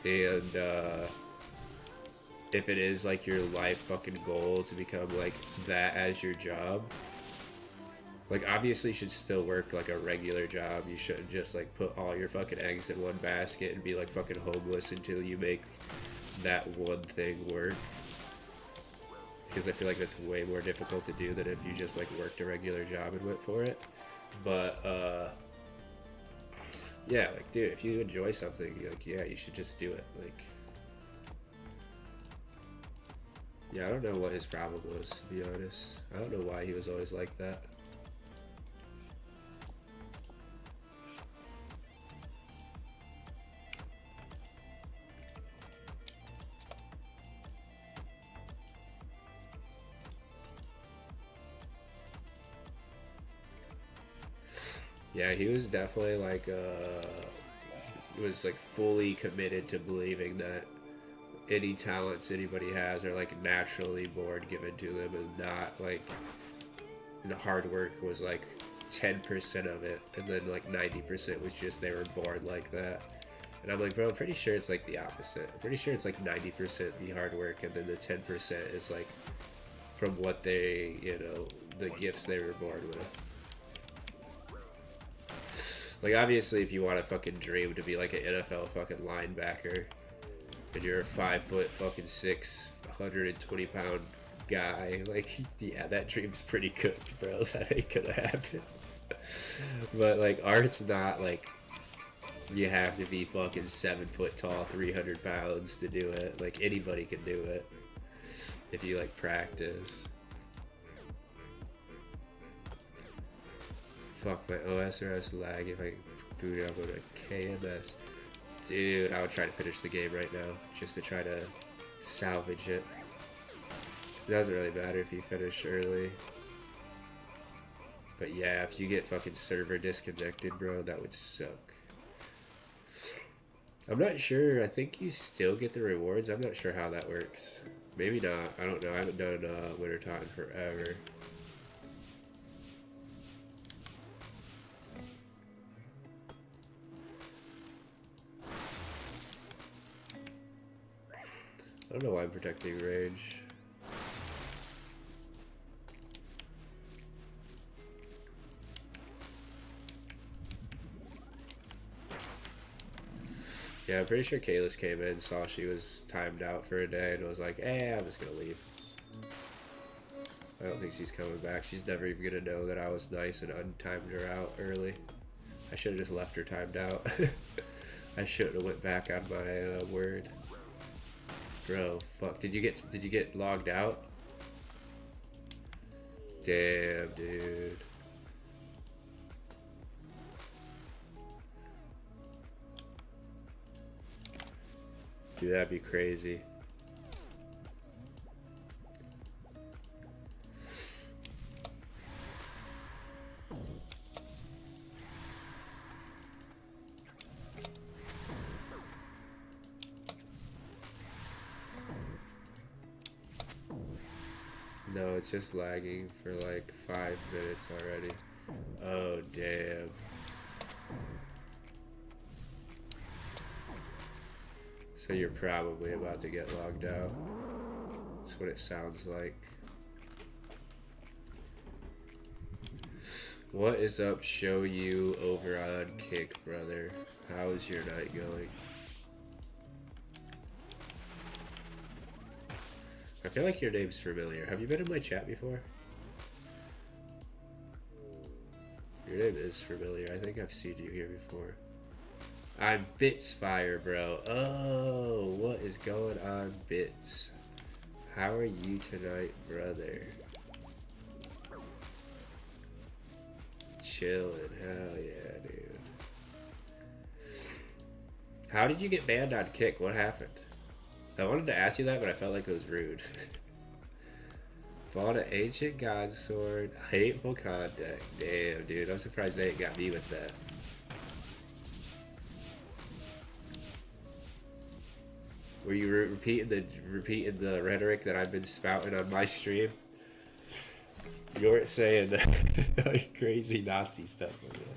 And if it is like your life fucking goal to become like that as your job, like obviously you should still work like a regular job. You shouldn't just like put all your fucking eggs in one basket and be like fucking homeless until you make that one thing work. Because I feel like that's way more difficult to do than if you just like worked a regular job and went for it. But yeah, like dude, if you enjoy something, like yeah, you should just do it. Like yeah, I don't know what his problem was, to be honest. I don't know why he was always like that. Yeah, he was definitely like, he was like fully committed to believing that any talents anybody has are like naturally born given to them, and not like the hard work was like 10% of it, and then like 90% was just they were born like that. And I'm like, bro, I'm pretty sure it's like the opposite. I'm pretty sure it's like 90% the hard work, and then the 10% is like from what they, you know, the gifts they were born with. Like obviously if you want to fucking dream to be like an NFL fucking linebacker, and you're a 5 foot fucking 6, 120 pound guy. Like, yeah, that dream's pretty cooked, bro. That ain't gonna happen. But like, art's not like you have to be fucking 7 foot tall, 300 pounds to do it. Like, anybody can do it if you like practice. Fuck, my OSRS lag. If I boot it, I'll go to KMS. Dude, I would try to finish the game right now just to try to salvage it. It doesn't really matter if you finish early. But yeah, if you get fucking server disconnected, bro, that would suck. I'm not sure. I think you still get the rewards. I'm not sure how that works. Maybe not. I don't know. I haven't done Wintertime forever. I don't know why I'm protecting Rage. Yeah, I'm pretty sure Kayla's came in, saw she was timed out for a day, and was like, eh, I'm just gonna leave. I don't think she's coming back. She's never even gonna know that I was nice and untimed her out early. I should have just left her timed out. I shouldn't have went back on my word. Bro, fuck. Did you get logged out? Damn, dude. Dude, that'd be crazy. No, it's just lagging for like 5 minutes already. Oh, damn. So you're probably about to get logged out. That's what it sounds like. What is up, show you over on Kick, brother? How is your night going? I feel like your name's familiar. Have you been in my chat before? Your name is familiar. I think I've seen you here before. I'm Bitsfire, bro. Oh, what is going on, Bits? How are you tonight, brother? Chillin', hell yeah, dude. How did you get banned on Kick? What happened? I wanted to ask you that, but I felt like it was rude. Bought an ancient god sword, hateful contact. Damn, dude, I'm surprised they ain't got me with that. Were you repeating the rhetoric that I've been spouting on my stream? You weren't saying like crazy Nazi stuff like that.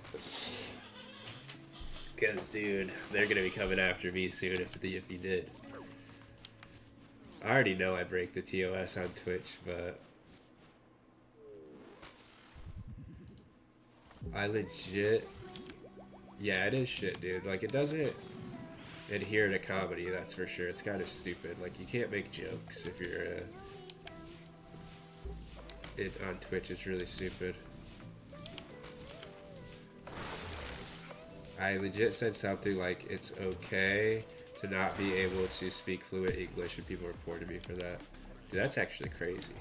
Because, dude, they're gonna be coming after me soon if you did. I already know I break the TOS on Twitch, but I legit, yeah, it is shit, dude. Like, it doesn't adhere to comedy, that's for sure. It's kind of stupid. Like, you can't make jokes if you're on Twitch. It's really stupid. I legit said something like, it's okay to not be able to speak fluent English, and people reported me for that. Dude, that's actually crazy.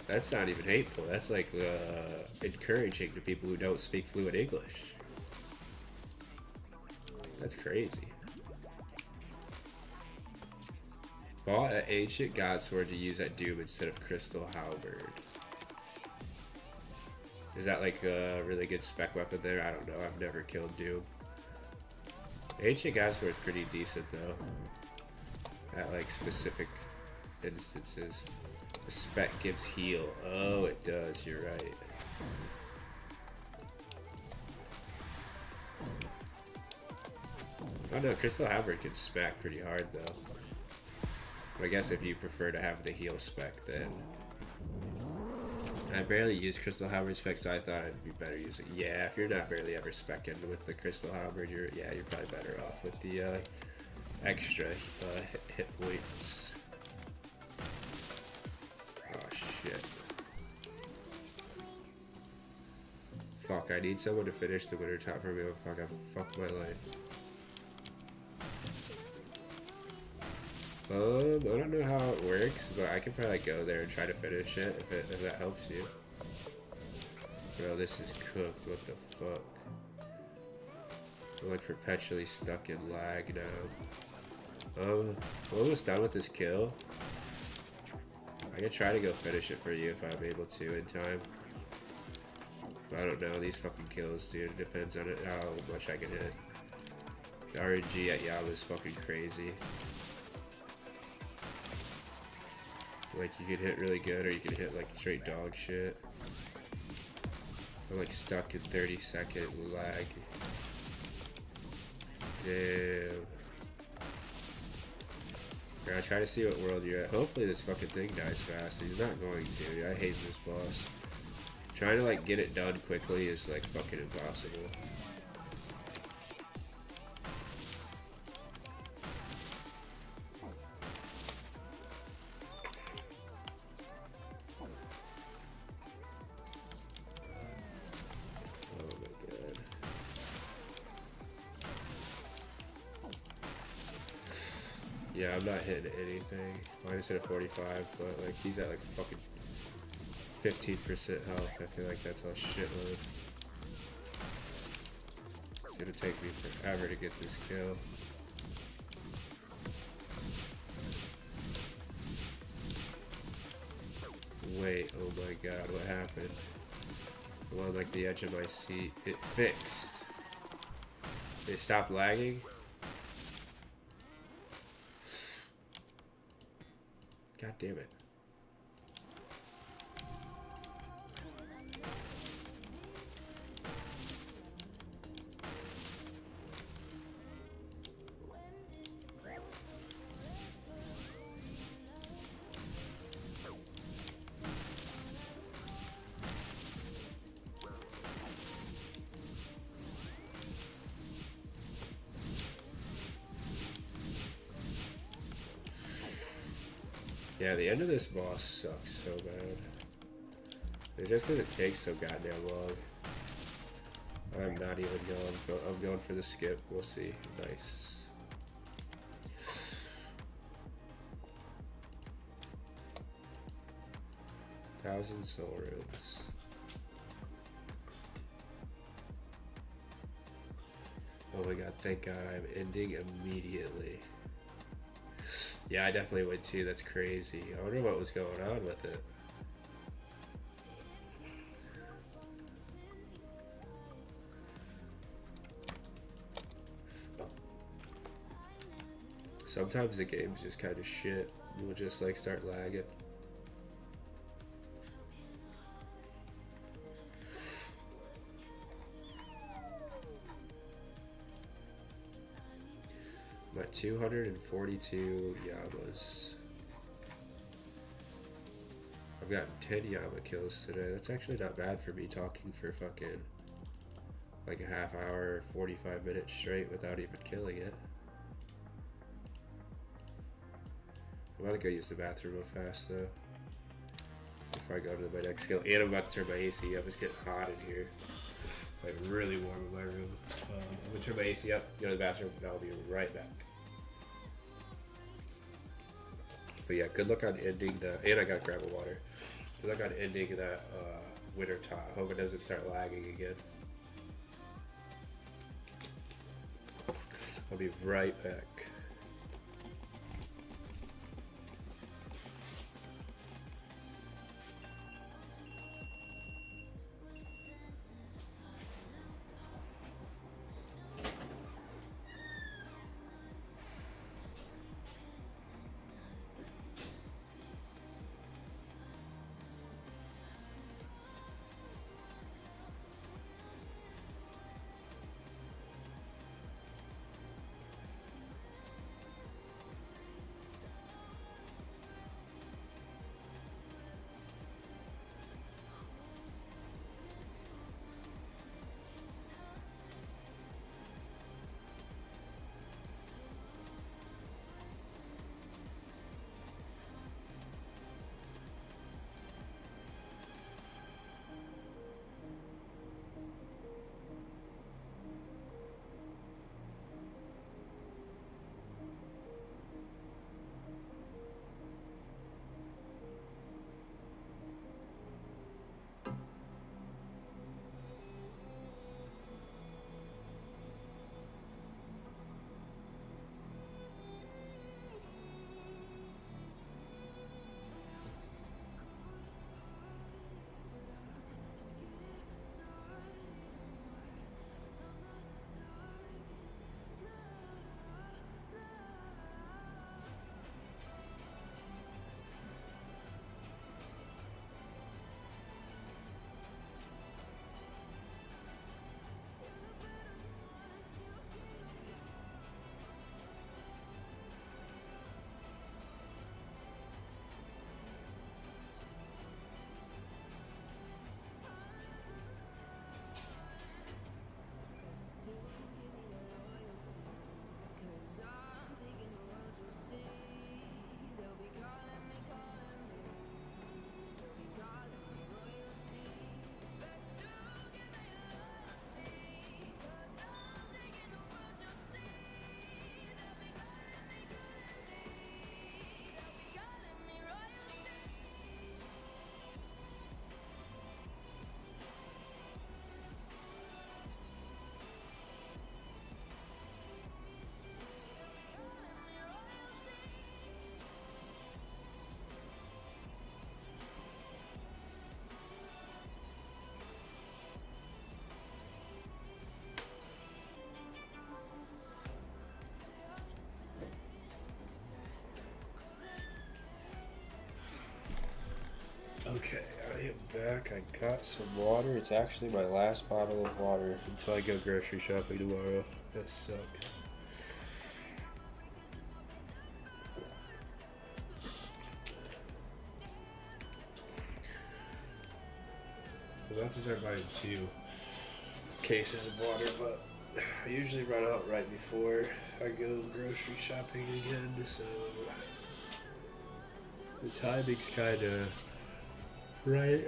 That's not even hateful. That's like encouraging to people who don't speak fluent English. That's crazy. Bought an ancient god sword to use at Doom instead of crystal halberd. Is that like a really good spec weapon there? I don't know. I've never killed Doom. Ancient god sword is pretty decent though. At like specific instances. The spec gives heal. Oh, it does. You're right. Oh no, crystal halberd can smack pretty hard though. I guess if you prefer to have the heal spec, then. I barely use crystal halberd spec, so I thought it'd be better using. Yeah, if you're not barely ever specking with the crystal halberd, you're probably better off with the extra hit points. shit. Fuck, I need someone to finish the winter top for me. Oh, fuck, I fucked my life. I don't know how it works, but I can probably go there and try to finish it if that helps you. Bro, this is cooked. What the fuck? I'm like perpetually stuck in lag now. I'm almost done with this kill. I can try to go finish it for you if I'm able to in time. But I don't know, these fucking kills, dude. It depends on it, how much I can hit. The RNG at Yama is fucking crazy. Like, you can hit really good, or you can hit like straight dog shit. I'm like stuck in 30-second lag. Damn. I try to see what world you're at. Hopefully this fucking thing dies fast. He's not going to. I hate this boss. Trying to like get it done quickly is like fucking impossible. Yeah, I'm not hitting anything. Minus at a 45, but like he's at like fucking 15% health. I feel like that's a shitload. It's gonna take me forever to get this kill. Wait, oh my god, what happened? I'm on like the edge of my seat. It fixed. It stopped lagging. God damn it. Yeah, the end of this boss sucks so bad. It's just because it takes so goddamn long. I'm not even going for. I'm going for the skip. We'll see. Nice. Thousand soul rooms. Oh my god! Thank God I'm ending immediately. Yeah, I definitely would too. That's crazy. I wonder what was going on with it. Sometimes the game's just kind of shit. We'll just like start lagging. I'm at 242 Yamas. I've gotten 10 Yama kills today. That's actually not bad for me talking for fucking like a half hour, 45 minutes straight without even killing it. I'm about to go use the bathroom real fast though before I go to my next skill. And I'm about to turn my AC up. It's getting hot in here. It's like really warm in my room. I'm gonna turn my AC up, go to the bathroom, and I'll be right back. But yeah, good luck on ending the, and I gotta grab a water. Good luck on ending that winter top. Hope it doesn't start lagging again. I'll be right back. Okay, I am back. I got some water. It's actually my last bottle of water until I go grocery shopping tomorrow. That sucks. I'm about to start buying 2 cases of water, but I usually run out right before I go grocery shopping again, so the timing's kind of right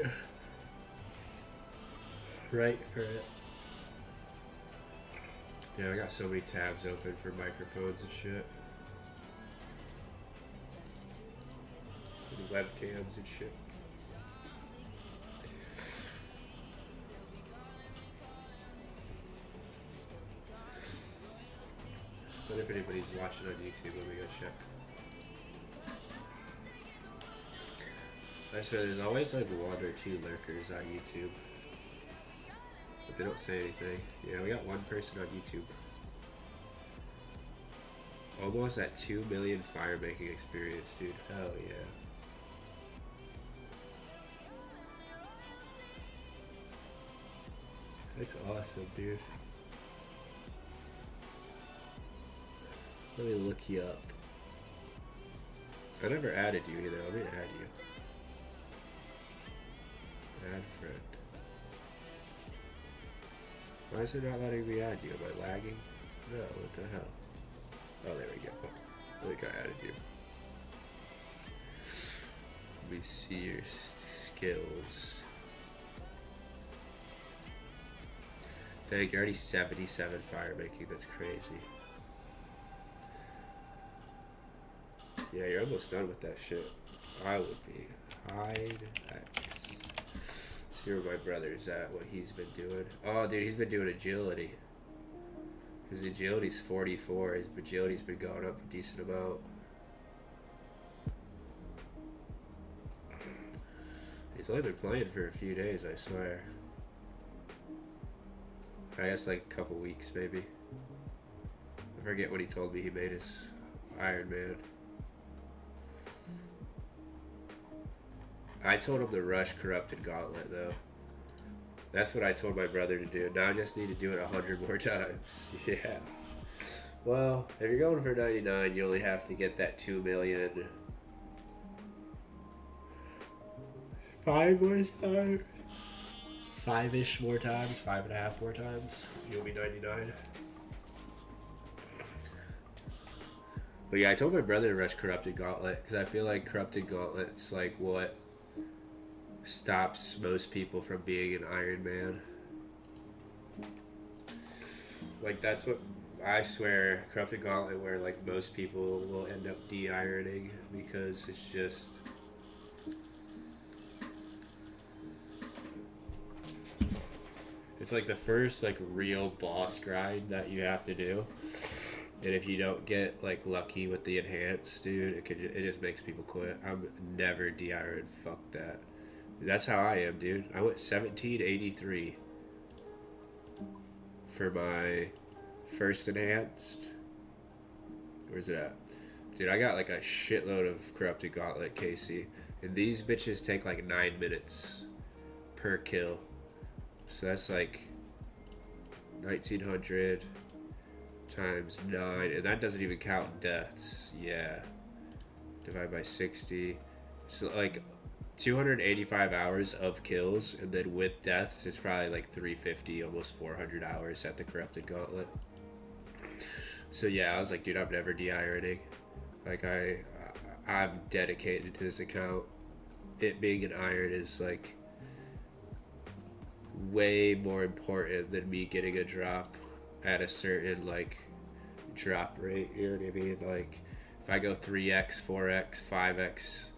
for it. Yeah, I got so many tabs open for microphones and shit. And webcams and shit. But if anybody's watching on YouTube, let me go check. I swear there's always like 1 or 2 lurkers on YouTube. But they don't say anything. Yeah, we got 1 person on YouTube. Almost at 2 million fire making experience, dude. Hell yeah. That's awesome, dude. Let me look you up. I never added you either. Let me add you. Add friend. Why is it not letting me add you? Am I lagging? No, what the hell? Oh, there we go. I think I added you. Let me see your skills. Dang, you're already 77 fire making. That's crazy. Yeah, you're almost done with that shit. I would be. Hide X. See where my brother's at, what he's been doing. Oh, dude, he's been doing agility. His agility's 44. His agility's been going up a decent amount. He's only been playing for a few days, I swear. I guess like a couple weeks, maybe. I forget what he told me he made his Iron Man. I told him to rush Corrupted Gauntlet, though. That's what I told my brother to do. Now I just need to do it 100 more times. Yeah. Well, if you're going for 99, you only have to get that 2 million. 5 more times? 5-ish more times, 5.5 more times. You'll be 99. But yeah, I told my brother to rush Corrupted Gauntlet because I feel like Corrupted Gauntlet's like what stops most people from being an Iron Man. Like that's what I swear, Corrupted Gauntlet, where like most people will end up de-ironing because it's just it's like the first like real boss grind that you have to do. And if you don't get like lucky with the enhanced, dude, it just makes people quit. I'm never de-ironed. Fuck that. That's how I am, dude. I went 1783 for my first enhanced. Where's it at? Dude, I got like a shitload of Corrupted Gauntlet KC. And these bitches take like 9 minutes per kill. So that's like 1900 times 9. And that doesn't even count deaths. Yeah. Divide by 60. So like 285 hours of kills, and then with deaths it's probably like 350, almost 400 hours at the Corrupted Gauntlet. So yeah, I was like, dude, I'm never de-ironing. Like I'm dedicated to this account. It being an iron is like way more important than me getting a drop at a certain like drop rate, you know what I mean? Like if I go 3x, 4x, 5x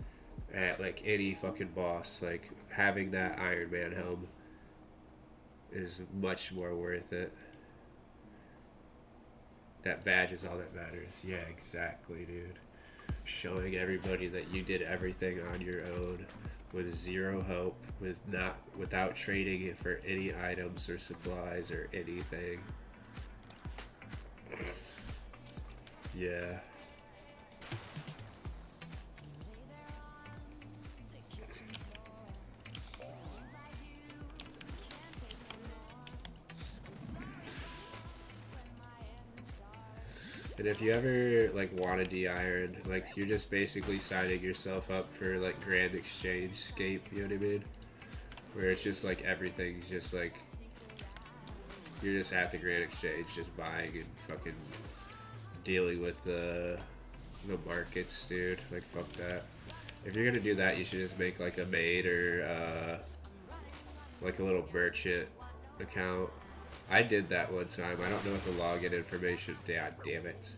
at like any fucking boss, like having that Iron Man helm is much more worth it. That badge is all that matters. Yeah, exactly, dude. Showing everybody that you did everything on your own with zero help, without trading it for any items or supplies or anything. Yeah. And if you ever like want to de-iron, like you're just basically signing yourself up for like Grand Exchange scape, you know what I mean? Where it's just like everything's just like you're just at the Grand Exchange just buying and fucking dealing with the markets, dude. Like fuck that. If you're gonna do that, you should just make like a maid or like a little merchant account. I did that one time. I don't know what the login information. God damn it.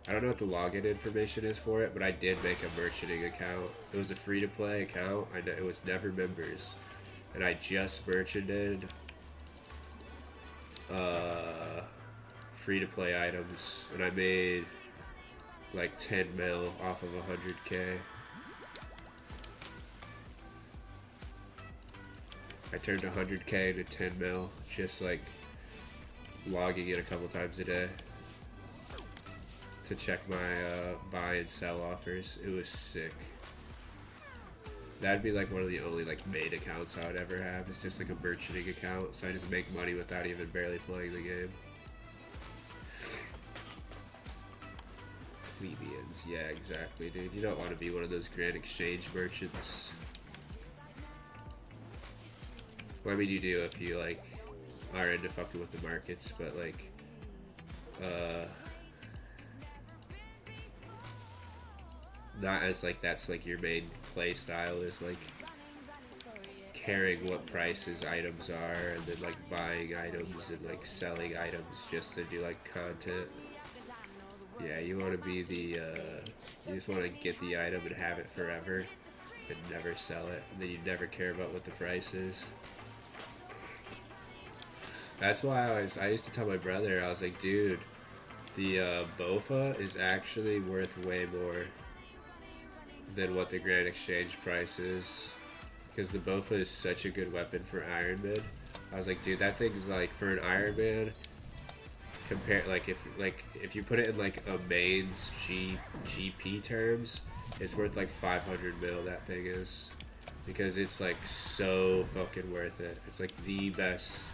I don't know what the login information is for it, but I did make a merchanting account. It was a free-to-play account. It was never members, and I just merchanted free-to-play items, and I made like 10 mil off of 100K. I turned 100K into 10 mil, just like logging in a couple times a day to check my buy and sell offers. It was sick. That'd be like one of the only like main accounts I would ever have. It's just like a merchanting account, so I just make money without even barely playing the game. Plebeians, yeah, exactly, dude. You don't want to be one of those Grand Exchange merchants. Well, I mean, you do if you like are into fucking with the markets, but like, not as like that's like your main play style is like caring what prices items are and then like buying items and like selling items just to do like content. Yeah, you want to be the you just want to get the item and have it forever and never sell it, and then you never care about what the price is. That's why I used to tell my brother, I was like, dude, the BOFA is actually worth way more than what the Grand Exchange price is, because the BOFA is such a good weapon for Iron Man. I was like, dude, that thing's like for an Iron Man. Compare like if you put it in like a mains GP terms, it's worth like 500 mil. That thing is, because it's like so fucking worth it. It's like the best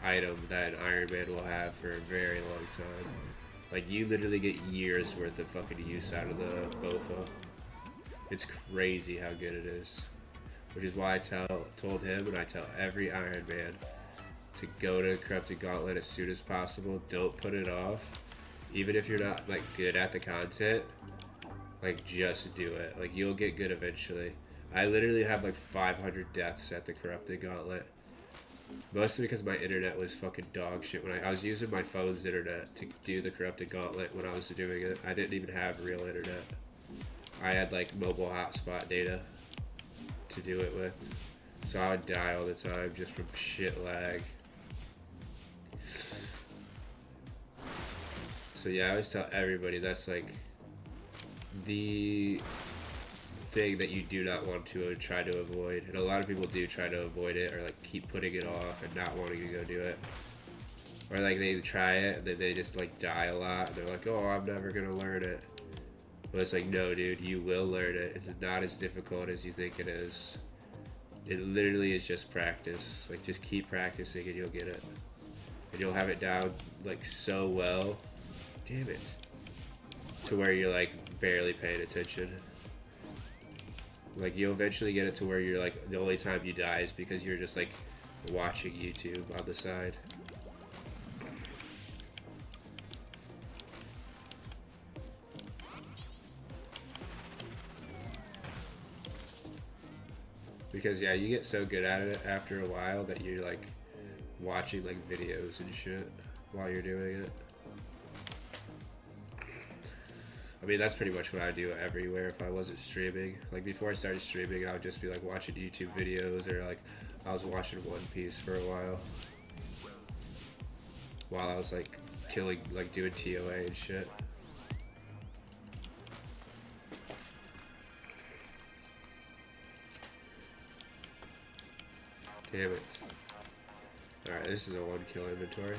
item that an Iron Man will have for a very long time. Like you literally get years worth of fucking use out of the BOFA. It's crazy how good it is, which is why I told him, and I tell every Iron Man to go to Corrupted Gauntlet as soon as possible. Don't put it off, even if you're not like good at the content. Like just do it. Like you'll get good eventually. I literally have like 500 deaths at the Corrupted Gauntlet, mostly because my internet was fucking dog shit when I was using my phone's internet to do the Corrupted Gauntlet. When I was doing it, I didn't even have real internet. I had like mobile hotspot data to do it with, so I would die all the time just from shit lag. So yeah, I always tell everybody that's like the thing that you do not want to try to avoid, and a lot of people do try to avoid it, or like keep putting it off and not wanting to go do it, or like they try it and then they just like die a lot and they're like, oh, I'm never gonna learn it. But it's like, no dude, you will learn it. It's not as difficult as you think it is. It literally is just practice. Like just keep practicing and you'll get it, and you'll have it down like so well, damn it, to where you're like barely paying attention. Like you'll eventually get it to where you're like, the only time you die is because you're just like watching YouTube on the side. Because yeah, you get so good at it after a while that you're like watching like videos and shit while you're doing it. I mean, that's pretty much what I do everywhere if I wasn't streaming. Like before I started streaming, I would just be like watching YouTube videos, or like I was watching One Piece for a while I was like killing, like doing TOA and shit. Damn it. Alright, this is a 1 kill inventory.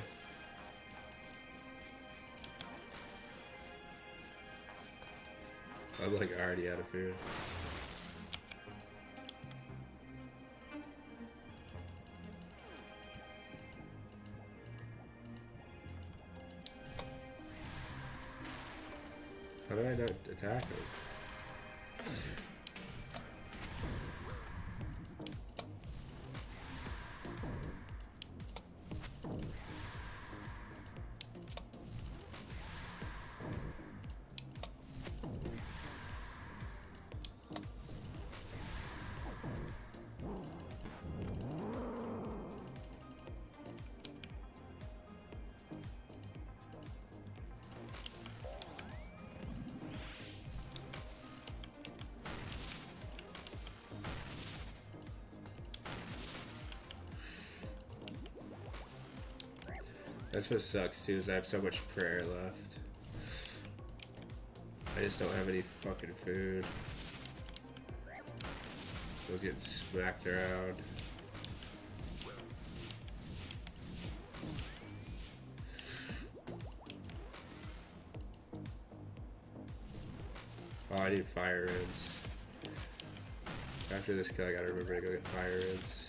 I'm like already out of food. How did I not attack him? That's what sucks too, is I have so much prayer left. I just don't have any fucking food. So I was getting smacked around. Oh, I need fire ribs. After this kill, I gotta remember to go get fire ribs.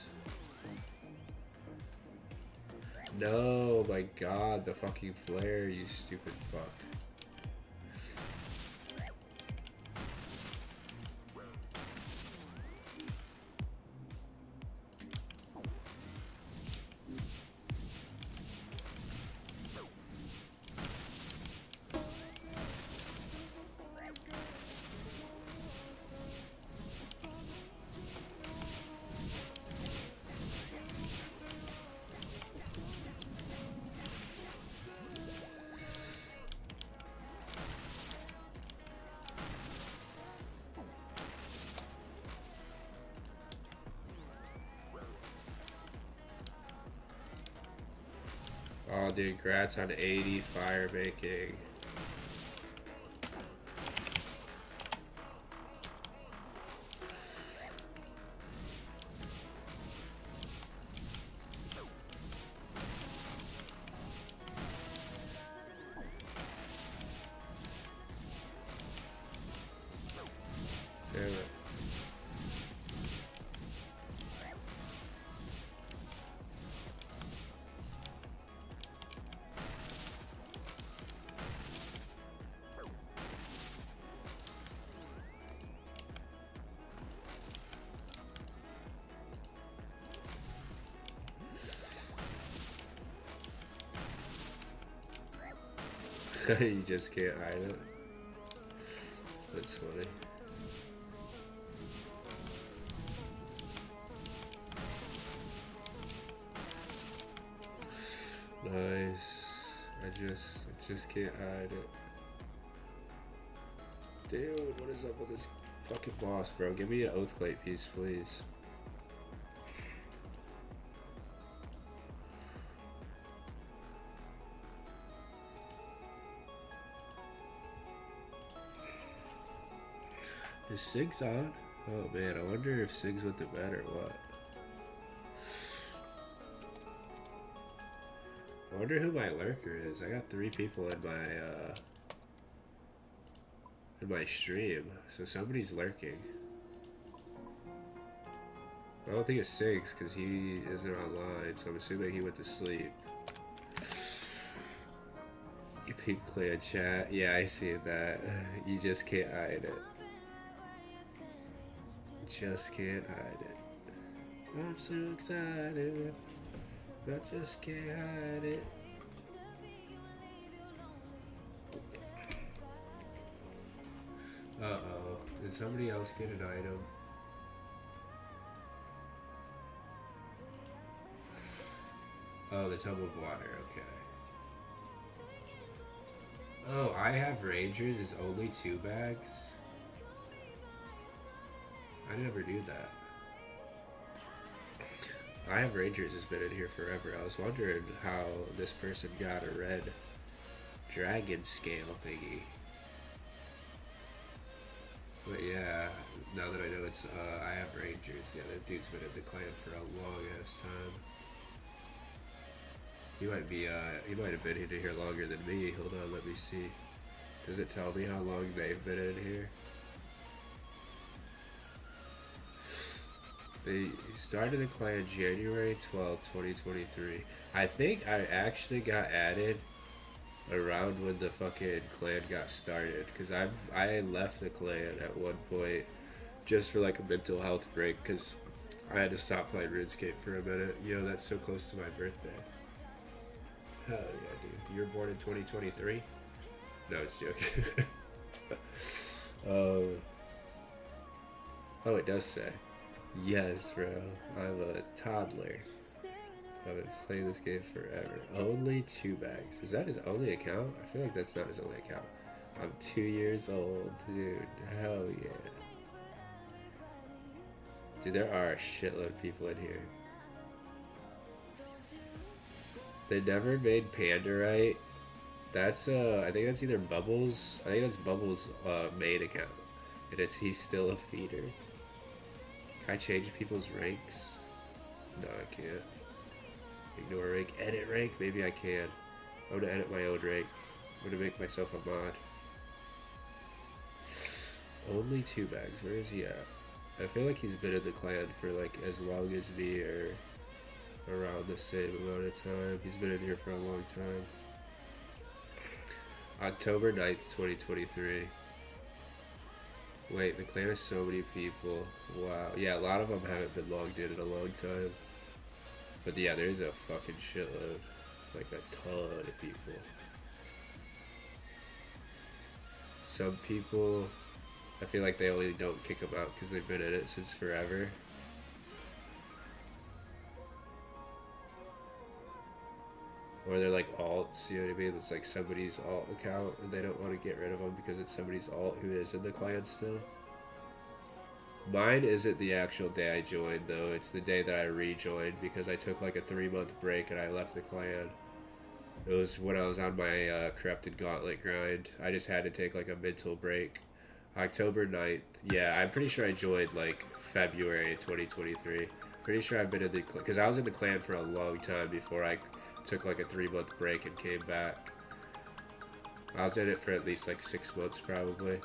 No, my god, the fucking flare, you stupid fuck. Oh, dude, congrats on 80 fire making. Damn it. You just can't hide it. That's funny. Nice. I just can't hide it. Dude, what is up with this fucking boss, bro? Give me an oath plate piece, please. Is Sig's on? Oh man, I wonder if Sig's with the bed or what. I wonder who my lurker is. I got 3 people in my stream, so somebody's lurking. I don't think it's Sig's because he isn't online, so I'm assuming he went to sleep. You peep clan chat. Yeah, I see that. You just can't hide it. Just can't hide it. I'm so excited. I just can't hide it. Uh-oh. Did somebody else get an item? Oh, the tub of water. Okay. Oh, I have Rangers is only 2 bags? I never knew that. I have Rangers has been in here forever. I was wondering how this person got a red dragon scale thingy. But yeah, now that I know it's, I have Rangers. Yeah, that dude's been in the clan for a long ass time. He might have been in here longer than me. Hold on, let me see. Does it tell me how long they've been in here? They started the clan January 12, 2023. I think I actually got added around when the fucking clan got started, because I left the clan at one point just for like a mental health break, because I had to stop playing Runescape for a minute. You know, that's so close to my birthday. Hell yeah, dude. You were born in 2023? No, it's joking. Oh, it does say. Yes, bro. I'm a toddler. I've been playing this game forever. Only 2 bags. Is that his only account? I feel like that's not his only account. I'm 2 years old, dude. Hell yeah. Dude, there are a shitload of people in here. They never made Panda right. That's I think that's either Bubbles. I think that's Bubbles' main account, and he's still a feeder. Can I change people's ranks? No, I can't. Ignore rank. Edit rank? Maybe I can. I'm gonna edit my own rank. I'm gonna make myself a mod. Only 2 bags. Where is he at? I feel like he's been in the clan for like as long as me, or around the same amount of time. He's been in here for a long time. October 9th, 2023. Wait, the clan has so many people. Wow. Yeah, a lot of them haven't been logged in a long time. But yeah, there's a fucking shitload. Like a ton of people. Some people, I feel like they only don't kick them out because they've been in it since forever. Or they're like alts, you know what I mean? It's like somebody's alt account and they don't want to get rid of them because it's somebody's alt who is in the clan still. Mine isn't the actual day I joined though, it's the day that I rejoined because I took like a 3-month break and I left the clan. It was when I was on my corrupted gauntlet grind. I just had to take like a mental break. October 9th, yeah, I'm pretty sure I joined like February 2023. Pretty sure I've been in the clan, because I was in the clan for a long time before I took like a 3-month break and came back. I was in it for at least like 6 months probably.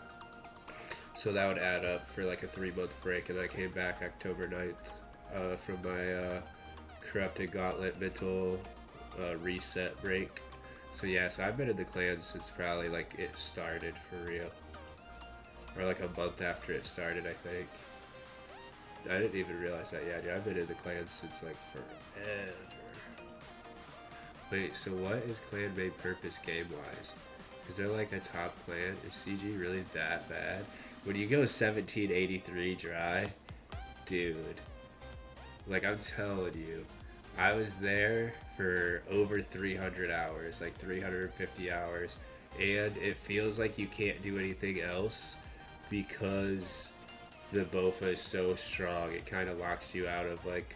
So that would add up for like a 3-month break, and I came back October 9th from my corrupted gauntlet mental reset break. So yeah, so I've been in the clan since probably like it started for real. Or like a month after it started, I think. I didn't even realize that. Yeah, dude, I've been in the clan since like forever. Wait, so what is clan main purpose game-wise? Is there like a top clan? Is CG really that bad? When you go 1783 dry, dude, like I'm telling you, I was there for over 300 hours, like 350 hours, and it feels like you can't do anything else because the Bofa is so strong. It kind of locks you out of like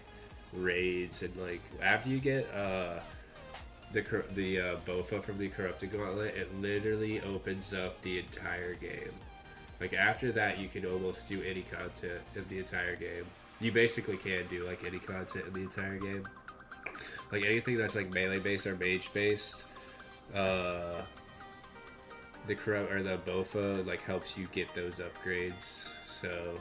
raids, and like after you get the Bofa from the corrupted gauntlet, it literally opens up the entire game. Like after that, you can almost do any content in the entire game. You basically can do like any content in the entire game. Like anything that's like melee based or mage based. The Bofa like helps you get those upgrades. So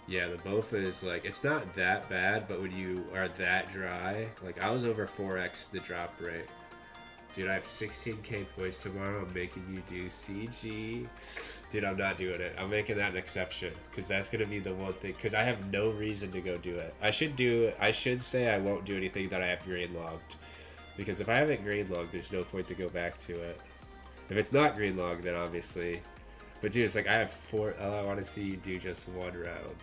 yeah, the Bofa is like, it's not that bad, but when you are that dry, like I was over 4x the drop rate. Dude, I have 16k points tomorrow. I'm making you do CG. Dude, I'm not doing it. I'm making that an exception because that's gonna be the one thing. Because I have no reason to go do it. I should say I won't do anything that I have green logged, because if I have it green logged, there's no point to go back to it. If it's not green logged, then obviously. But dude, it's like I have 4. Oh, I want to see you do just 1 round.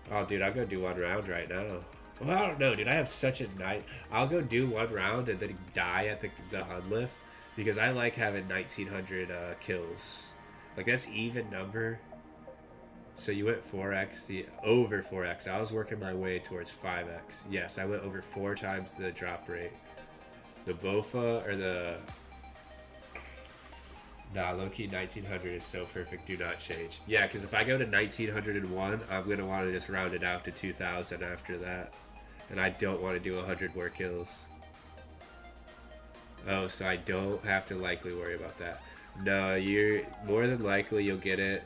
Oh, dude, I'll go do 1 round right now. Well, I don't know, dude. I have such a night. I'll go do 1 round and then die at the Hunlift because I like having 1900 kills. Like that's even number. So you went 4x, over 4x. I was working my way towards 5x. Yes, I went over 4 times the drop rate. The Bofa or the... Nah, low-key 1900 is so perfect. Do not change. Yeah, because if I go to 1901, I'm going to want to just round it out to 2000 after that. And I don't want to do 100 more kills. Oh, so I don't have to likely worry about that. No, you're more than likely you'll get it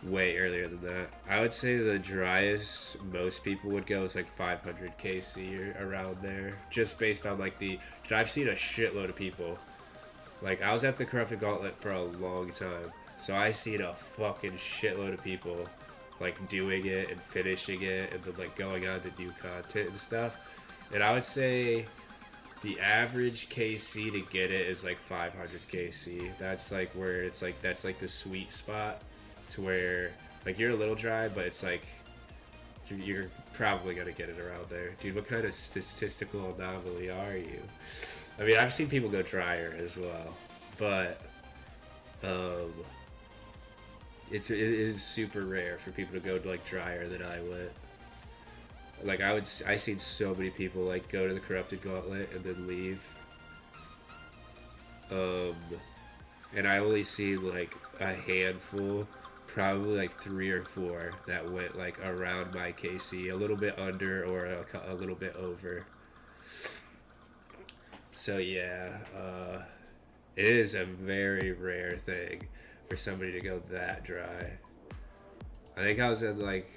way earlier than that. I would say the driest most people would go is like 500 KC or around there. Just based on like I've seen a shitload of people Like, I was at the Corrupted Gauntlet for a long time, so I seen a fucking shitload of people, like, doing it and finishing it and then, like, going on to new content and stuff. And I would say the average KC to get it is, like, 500 KC. That's, like, where it's, like, that's, like, the sweet spot to where, like, you're a little dry, but it's, like, you're probably gonna get it around there. Dude, what kind of statistical anomaly are you? I mean, I've seen people go drier as well, but it is super rare for people to go like drier than I went. Like I seen so many people like go to the Corrupted Gauntlet and then leave. And I only seen like a handful, probably like 3 or 4 that went like around my KC, a little bit under or a little bit over. So yeah, it is a very rare thing for somebody to go that dry. I think I was at like,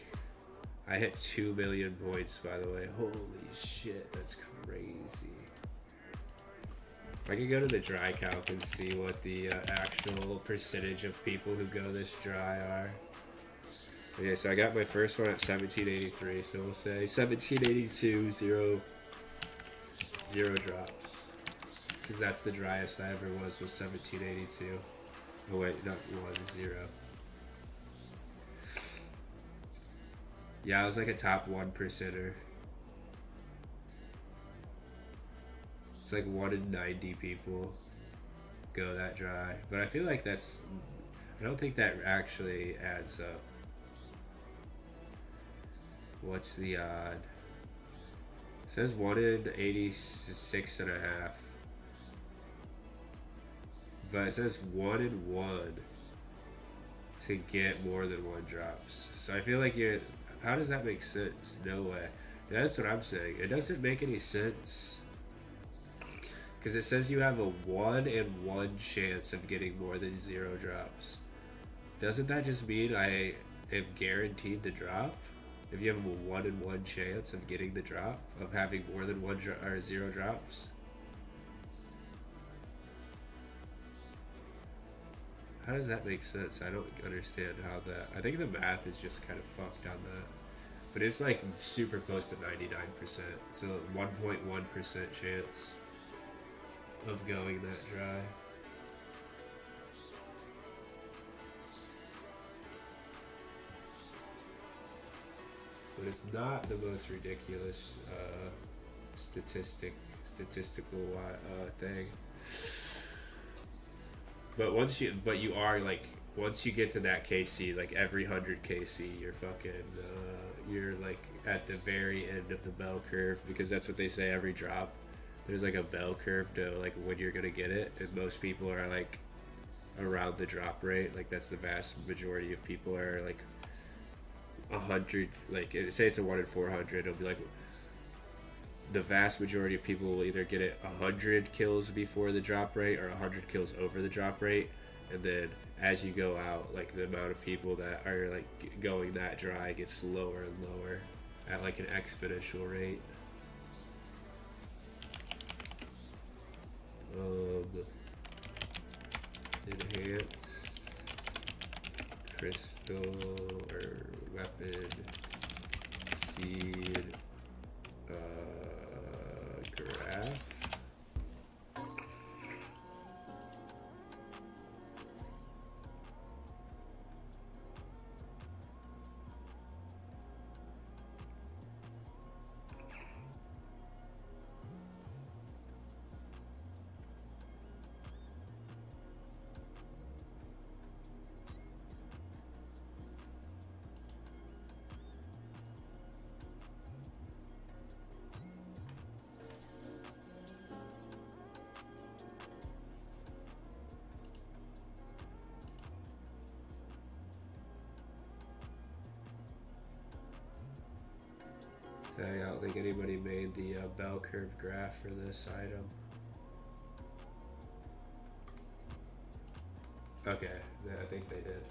I hit 2 million points, by the way. Holy shit, that's crazy. I could go to the dry count and see what the actual percentage of people who go this dry are. Okay, so I got my first one at 1783, so we'll say 1782, 0 drops. Because that's the driest I ever was 1782. Oh wait, not 0. Yeah, I was like a top 1%er. It's like 1 in 90 people go that dry. But I feel like that's... I don't think that actually adds up. What's the odd? It says 1 in 86 and a half. But it says 1 in 1 to get more than 1 drops. So I feel like you're... How does that make sense? No way. That's what I'm saying. It doesn't make any sense. Because it says you have a 1 in 1 chance of getting more than 0 drops. Doesn't that just mean I am guaranteed the drop? If you have a 1 in 1 chance of getting the drop, of having more than 0 drops? How does that make sense? I don't understand how that... I think the math is just kind of fucked on that. But it's like super close to 99%. It's a 1.1% chance of going that dry. But it's not the most ridiculous statistical thing. But you are like, once you get to that KC, like every 100 KC, you're fucking, you're like at the very end of the bell curve, because that's what they say every drop. There's like a bell curve to like when you're gonna get it, and most people are like around the drop rate. Like that's the vast majority of people are like 100. Like say it's a 1 in 400, it'll be like the vast majority of people will either get it 100 kills before the drop rate or 100 kills over the drop rate, and then as you go out, like the amount of people that are like going that dry gets lower and lower at like an exponential rate. Enhance crystal or weapon seed graph. I don't think anybody made the bell curve graph for this item. Okay, yeah, I think they did.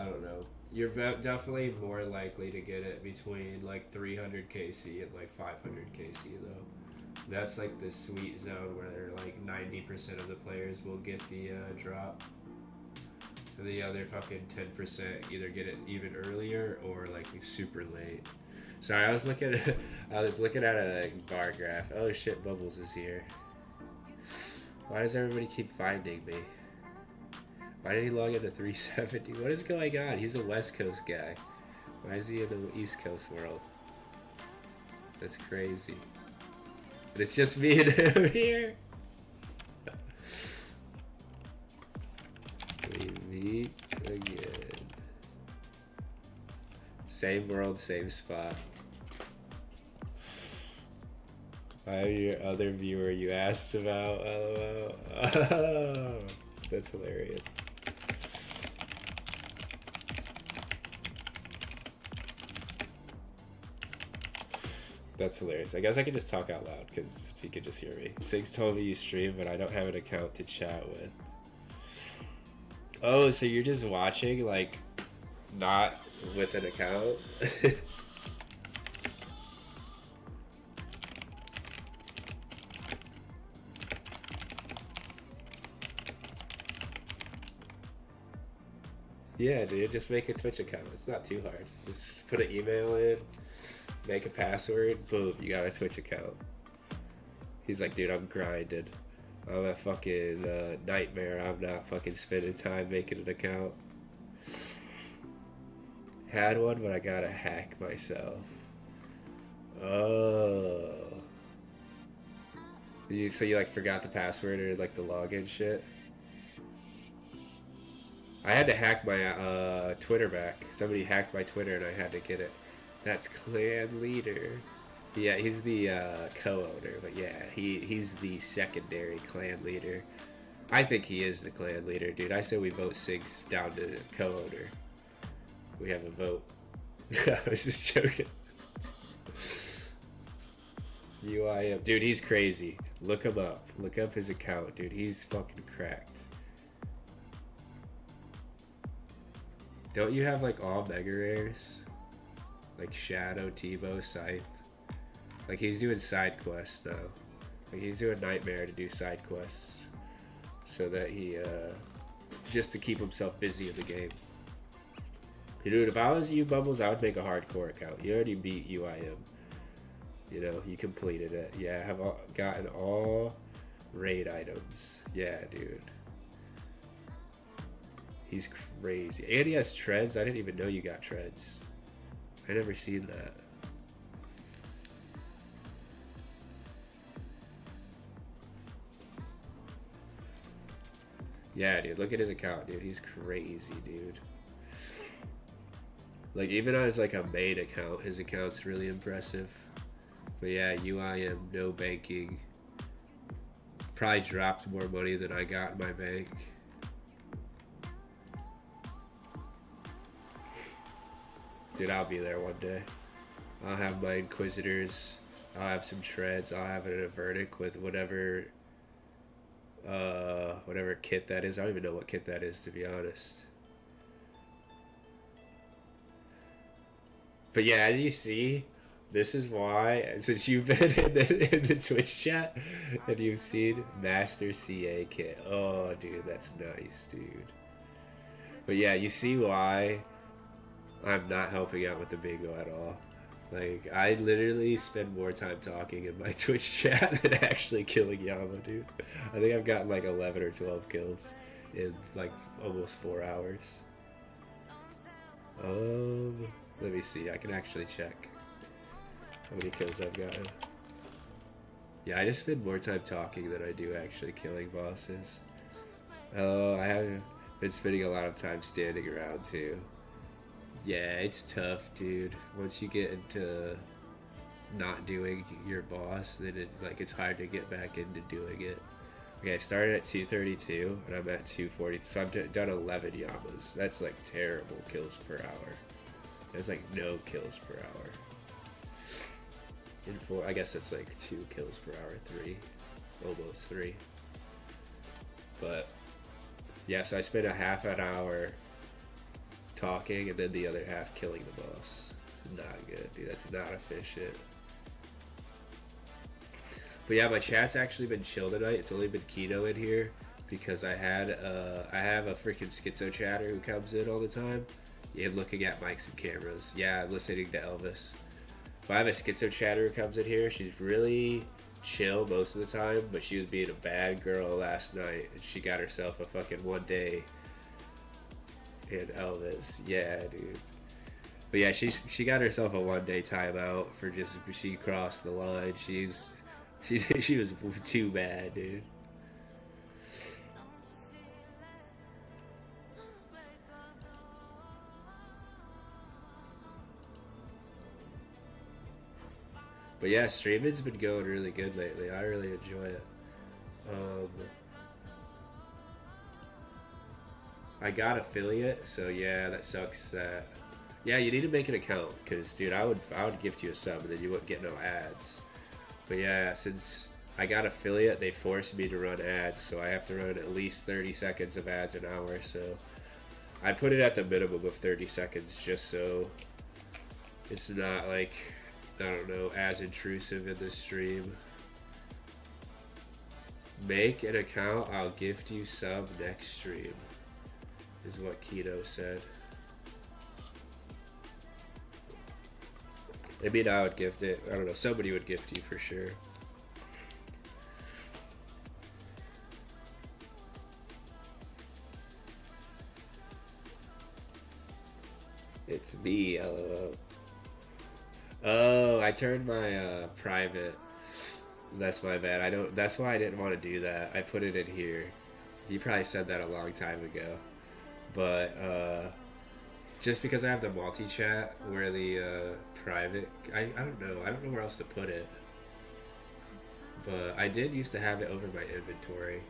I don't know. You're definitely more likely to get it between like 300 KC and like 500 KC though. That's like the sweet zone where like 90% of the players will get the drop. And the other fucking 10% either get it even earlier or like super late. Sorry, I was looking at a bar graph. Oh shit, Bubbles is here. Why does everybody keep finding me? Why did he log into 370? What is going on? He's a West Coast guy. Why is he in the East Coast world? That's crazy. But it's just me and him here. We meet again. Same world, same spot. I'm your other viewer you asked about. Oh, that's hilarious. That's hilarious. I guess I can just talk out loud because he could just hear me. Six told me you stream, but I don't have an account to chat with. Oh, so you're just watching, like, not with an account? Yeah, dude, just make a Twitch account. It's not too hard. Just put an email in, make a password, boom, you got a Twitch account. He's like, dude, I'm grinding. I'm a fucking nightmare. I'm not fucking spending time making an account. Had one, but I gotta hack myself. Oh. So you like forgot the password or like the login shit? I had to hack my Twitter back. Somebody hacked my Twitter and I had to get it. That's clan leader. Yeah, he's the co-owner, but yeah, he's the secondary clan leader. I think he is the clan leader, dude. I say we vote Sigs down to co-owner. We have a vote. I was just joking. UIM. Dude, he's crazy. Look him up. Look up his account, dude. He's fucking cracked. Don't you have like all mega rares? Like Shadow, Tebow, Scythe. Like he's doing side quests now. Like he's doing Nightmare to do side quests. So that he, just to keep himself busy in the game. Dude, if I was you, Bubbles, I would make a hardcore account. You already beat UIM. You know, you completed it. Yeah, I have gotten all raid items. Yeah, dude. He's crazy. And he has treads. I didn't even know you got treads. I never seen that. Yeah, dude. Look at his account, dude. He's crazy, dude. Like, even on his, like, a main account, his account's really impressive. But yeah, UIM, no banking. Probably dropped more money than I got in my bank. Dude, I'll be there one day. I'll have my Inquisitors. I'll have some treads. I'll have a verdict with whatever kit that is. I don't even know what kit that is, to be honest. But yeah, as you see, this is why, since you've been in the Twitch chat and you've seen Master CA kit. Oh, dude, that's nice, dude. But yeah, you see why I'm not helping out with the bingo at all. Like, I literally spend more time talking in my Twitch chat than actually killing Yama, dude. I think I've gotten like 11 or 12 kills in like almost 4 hours. Let me see. I can actually check how many kills I've gotten. Yeah, I just spend more time talking than I do actually killing bosses. Oh, I have been spending a lot of time standing around too. Yeah, it's tough, dude. Once you get into not doing your boss, then it's hard to get back into doing it. Okay, I started at 232 and I'm at 240, so I've done 11 Yamas. That's like terrible kills per hour. There's like no kills per hour. In 4, I guess that's like 2 kills per hour, 3, almost 3. But yeah, so I spent a half an hour talking and then the other half killing the boss. It's not good, dude. That's not efficient. But yeah, my chat's actually been chill tonight. It's only been Kino in here because I have a freaking schizo chatter who comes in all the time. Yeah, looking at mics and cameras. Yeah, listening to Elvis. But I have a schizo chatter who comes in here. She's really chill most of the time, but she was being a bad girl last night, and she got herself a fucking 1 day in Elvis. Yeah, dude. But yeah, she got herself a 1 day timeout for just she crossed the line. She was too bad, dude. But yeah, streaming's been going really good lately. I really enjoy it. I got affiliate, so yeah, that sucks. That yeah, you need to make an account because, dude, I would gift you a sub and then you wouldn't get no ads. But yeah, since I got affiliate, they forced me to run ads, so I have to run at least 30 seconds of ads an hour. So I put it at the minimum of 30 seconds just so it's not like, I don't know, as intrusive in the stream. Make an account, I'll gift you sub next stream, is what Keto said. I mean, I would gift it. I don't know, somebody would gift you for sure. It's me, LOL. Oh, I turned my private. That's my bad. I don't. That's why I didn't want to do that. I put it in here. You probably said that a long time ago, but just because I have the multi-chat where the private, I don't know. I don't know where else to put it. But I did used to have it over my inventory.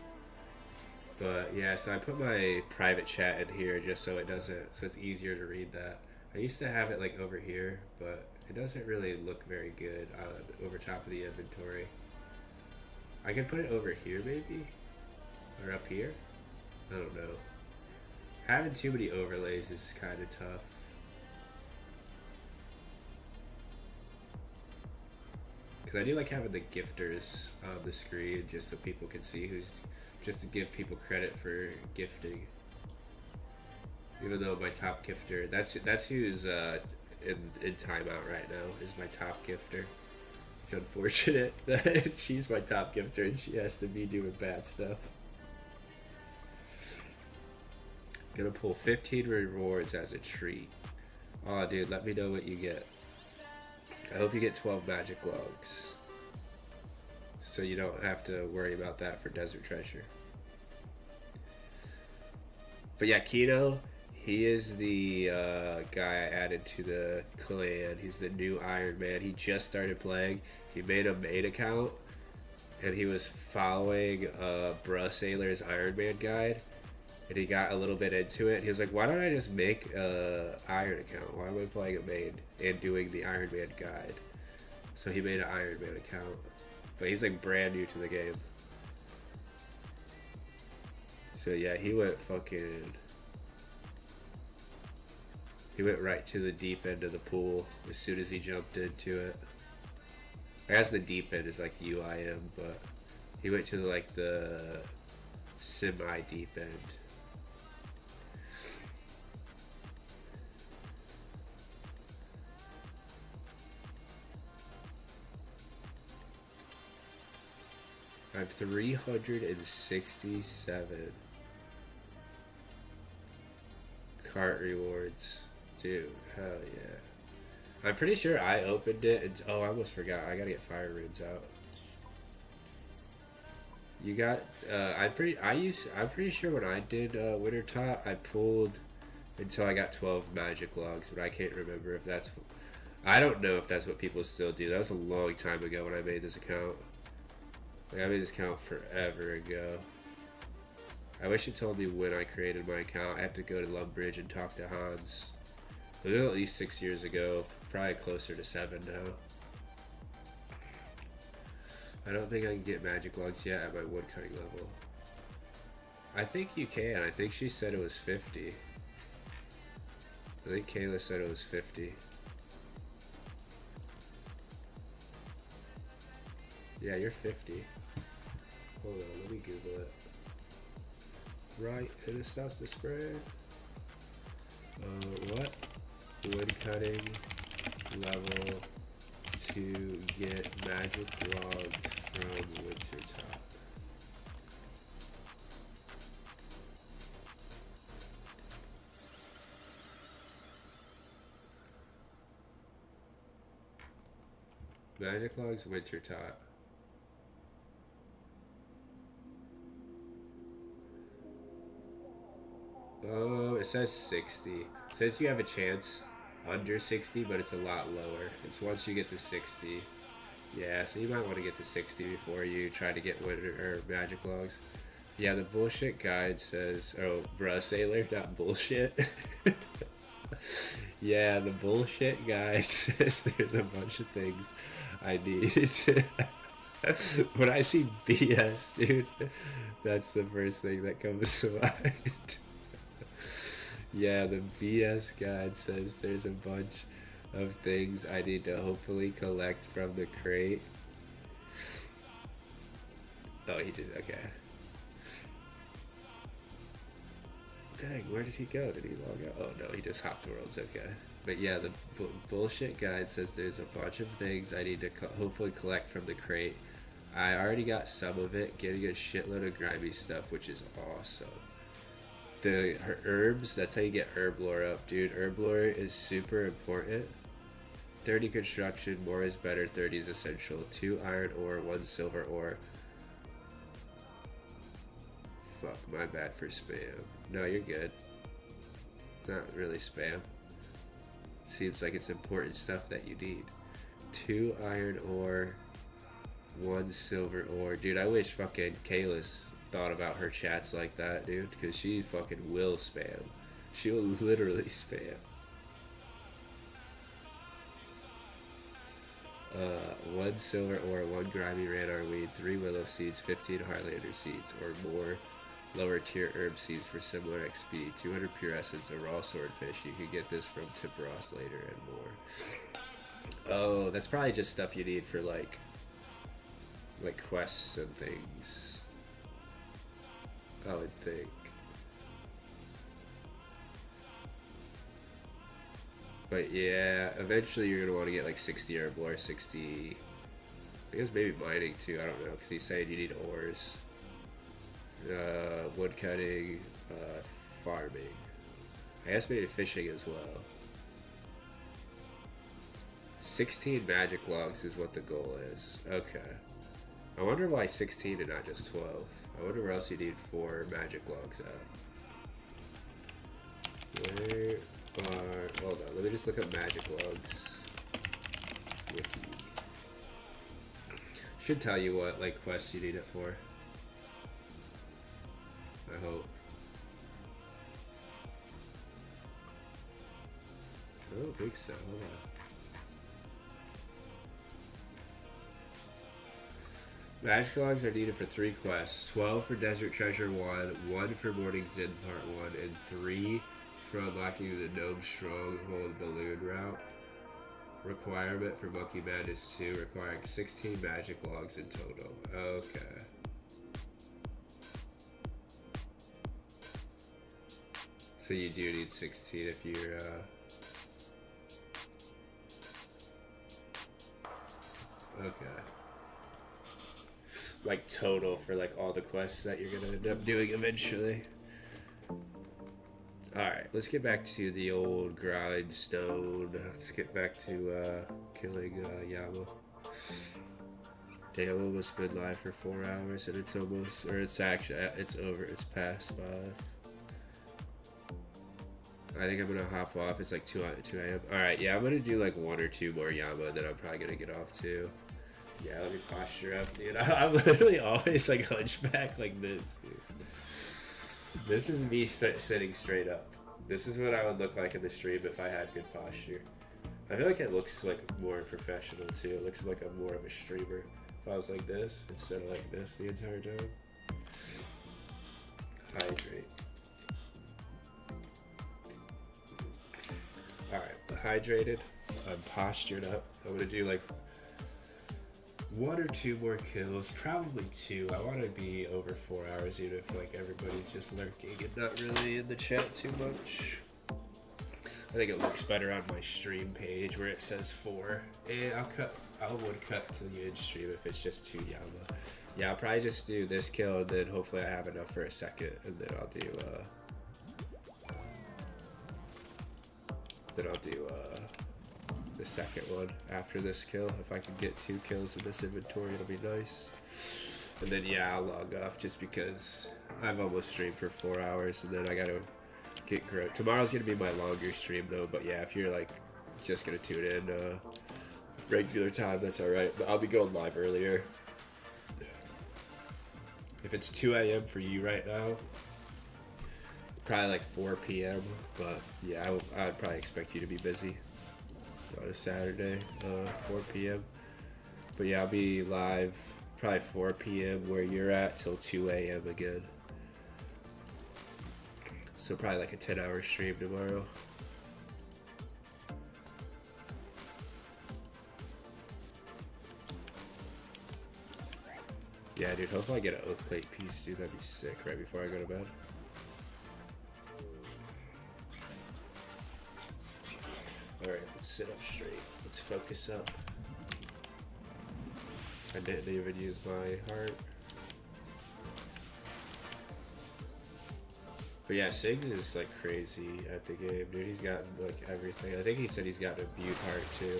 But yeah, so I put my private chat in here just so it doesn't, so it's easier to read that. I used to have it like over here, but it doesn't really look very good over top of the inventory. I can put it over here maybe? Or up here? I don't know. Having too many overlays is kind of tough. Because I do like having the gifters on the screen just so people can see who's, just to give people credit for gifting. Even though my top gifter, that's who's in timeout right now, is my top gifter. It's unfortunate that she's my top gifter and she has to be doing bad stuff. Gonna pull 15 rewards as a treat. Aw, dude, let me know what you get. I hope you get 12 magic logs, so you don't have to worry about that for Desert Treasure. But yeah, Kino, he is the guy I added to the clan. He's the new Iron Man. He just started playing. He made a main account, and he was following Bruh Sailor's Iron Man guide, and he got a little bit into it. He was like, why don't I just make a Iron account? Why am I playing a main and doing the Iron Man guide? So he made an Iron Man account. But he's like brand new to the game. So yeah, he went right to the deep end of the pool as soon as he jumped into it. I guess the deep end is like the UIM, but he went to like the semi-deep end. I have 367 cart rewards. Dude, hell yeah. I'm pretty sure I opened it and, oh, I almost forgot. I gotta get fire runes out. You got I'm pretty sure when I did Winter Top, I pulled until I got 12 magic logs, but I can't remember if that's, I don't know if that's what people still do. That was a long time ago when I made this account. Like, I made this account forever ago. I wish it told me when I created my account. I have to go to Lumbridge and talk to Hans. It was at least 6 years ago. Probably closer to 7 now. I don't think I can get magic logs yet at my woodcutting level. I think you can. I think she said it was 50. I think Kayla said it was 50. Yeah, you're 50. Hold on, let me Google it. Right, and it starts to spread. What? Wood cutting level to get magic logs from Wintertop. Magic logs Wintertop. Oh, it says 60. It says you have a chance under 60, but it's a lot lower. It's once you get to 60. Yeah, so you might want to get to 60 before you try to get winter or magic logs. Yeah, the bullshit guide says, oh, bruh, sailor, not bullshit. Yeah, the bullshit guide says there's a bunch of things I need. When I see BS, dude, that's the first thing that comes to mind. Yeah, the BS guide says there's a bunch of things I need to hopefully collect from the crate. Oh, he just, okay. Dang, where did he go? Did he log out? Oh no, he just hopped worlds, okay. But yeah, the bullshit guide says there's a bunch of things I need to hopefully collect from the crate. I already got some of it, getting a shitload of grimy stuff, which is awesome. The herbs, that's how you get herb lore up, dude. Herb lore is super important. 30 construction, more is better, 30 is essential. 2 iron ore, 1 silver ore. Fuck, my bad for spam. No, you're good. Not really spam. Seems like it's important stuff that you need. 2 iron ore, 1 silver ore. Dude, I wish fucking Kalis thought about her chats like that, dude, because she fucking will spam. She will literally spam. 1 silver ore, 1 grimy radar weed, 3 willow seeds, 15 Heartlander seeds, or more lower tier herb seeds for similar XP, 200 pure essence, a raw swordfish. You can get this from Tip Ross later, and more. Oh, that's probably just stuff you need for like quests and things, I would think. But yeah, eventually you're gonna want to get like 60 herb lore, 60. I guess maybe mining too. I don't know, because he's saying you need ores, wood cutting, farming. I guess maybe fishing as well. 16 magic logs is what the goal is. Okay. I wonder why 16 and not just 12. I wonder where else you need 4 magic logs at. Where are... Hold on, let me just look up magic logs. Wiki. Should tell you what like quests you need it for. I hope. I don't think so. Hold on. Magic logs are needed for 3 quests. 12 for Desert Treasure 1, 1 for Morning's Inn Part 1, and 3 for unlocking the Gnome Stronghold Balloon route. Requirement for Monkey Madness 2, requiring 16 magic logs in total. Okay. So you do need 16 if you're, okay. Like total for like all the quests that you're gonna end up doing eventually. Alright, let's get back to the old grindstone. Let's get back to killing Yama. Damn, almost been live for 4 hours and it's almost, or it's actually, it's over, it's past 5. I think I'm gonna hop off, it's like 2 a.m. Alright, yeah, I'm gonna do like 1 or 2 more Yama and then I'm probably gonna get off too. Yeah, let me posture up, dude. I'm literally always like hunchback like this, dude. This is me sitting straight up. This is what I would look like in the stream if I had good posture. I feel like it looks like more professional too. It looks like I'm more of a streamer if I was like this instead of like this the entire time. Hydrate. hydrated. I'm postured up. I'm gonna do like 1 or 2 more kills, probably 2. I want to be over 4 hours, even if like everybody's just lurking and not really in the chat too much. I think it looks better on my stream page where it says 4. And I would cut to the end stream if it's just 2 Yama. Yeah, I'll probably just do this kill and then hopefully I have enough for a second, and then I'll do the second one after this kill. If I can get 2 kills in this inventory, it'll be nice. And then yeah, I'll log off just because I've almost streamed for 4 hours, and then I gotta get growth. Tomorrow's gonna be my longer stream though, but yeah, if you're like just gonna tune in regular time, that's alright. But I'll be going live earlier. If it's 2 a.m. for you right now, probably like 4 p.m. But yeah, I'd probably expect you to be busy on a Saturday, 4 p.m. But yeah, I'll be live probably 4 p.m. where you're at till 2 a.m. again. So probably like a 10-hour stream tomorrow. Yeah, dude, hopefully I get an oath plate piece, dude. That'd be sick right before I go to bed. Alright, let's sit up straight. Let's focus up. I didn't even use my heart. But yeah, Siggs is like crazy at the game, dude. He's gotten like everything. I think he said he's got an imbue heart too.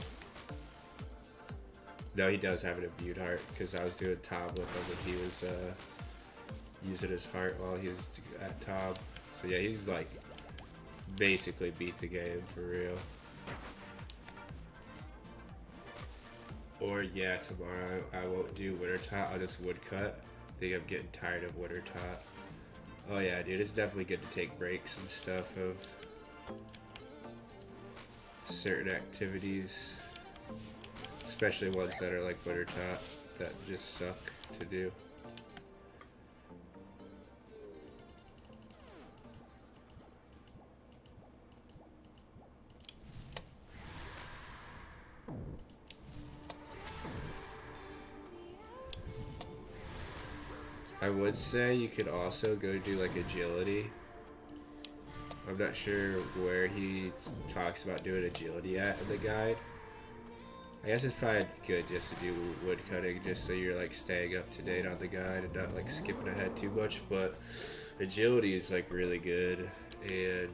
No, he does have an imbue heart, because I was doing Tom with him and he was using his heart while he was at Tom. So yeah, he's like basically beat the game for real. Or yeah, tomorrow I won't do winter tot, I'll just woodcut. I think I'm getting tired of winter tot. Oh yeah, dude, it's definitely good to take breaks and stuff of certain activities. Especially ones that are like winter tot that just suck to do. I would say you could also go do like agility. I'm not sure where he talks about doing agility at in the guide. I guess it's probably good just to do wood cutting, just so you're like staying up to date on the guide and not like skipping ahead too much. But agility is like really good, and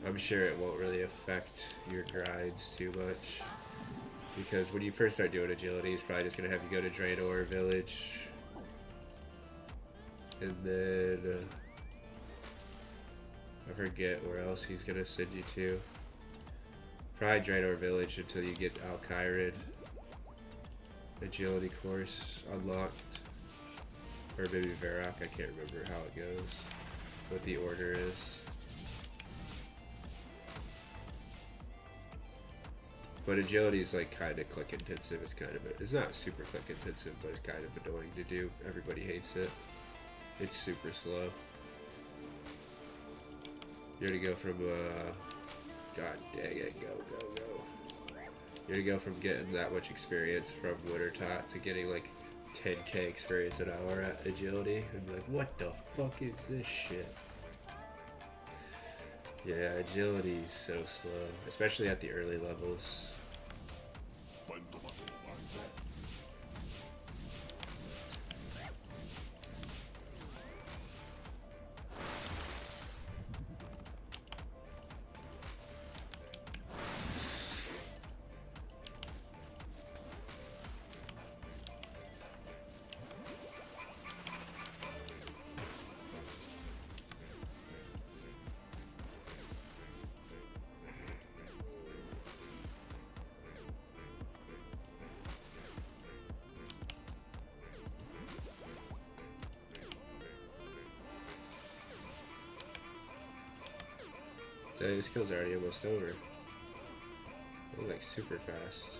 I'm sure it won't really affect your grinds too much, because when you first start doing agility, it's probably just gonna have you go to Draenor Village, and then I forget where else he's gonna send you to. Probably Draenor Village until you get Al-Kairid agility course unlocked. Or maybe Varrock, I can't remember how it goes, what the order is. But agility is like kind of click intensive. It's not super click intensive, but it's kind of annoying to do. Everybody hates it. It's super slow. You're gonna go from God dang it, go. You're gonna go from getting that much experience from winter tot to getting like 10k experience an hour at agility, and be like, what the fuck is this shit? Yeah, agility is so slow, especially at the early levels. This kill's already almost over. I'm like super fast.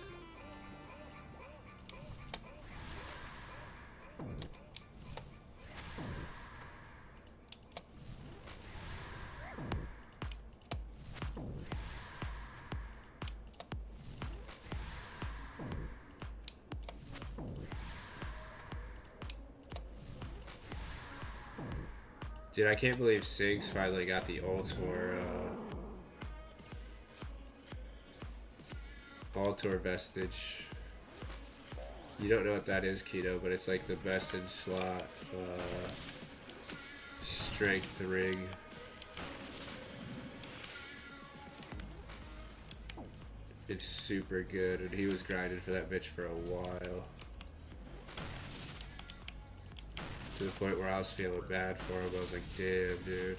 Dude, I can't believe Sigs finally got the Altor vestige. You don't know what that is, Keto, but it's like the best in slot strength ring. It's super good, and he was grinding for that bitch for a while. To the point where I was feeling bad for him. I was like, damn, dude.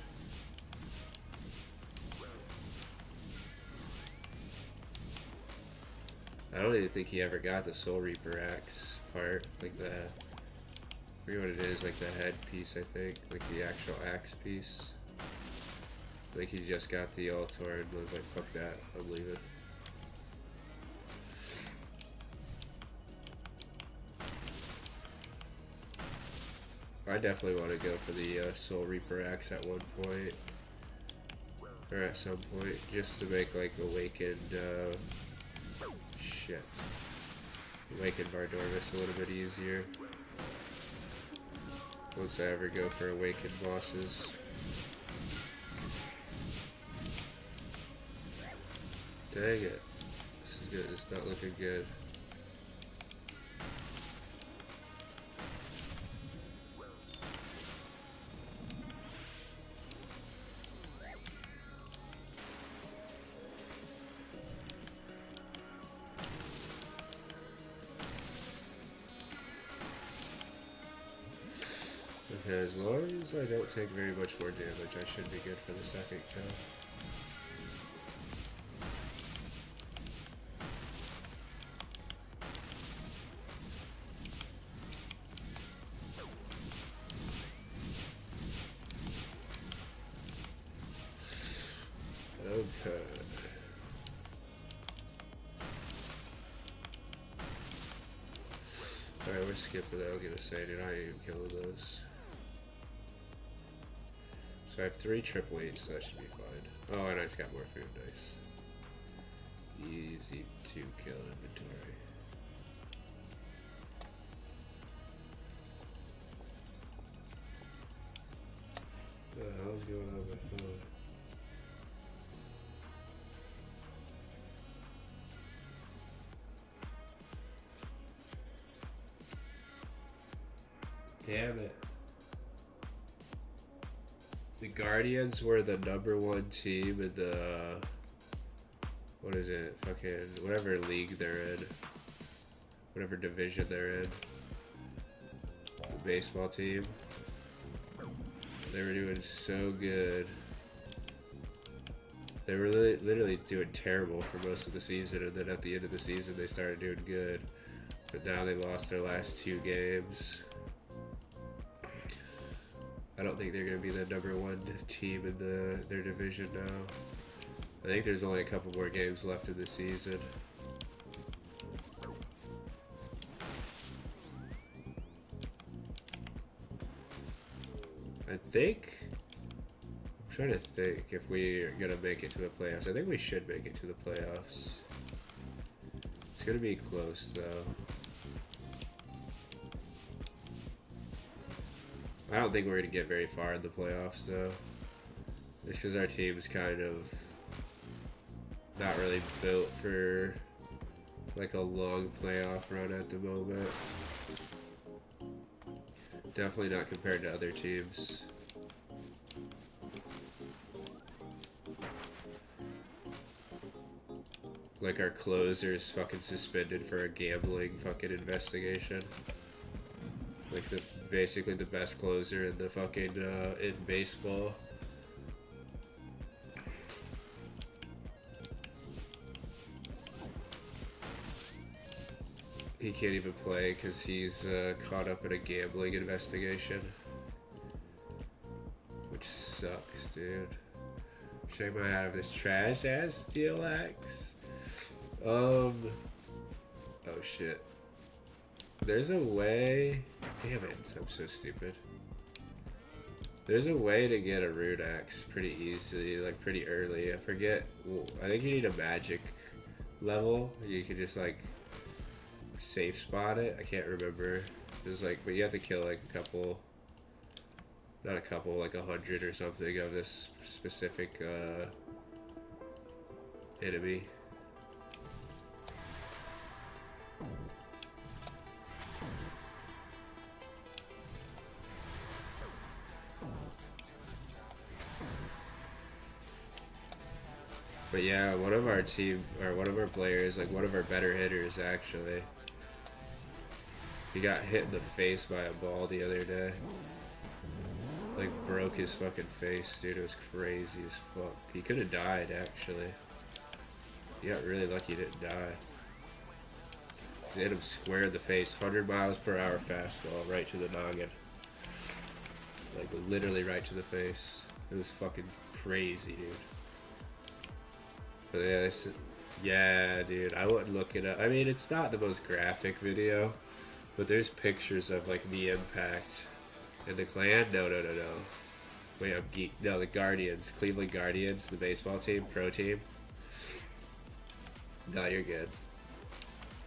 I don't even think he ever got the Soul Reaper axe part, like the, I forget what it is, like the head piece, I think, like the actual axe piece. I think he just got the Altor and was like, fuck that, I'm leaving. I definitely want to go for the Soul Reaper axe at one point, or at some point, just to make like Awakened, Awakened Bardormus a little bit easier. Once I ever go for Awakened bosses. Dang it. This is good. It's not looking good. Okay, as long as I don't take very much more damage, I should be good for the second kill. Okay. Alright, we're skipping that. I was gonna say, dude, I ain't even killing those. So I have 3 triple E's, so that should be fine. Oh, and I just got more food, nice. Easy to kill inventory. What the hell's going on with my phone? Damn it. The Guardians were the #1 team in the, what is it, fucking, whatever league they're in. Whatever division they're in. The baseball team. They were doing so good. They were literally doing terrible for most of the season, and then at the end of the season they started doing good. But now they lost their last 2 games. I don't think they're going to be the #1 team in their division now. I think there's only a couple more games left in the season. I'm trying to think if we're going to make it to the playoffs. I think we should make it to the playoffs. It's going to be close, though. I don't think we're going to get very far in the playoffs, though. Just because our team's kind of not really built for like a long playoff run at the moment. Definitely not compared to other teams. Like our closer's fucking suspended for a gambling fucking investigation. Like basically the best closer in the fucking in baseball. He can't even play because he's caught up in a gambling investigation, which sucks, dude. Check my out of this trash ass steel axe. Oh shit. There's a way. Damn it, I'm so stupid. There's a way to get a rune axe pretty easily, like pretty early. I forget. Well, I think you need a magic level. You can just like safe spot it. I can't remember. There's like, but you have to kill like a couple Not a couple, like 100 or something of this specific enemy. But yeah, one of our team, or one of our players, like one of our better hitters actually, he got hit in the face by a ball the other day. Like broke his fucking face, dude. It was crazy as fuck. He could have died actually. He got really lucky he didn't die. He hit him square in the face, 100 miles per hour fastball right to the noggin. Like literally right to the face. It was fucking crazy, dude. But yeah, yeah, dude, I wouldn't look it up. I mean, it's not the most graphic video, but there's pictures of like the impact. And the Clan? No. Wait, I'm geek. No, the Guardians, Cleveland Guardians, the baseball team, pro team. No, you're good.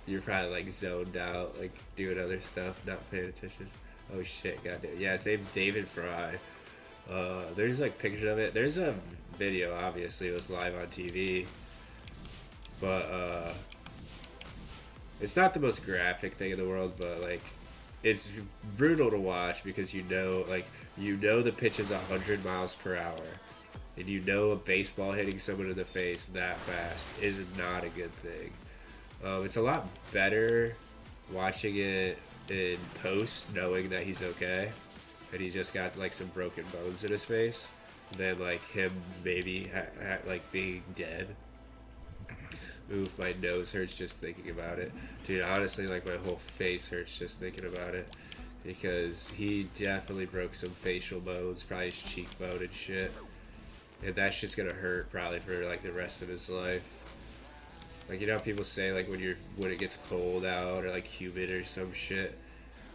You're probably like zoned out, like doing other stuff, not paying attention. Oh shit, goddamn. Yeah, his name's David Fry. There's like pictures of it. There's a video, obviously, it was live on TV. But it's not the most graphic thing in the world, but like it's brutal to watch because you know the pitch is 100 miles per hour. And you know a baseball hitting someone in the face that fast is not a good thing. It's a lot better watching it in post, knowing that he's okay, and he just got like some broken bones in his face, than like him maybe like being dead. Oof, my nose hurts just thinking about it. Dude, honestly, like my whole face hurts just thinking about it. Because he definitely broke some facial bones, probably his cheekbone and shit. And that shit's gonna hurt probably for like the rest of his life. Like, you know how people say like when it gets cold out or like humid or some shit,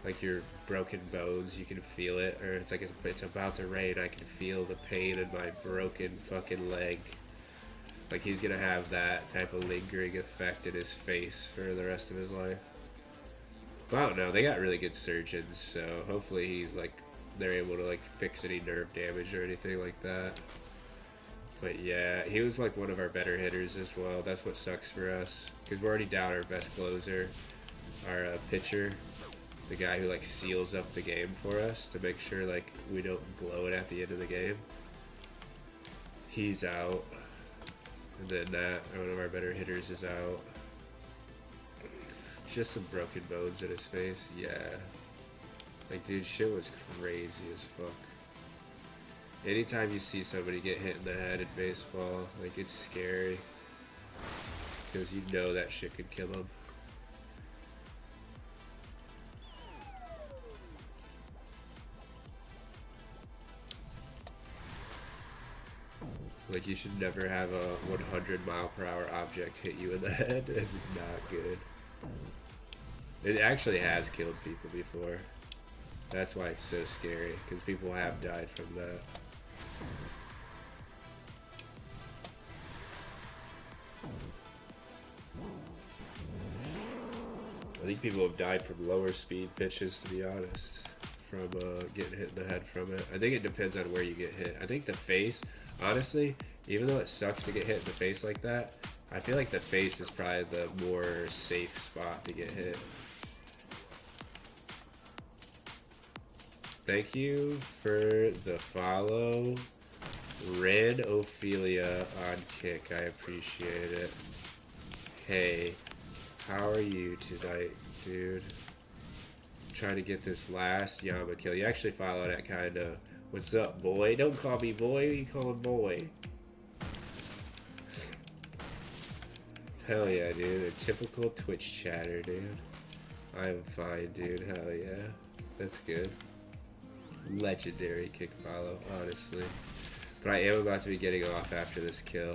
like your broken bones, you can feel it, or it's like it's about to rain, I can feel the pain in my broken fucking leg. Like he's gonna have that type of lingering effect in his face for the rest of his life. But I don't know, they got really good surgeons, so hopefully he's like, they're able to like fix any nerve damage or anything like that. But yeah, he was like one of our better hitters as well. That's what sucks for us, because we're already down our best closer, our pitcher, the guy who like seals up the game for us to make sure like we don't blow it at the end of the game. He's out. And then one of our better hitters is out. Just some broken bones in his face. Yeah. Like, dude, shit was crazy as fuck. Anytime you see somebody get hit in the head in baseball, like, it's scary. Because you know that shit could kill them. Like, you should never have a 100 mile per hour object hit you in the head. It's not good. It actually has killed people before. That's why it's so scary, because people have died from that. I think people have died from lower speed pitches, to be honest, from getting hit in the head from it. I think it depends on where you get hit. I think the face, honestly, even though it sucks to get hit in the face like that, I feel like the face is probably the more safe spot to get hit. Thank you for the follow, Red Ophelia on Kick. I appreciate it. Hey, how are you tonight, dude? I'm trying to get this last Yama kill. You actually follow that kinda. What's up, boy? Don't call me boy. You call him boy. Hell yeah, dude. A typical Twitch chatter, dude. I'm fine, dude. Hell yeah. That's good. Legendary kick follow, honestly. But I am about to be getting off after this kill.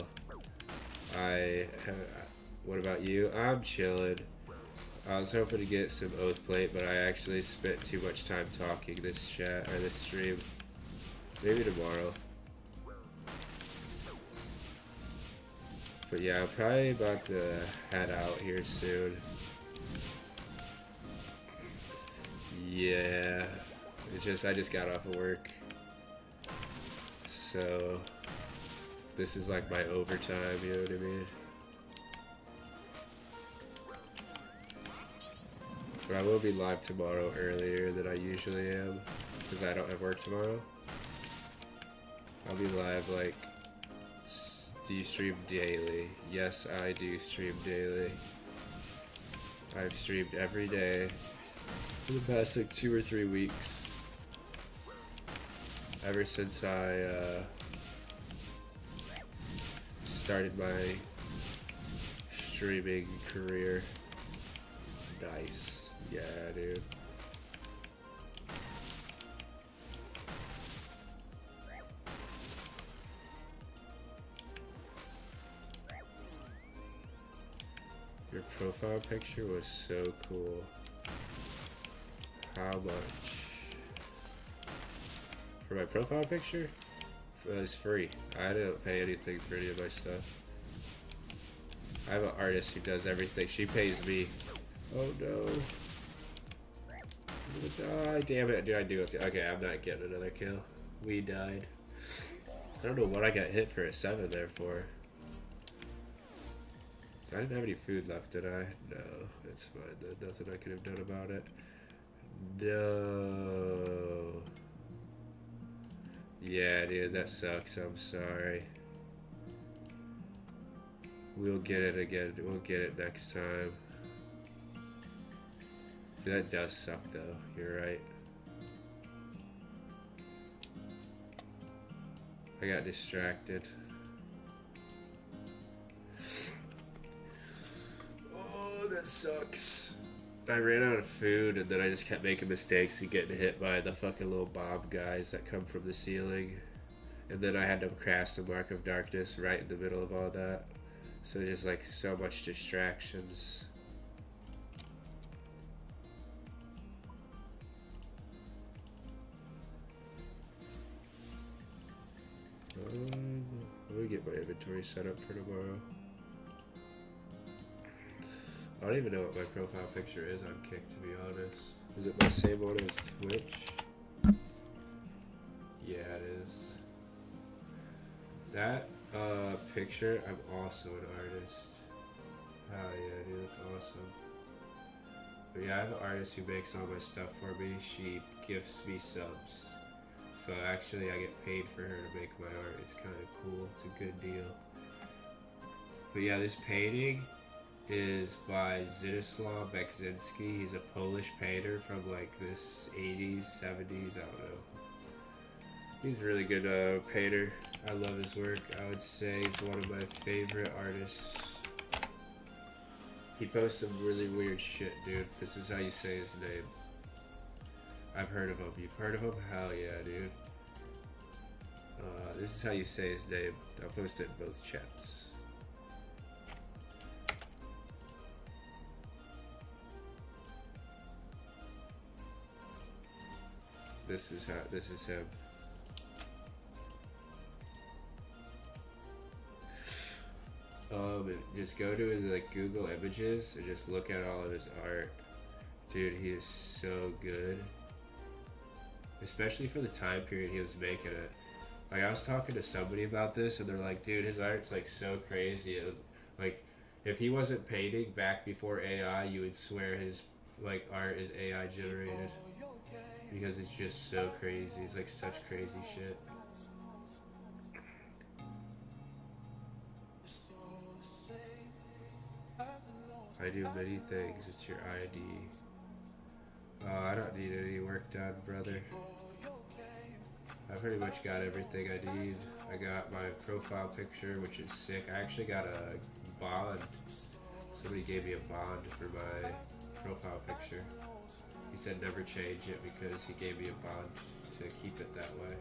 What about you? I'm chilling. I was hoping to get some oath plate, but I actually spent too much time talking this chat or this stream. Maybe tomorrow. But yeah, I'm probably about to head out here soon. Yeah. I just got off of work. So this is like my overtime, you know what I mean? But I will be live tomorrow earlier than I usually am because I don't have work tomorrow. I'll be live like, do you stream daily? Yes, I do stream daily. I've streamed every day for the past like 2 or 3 weeks. Ever since I started my streaming career. Nice. Yeah, dude. Your profile picture was so cool. How much? For my profile picture? It was free. I didn't pay anything for any of my stuff. I have an artist who does everything. She pays me. Oh no. I'm gonna die. Damn it. Dude, I do it. Okay, I'm not getting another kill. We died. I don't know what I got hit for a 7 there for. I didn't have any food left, did I? No, it's fine. There's nothing I could have done about it. No. Yeah, dude, that sucks. I'm sorry. We'll get it again. We'll get it next time. Dude, that does suck, though. You're right. I got distracted. Oh, that sucks. I ran out of food, and then I just kept making mistakes and getting hit by the fucking little bomb guys that come from the ceiling. And then I had to crash the Mark of Darkness right in the middle of all that. So just like so much distractions. Let me get my inventory set up for tomorrow. I don't even know what my profile picture is on Kick, to be honest. Is it my same one as Twitch? Yeah, it is. That picture, I'm also an artist. Hell yeah, dude, that's awesome. But yeah, I have an artist who makes all my stuff for me. She gifts me subs. So actually I get paid for her to make my art. It's kind of cool. It's a good deal. But yeah, this painting is by Zdzisław Bekzinski. He's a Polish painter from like this 80s, 70s, I don't know. He's a really good painter. I love his work. I would say he's one of my favorite artists. He posts some really weird shit, dude. This is how you say his name. I've heard of him. You've heard of him? Hell yeah, dude. This is how you say his name. I'll post it in both chats. This is him. Just go to his like Google Images and just look at all of his art. Dude, he is so good. Especially for the time period he was making it. Like, I was talking to somebody about this and they're like, dude, his art's like so crazy. Like, if he wasn't painting back before AI, you would swear his like art is AI generated. Because it's just so crazy. It's like such crazy shit. I do many things. It's your ID. I don't need any work done, brother. I pretty much got everything I need. I got my profile picture, which is sick. I actually got a bond. Somebody gave me a bond for my profile picture. He said never change it because he gave me a bond to keep it that way.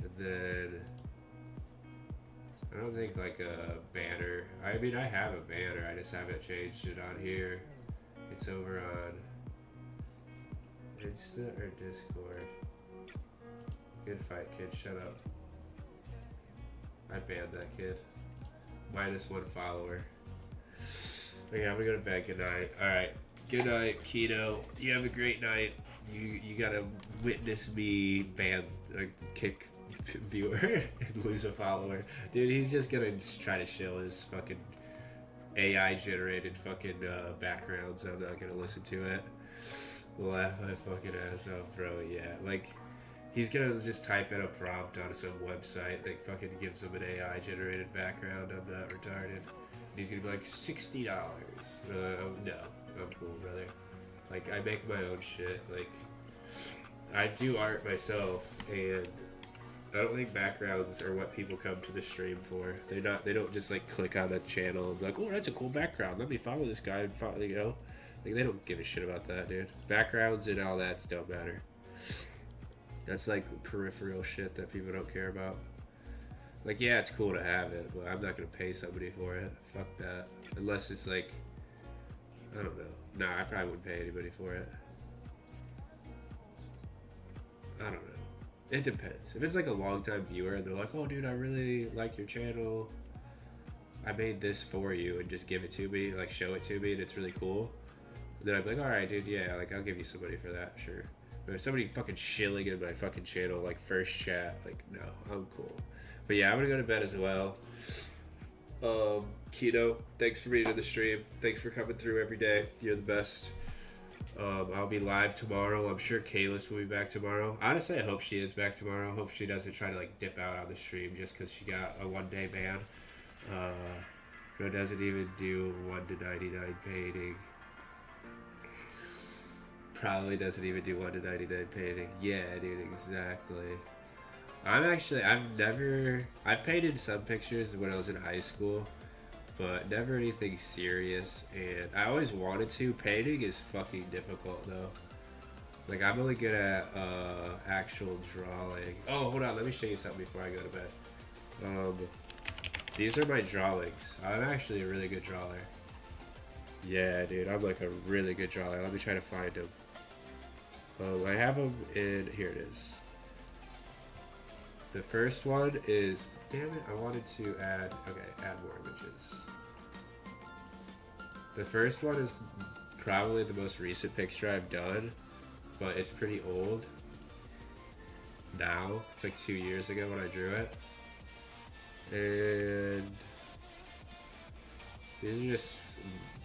And then I don't think like a banner. I mean, I have a banner. I just haven't changed it on here. It's over on Insta or Discord. Good fight, kid. Shut up. I banned that kid. -1 follower. Okay, I'm gonna go to bed. Good night. Alright. Good night, Keto. You have a great night. You gotta witness me ban, kick viewer and lose a follower. Dude, he's just gonna just try to shill his fucking AI generated fucking backgrounds. I'm not gonna listen to it. Laugh my fucking ass off, bro. Yeah, like he's gonna just type in a prompt on some website that fucking gives him an AI generated background. I'm not retarded. And he's gonna be like $60. No, I'm cool, brother. Like I make my own shit. Like I do art myself, and I don't think backgrounds are what people come to the stream for. They don't just like click on a channel and be like, oh, that's a cool background. Let me follow this guy and follow, you know. Like they don't give a shit about that, dude. Backgrounds and all that don't matter. That's like peripheral shit that people don't care about. Like yeah, it's cool to have it, but I'm not gonna pay somebody for it. Fuck that. Unless it's like, I don't know. Nah, I probably wouldn't pay anybody for it. I don't know. It depends. If it's like a long time viewer and they're like, oh dude, I really like your channel, I made this for you, and just give it to me, like show it to me, and it's really cool, then I'd be like, alright dude, yeah, like I'll give you some money for that, sure. But if somebody fucking shilling in my fucking channel, like first chat, like no, I'm cool. But yeah, I'm gonna go to bed as well. Kino, thanks for being in the stream. Thanks for coming through every day. You're the best. I'll be live tomorrow. I'm sure Kalis will be back tomorrow. Honestly, I hope she is back tomorrow. I hope she doesn't try to like dip out on the stream just because she got a 1-day ban. Who doesn't even do 1 to 99 painting. Probably doesn't even do 1 to 99 painting. Yeah, dude, exactly. I've painted some pictures when I was in high school, but never anything serious, and I always wanted to. Painting is fucking difficult though. Like I'm only good at actual drawing. Oh, hold on, let me show you something before I go to bed. These are my drawings. I'm actually a really good drawer. Yeah, dude, I'm like a really good drawer. Let me try to find them. I have them in, here it is. The first one is, damn it, I wanted to add, okay, add more images. The first one is probably the most recent picture I've done, but it's pretty old now. It's like 2 years ago when I drew it. And these are just,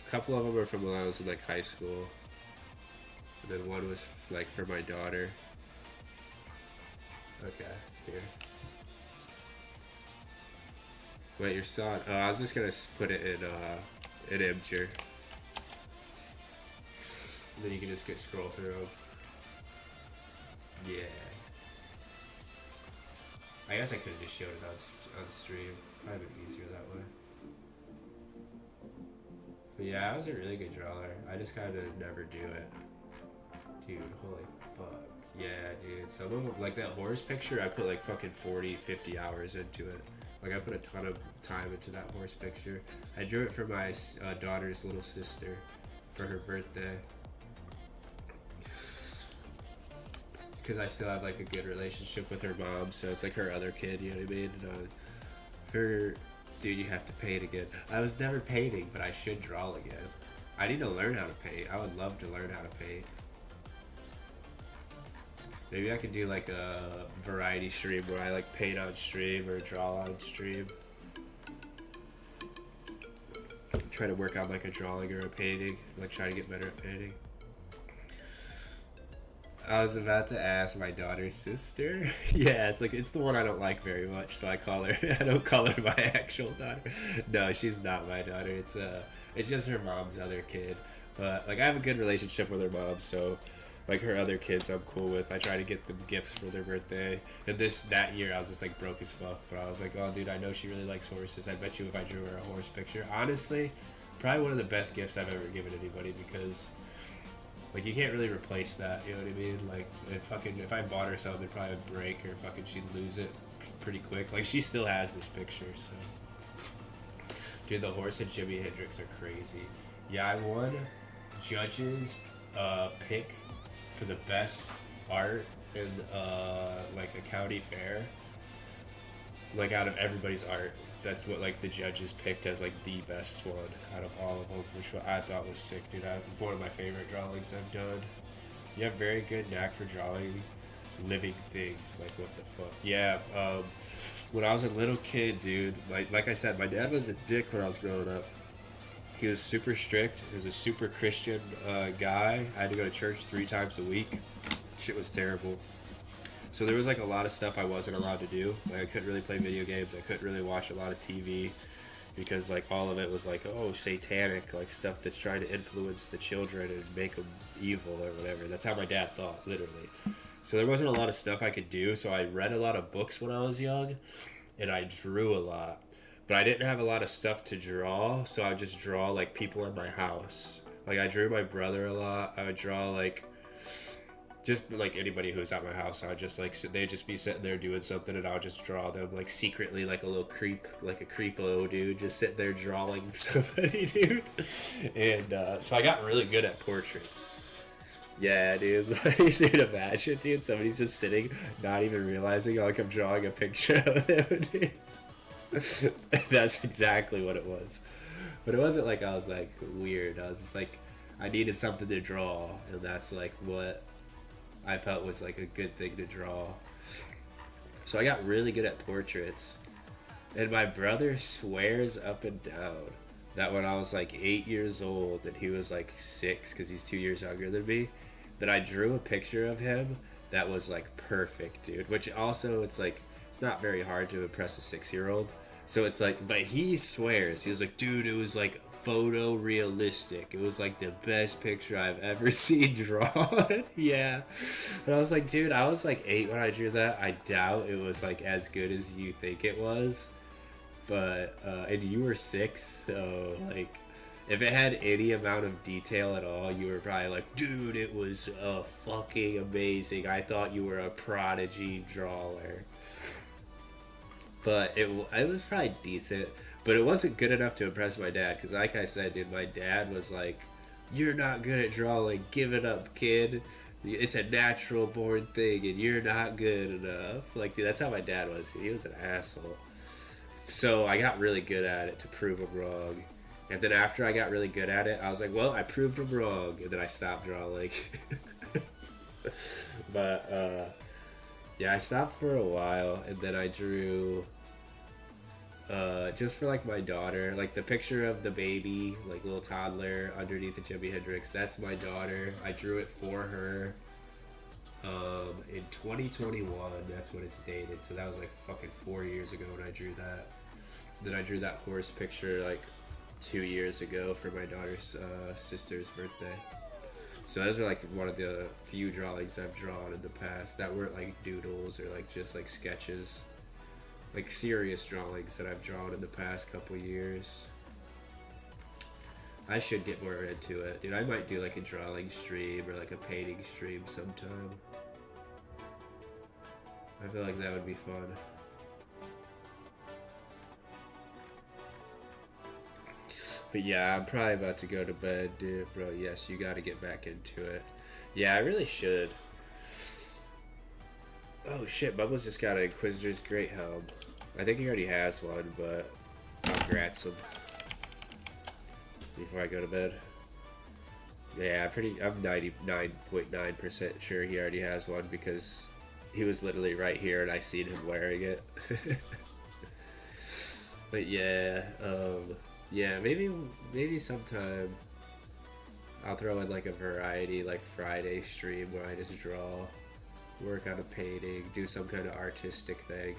a couple of them are from when I was in like high school. And then one was like for my daughter. Okay, here. Wait, you're still on? Oh, I was just gonna put it in Imgur. And then you can just scroll through them. Yeah. I guess I could have just showed it on stream. Probably been easier that way. But yeah, I was a really good drawer. I just kind of never do it. Dude, holy fuck. Yeah, dude. Some of them, like that horse picture, I put like fucking 40, 50 hours into it. Like I put a ton of time into that horse picture. I drew it for my daughter's little sister for her birthday. Because I still have like a good relationship with her mom, so it's like her other kid, you know what I mean? And, dude, you have to paint again. I was never painting, but I should draw again. I need to learn how to paint. I would love to learn how to paint. Maybe I could do like a variety stream where I like paint on stream or draw on stream. Try to work on like a drawing or a painting, like try to get better at painting. I was about to ask my daughter's sister. Yeah, it's the one I don't like very much, so I call her. I don't call her my actual daughter. No, she's not my daughter. It's just her mom's other kid. But like I have a good relationship with her mom, so like her other kids I'm cool with. I try to get them gifts for their birthday. And that year I was just like broke as fuck. But I was like, oh dude, I know she really likes horses. I bet you if I drew her a horse picture, honestly, probably one of the best gifts I've ever given anybody, because like you can't really replace that, you know what I mean? Like if I bought her something, it'd probably break or fucking she'd lose it pretty quick. Like she still has this picture, so. Dude, the horse and Jimi Hendrix are crazy. Yeah, I won judges pick for the best art in like a county fair. Like out of everybody's art, that's what like the judges picked as like the best one out of all of them, which I thought was sick, dude. It's one of my favorite drawings I've done. You have very good knack for drawing. living things. Like, what the fuck? Yeah, when I was a little kid, dude, like I said, my dad was a dick when I was growing up. He was super strict. He was a super Christian guy. I had to go to church 3 times a week. Shit was terrible. So there was like a lot of stuff I wasn't allowed to do. Like, I couldn't really play video games. I couldn't really watch a lot of TV because like all of it was like, oh, satanic, like stuff that's trying to influence the children and make them evil or whatever. That's how my dad thought, literally. So there wasn't a lot of stuff I could do. So I read a lot of books when I was young, and I drew a lot. But I didn't have a lot of stuff to draw, so I would just draw like people in my house. Like, I drew my brother a lot. I would draw like just like anybody who was at my house. I would just like they'd just be sitting there doing something, and I would just draw them like secretly, like a little creep, like a creepo dude, just sitting there drawing somebody, dude. And so I got really good at portraits. Yeah, dude. Like, dude, imagine, dude, somebody's just sitting, not even realizing like I'm drawing a picture of them, dude. That's exactly what it was. But it wasn't like I was like weird. I was just like, I needed something to draw, and that's like what I felt was like a good thing to draw. So I got really good at portraits. And my brother swears up and down that when I was like 8 years old and he was like 6, because he's 2 years younger than me, that I drew a picture of him that was like perfect, dude. Which also, it's like, it's not very hard to impress a 6-year-old. So it's like, but he swears, he was like, dude, it was like photorealistic. It was like the best picture I've ever seen drawn. Yeah. And I was like, dude, I was like 8 when I drew that. I doubt it was like as good as you think it was. But, and you were 6, so like, if it had any amount of detail at all, you were probably like, dude, it was fucking amazing. I thought you were a prodigy drawer. But it was probably decent, but it wasn't good enough to impress my dad, because like I said, dude, my dad was like, you're not good at drawing, give it up, kid. It's a natural born thing, and you're not good enough. Like, dude, that's how my dad was. He was an asshole. So I got really good at it to prove him wrong. And then after I got really good at it, I was like, well, I proved him wrong, and then I stopped drawing. But, yeah, I stopped for a while, and then I drew... just for like my daughter, like the picture of the baby, like little toddler underneath the Jimi Hendrix, that's my daughter. I drew it for her in 2021. That's when it's dated, so that was like fucking 4 years ago when I drew that. Then I drew that horse picture like 2 years ago for my daughter's sister's birthday. So those are like one of the few drawings I've drawn in the past that weren't like doodles or like just like sketches. Like serious drawings that I've drawn in the past couple years. I should get more into it. Dude, I might do like a drawing stream or like a painting stream sometime. I feel like that would be fun. But yeah, I'm probably about to go to bed, dude. Bro, yes, you gotta get back into it. Yeah, I really should. Oh shit, Bubbles just got an Inquisitor's Great Helm. I think he already has one, but I'll grats him before I go to bed. Yeah, I'm 99.9% sure he already has one, because he was literally right here and I seen him wearing it. But yeah, yeah, maybe sometime I'll throw in like a variety, like Friday stream where I just draw, work on a painting, do some kind of artistic thing.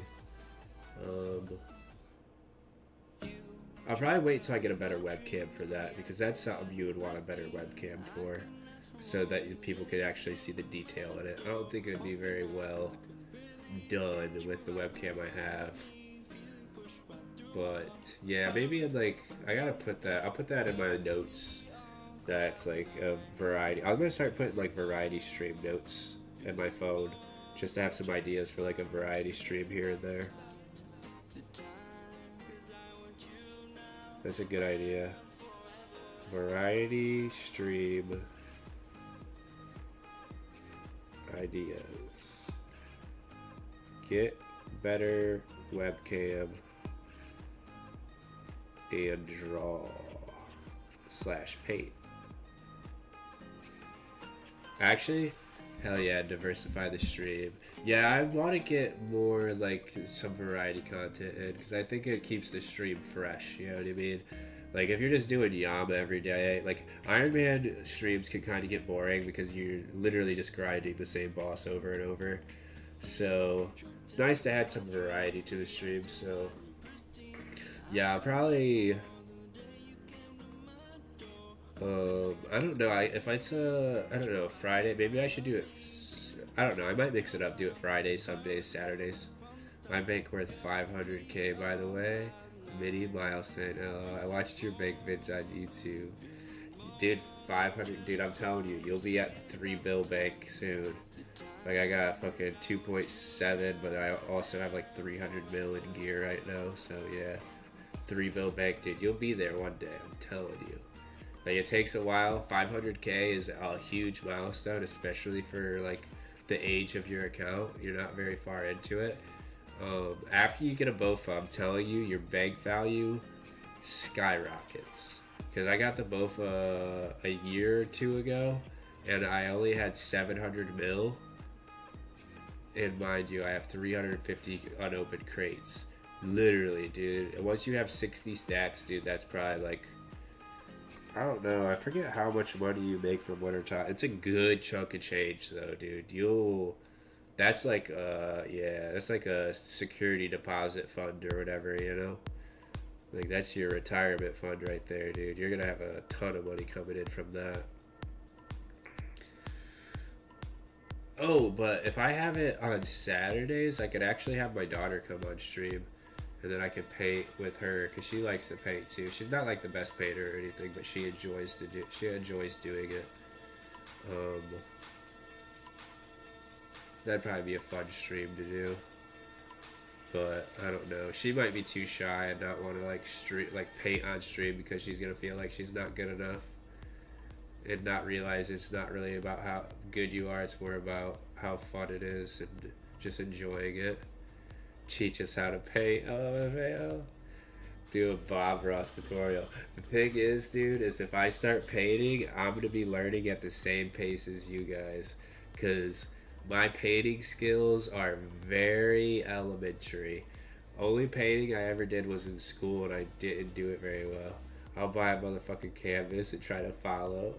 I'll probably wait till I get a better webcam for that, because that's something you would want a better webcam for, so that people could actually see the detail in it. I don't think it'd be very well done with the webcam I have. But yeah, maybe I'd like, I gotta put that, I'll put that in my notes. That's like a variety. I'm gonna start putting like variety stream notes in my phone, just to have some ideas for like a variety stream here and there. That's a good idea. Variety stream ideas. Get better webcam and draw /paint. Actually, Hell yeah, diversify the stream. Yeah, I want to get more like some variety content in because I think it keeps the stream fresh. You know what I mean? Like if you're just doing Yama every day, like Iron Man streams can kind of get boring because you're literally just grinding the same boss over and over. So it's nice to add some variety to the stream. So yeah, probably. I don't know. If it's I don't know, Friday. Maybe I should do it. I don't know. I might mix it up. Do it Fridays, some days, Saturdays. My bank worth 500K, by the way. Mini milestone. I watched your bank vids on YouTube. Dude, 500. Dude, I'm telling you, you'll be at the 3 bill bank soon. Like I got fucking 2.7, but I also have like 300 mil in gear right now. So yeah, 3 bill bank, dude. You'll be there one day. I'm telling you. Like it takes a while. 500K is a huge milestone, especially for like the age of your account. You're not very far into it. After you get a BOFA, I'm telling you, your bank value skyrockets. Because I got the BOFA a year or two ago, and I only had 700 mil. And mind you, I have 350 unopened crates. Literally, dude. And once you have 60 stats, dude, that's probably like, I don't know. I forget how much money you make from winter time. It's a good chunk of change, though, dude. That's like, yeah, that's like a security deposit fund or whatever, you know? Like, that's your retirement fund right there, dude. You're gonna have a ton of money coming in from that. Oh, but if I have it on Saturdays, I could actually have my daughter come on stream. And then I can paint with her because she likes to paint too. She's not like the best painter or anything, but she enjoys doing it. That'd probably be a fun stream to do. But I don't know. She might be too shy and not want to like paint on stream because she's gonna feel like she's not good enough, and not realize it's not really about how good you are. It's more about how fun it is and just enjoying it. Teach us how to paint. Oh, do a Bob Ross tutorial. The thing is, dude, is if I start painting, I'm gonna be learning at the same pace as you guys, cause my painting skills are very elementary. Only painting I ever did was in school, and I didn't do it very well. I'll buy a motherfucking canvas and try to follow.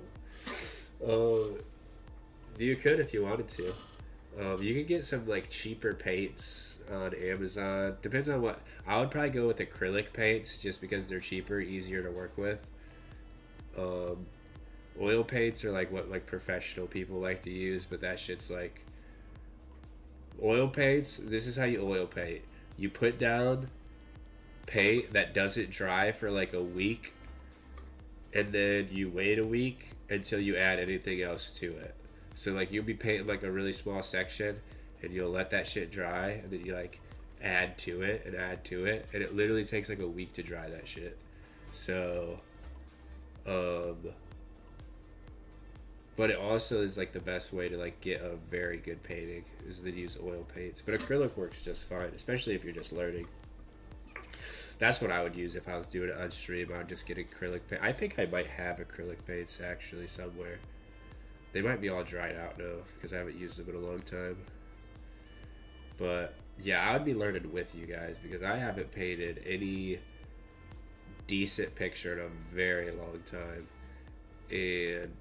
You could if you wanted to. You can get some like cheaper paints on Amazon. Depends on what. I would probably go with acrylic paints just because they're cheaper, easier to work with. Oil paints are like what like professional people like to use, but that shit's like oil paints. This is how you oil paint. You put down paint that doesn't dry for like a week, and then you wait a week until you add anything else to it. So like you'll be painting like a really small section, and you'll let that shit dry, and then you like add to it, and it literally takes like a week to dry that shit. So, but it also is like the best way to like get a very good painting is to use oil paints. But acrylic works just fine, especially if you're just learning. That's what I would use if I was doing it on stream. I would just get acrylic paint. I think I might have acrylic paints actually somewhere. They might be all dried out now because I haven't used them in a long time. But yeah, I would be learning with you guys because I haven't painted any decent picture in a very long time. And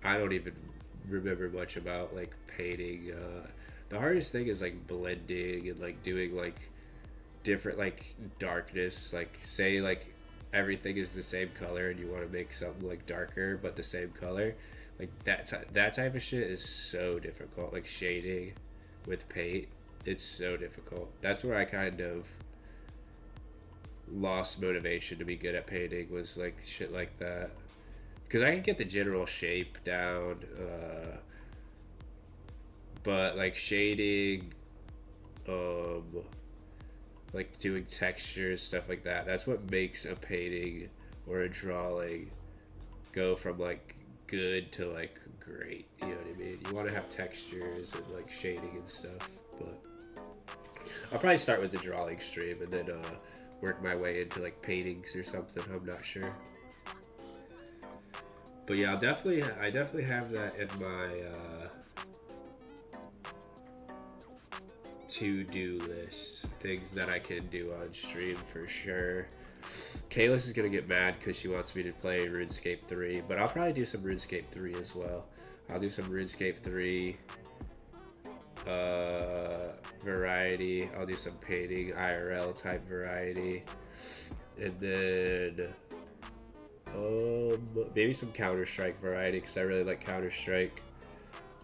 I don't even remember much about like painting. The hardest thing is like blending and like doing like different like darkness. Like say like everything is the same color and you want to make something like darker but the same color. Like that type of shit is so difficult. Like shading with paint, it's so difficult. That's where I kind of lost motivation to be good at painting, was like shit like that. Because I can get the general shape down, but like shading, like doing textures, stuff like that, that's what makes a painting or a drawing go from like good to like great. You know what I mean? You want to have textures and like shading and stuff. But I'll probably start with the drawing stream and then work my way into like paintings or something. I'm not sure. But yeah, I definitely have that in my to-do list. Things that I can do on stream for sure. Kalis is gonna get mad because she wants me to play RuneScape 3, but I'll probably do some RuneScape 3 as well. I'll do some RuneScape 3 variety. I'll do some painting IRL type variety, and then maybe some Counter-Strike variety because I really like Counter-Strike.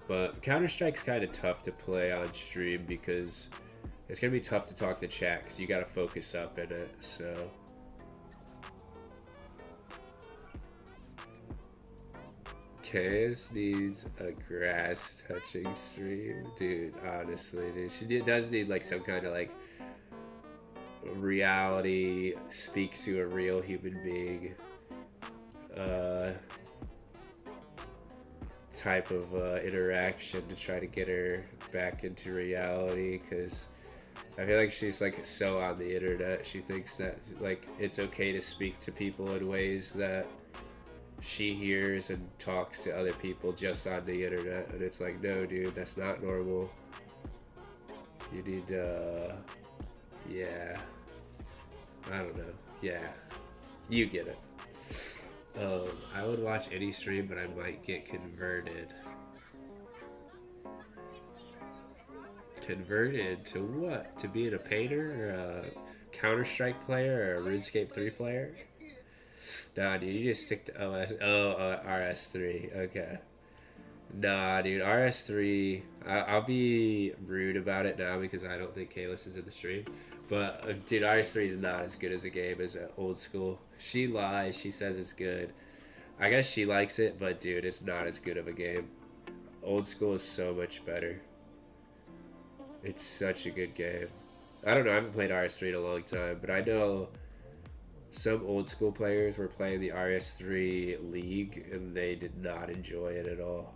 But Counter-Strike's kind of tough to play on stream because it's gonna be tough to talk to chat because you gotta focus up in it. So. Kaz needs a grass touching stream, dude. Honestly, dude, she does need like some kind of like reality, speak to a real human being, type of interaction to try to get her back into reality. Because I feel like she's like so on the internet. She thinks that like it's okay to speak to people in ways that she hears and talks to other people just on the internet, and it's like, no, dude, that's not normal. You need, yeah, I don't know, yeah, you get it. I would watch any stream, but I might get converted. Converted to what? To being a painter, or a Counter-Strike player, or a RuneScape 3 player? Nah, dude, you just stick to RS3. Okay. Nah, dude, RS3. I'll be rude about it now because I don't think Kalis is in the stream. But, dude, RS3 is not as good as a game as Old School. She lies. She says it's good. I guess she likes it, but, dude, it's not as good of a game. Old School is so much better. It's such a good game. I don't know. I haven't played RS3 in a long time, but I know some Old School players were playing the RS3 League and they did not enjoy it at all.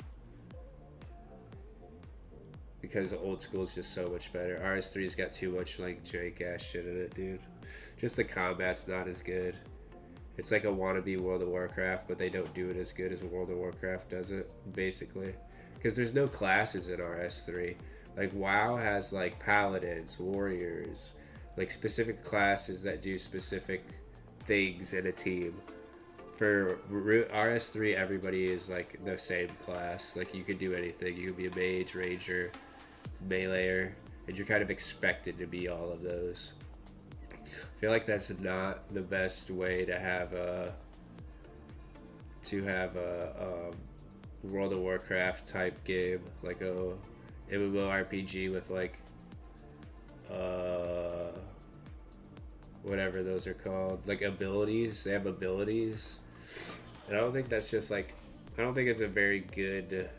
Because Old School is just so much better. RS3's got too much like jank ass shit in it, dude. Just the combat's not as good. It's like a wannabe World of Warcraft, but they don't do it as good as World of Warcraft does it, basically. Because there's no classes in RS3. Like WoW has like paladins, warriors, like specific classes that do specific things in a team. For RS3, everybody is like the same class. Like you could do anything. You could be a mage, ranger, meleeer, and you're kind of expected to be all of those. I feel like that's not the best way to have a World of Warcraft type game, like a MMORPG with like whatever those are called, like abilities. They have abilities, and I don't think that's just like, I don't think it's a very good,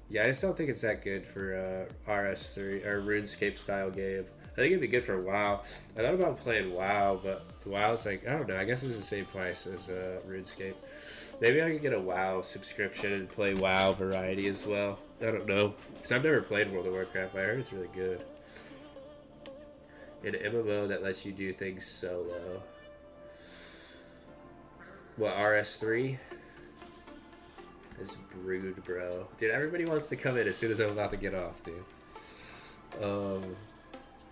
yeah, I just don't think it's that good for RS3 or RuneScape style game. I think it'd be good for WoW. I thought about playing WoW, but WoW's like, I don't know, I guess it's the same price as RuneScape. Maybe I could get a WoW subscription and play WoW variety as well. I don't know, because I've never played World of Warcraft, but I heard it's really good. An MMO that lets you do things solo. What, RS3? It's brood, bro. Dude, everybody wants to come in as soon as I'm about to get off, dude.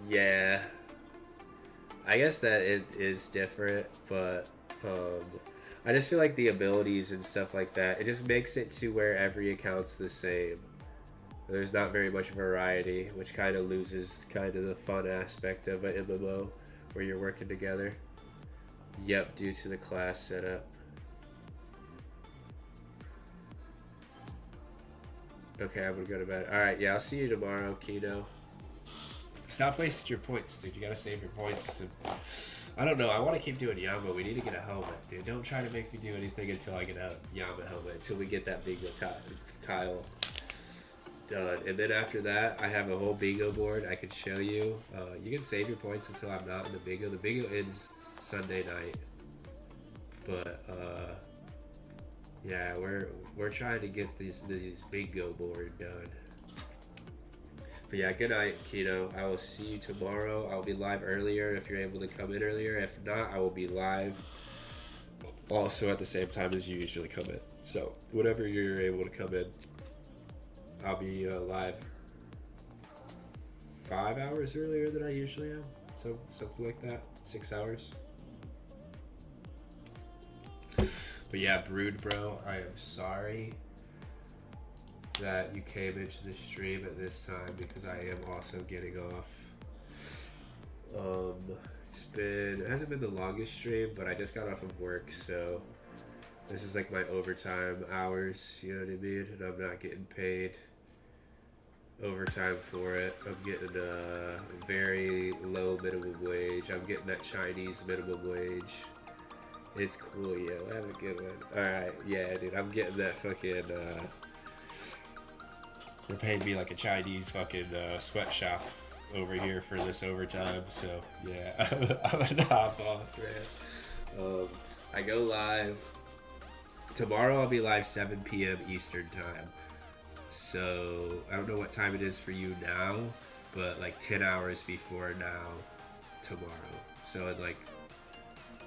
Yeah. I guess that it is different, but I just feel like the abilities and stuff like that, it just makes it to where every account's the same. There's not very much variety, which kind of loses kind of the fun aspect of an MMO where you're working together. Yep, due to the class setup. Okay, I'm gonna go to bed. Alright, yeah, I'll see you tomorrow, Kino. Stop wasting your points, dude. You gotta save your points. I don't know, I want to keep doing Yama. We need to get a helmet, dude. Don't try to make me do anything until I get a Yama helmet, until we get that bingo tile done. And then after that, I have a whole bingo board I can show you. You can save your points until I'm not in the bingo. The bingo ends Sunday night. But, yeah, we're trying to get these bingo board done. But yeah, good night, Kino. I will see you tomorrow. I'll be live earlier if you're able to come in earlier. If not, I will be live also at the same time as you usually come in. So whatever you're able to come in, I'll be live 5 hours earlier than I usually am. So something like that. 6 hours. But yeah, Brood Bro, I am sorry that you came into the stream at this time because I am also getting off. It hasn't been the longest stream, but I just got off of work, so this is like my overtime hours, you know what I mean? And I'm not getting paid overtime for it. I'm getting a very low minimum wage. I'm getting that Chinese minimum wage. It's cool, yo. Have a good one. Alright, yeah, dude. I'm getting that fucking, they're paying me like a Chinese fucking sweatshop over here for this overtime. So, yeah. I'm gonna hop off, man. I go live. Tomorrow I'll be live 7 p.m. Eastern time. So, I don't know what time it is for you now, but like 10 hours before now tomorrow. So, in like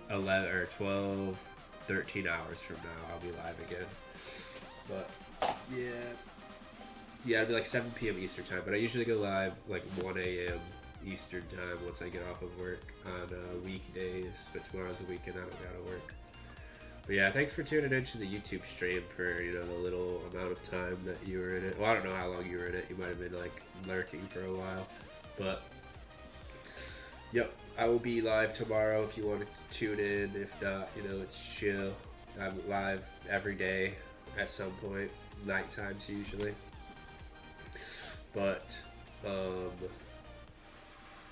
11 or 12, 13 hours from now, I'll be live again. But yeah, it'll be like 7 p.m. Eastern time. But I usually go live like 1 a.m. Eastern time once I get off of work on weekdays. But tomorrow's a weekend, I don't gotta work. But yeah, thanks for tuning into the YouTube stream for, you know, the little amount of time that you were in it. Well, I don't know how long you were in it. You might have been like lurking for a while. But yep, I will be live tomorrow if you want to tune in. If not, you know, it's chill. I'm live every day at some point. Night times usually. But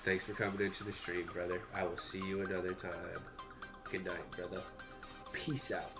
thanks for coming into the stream, brother. I will see you another time. Good night, brother. Peace out.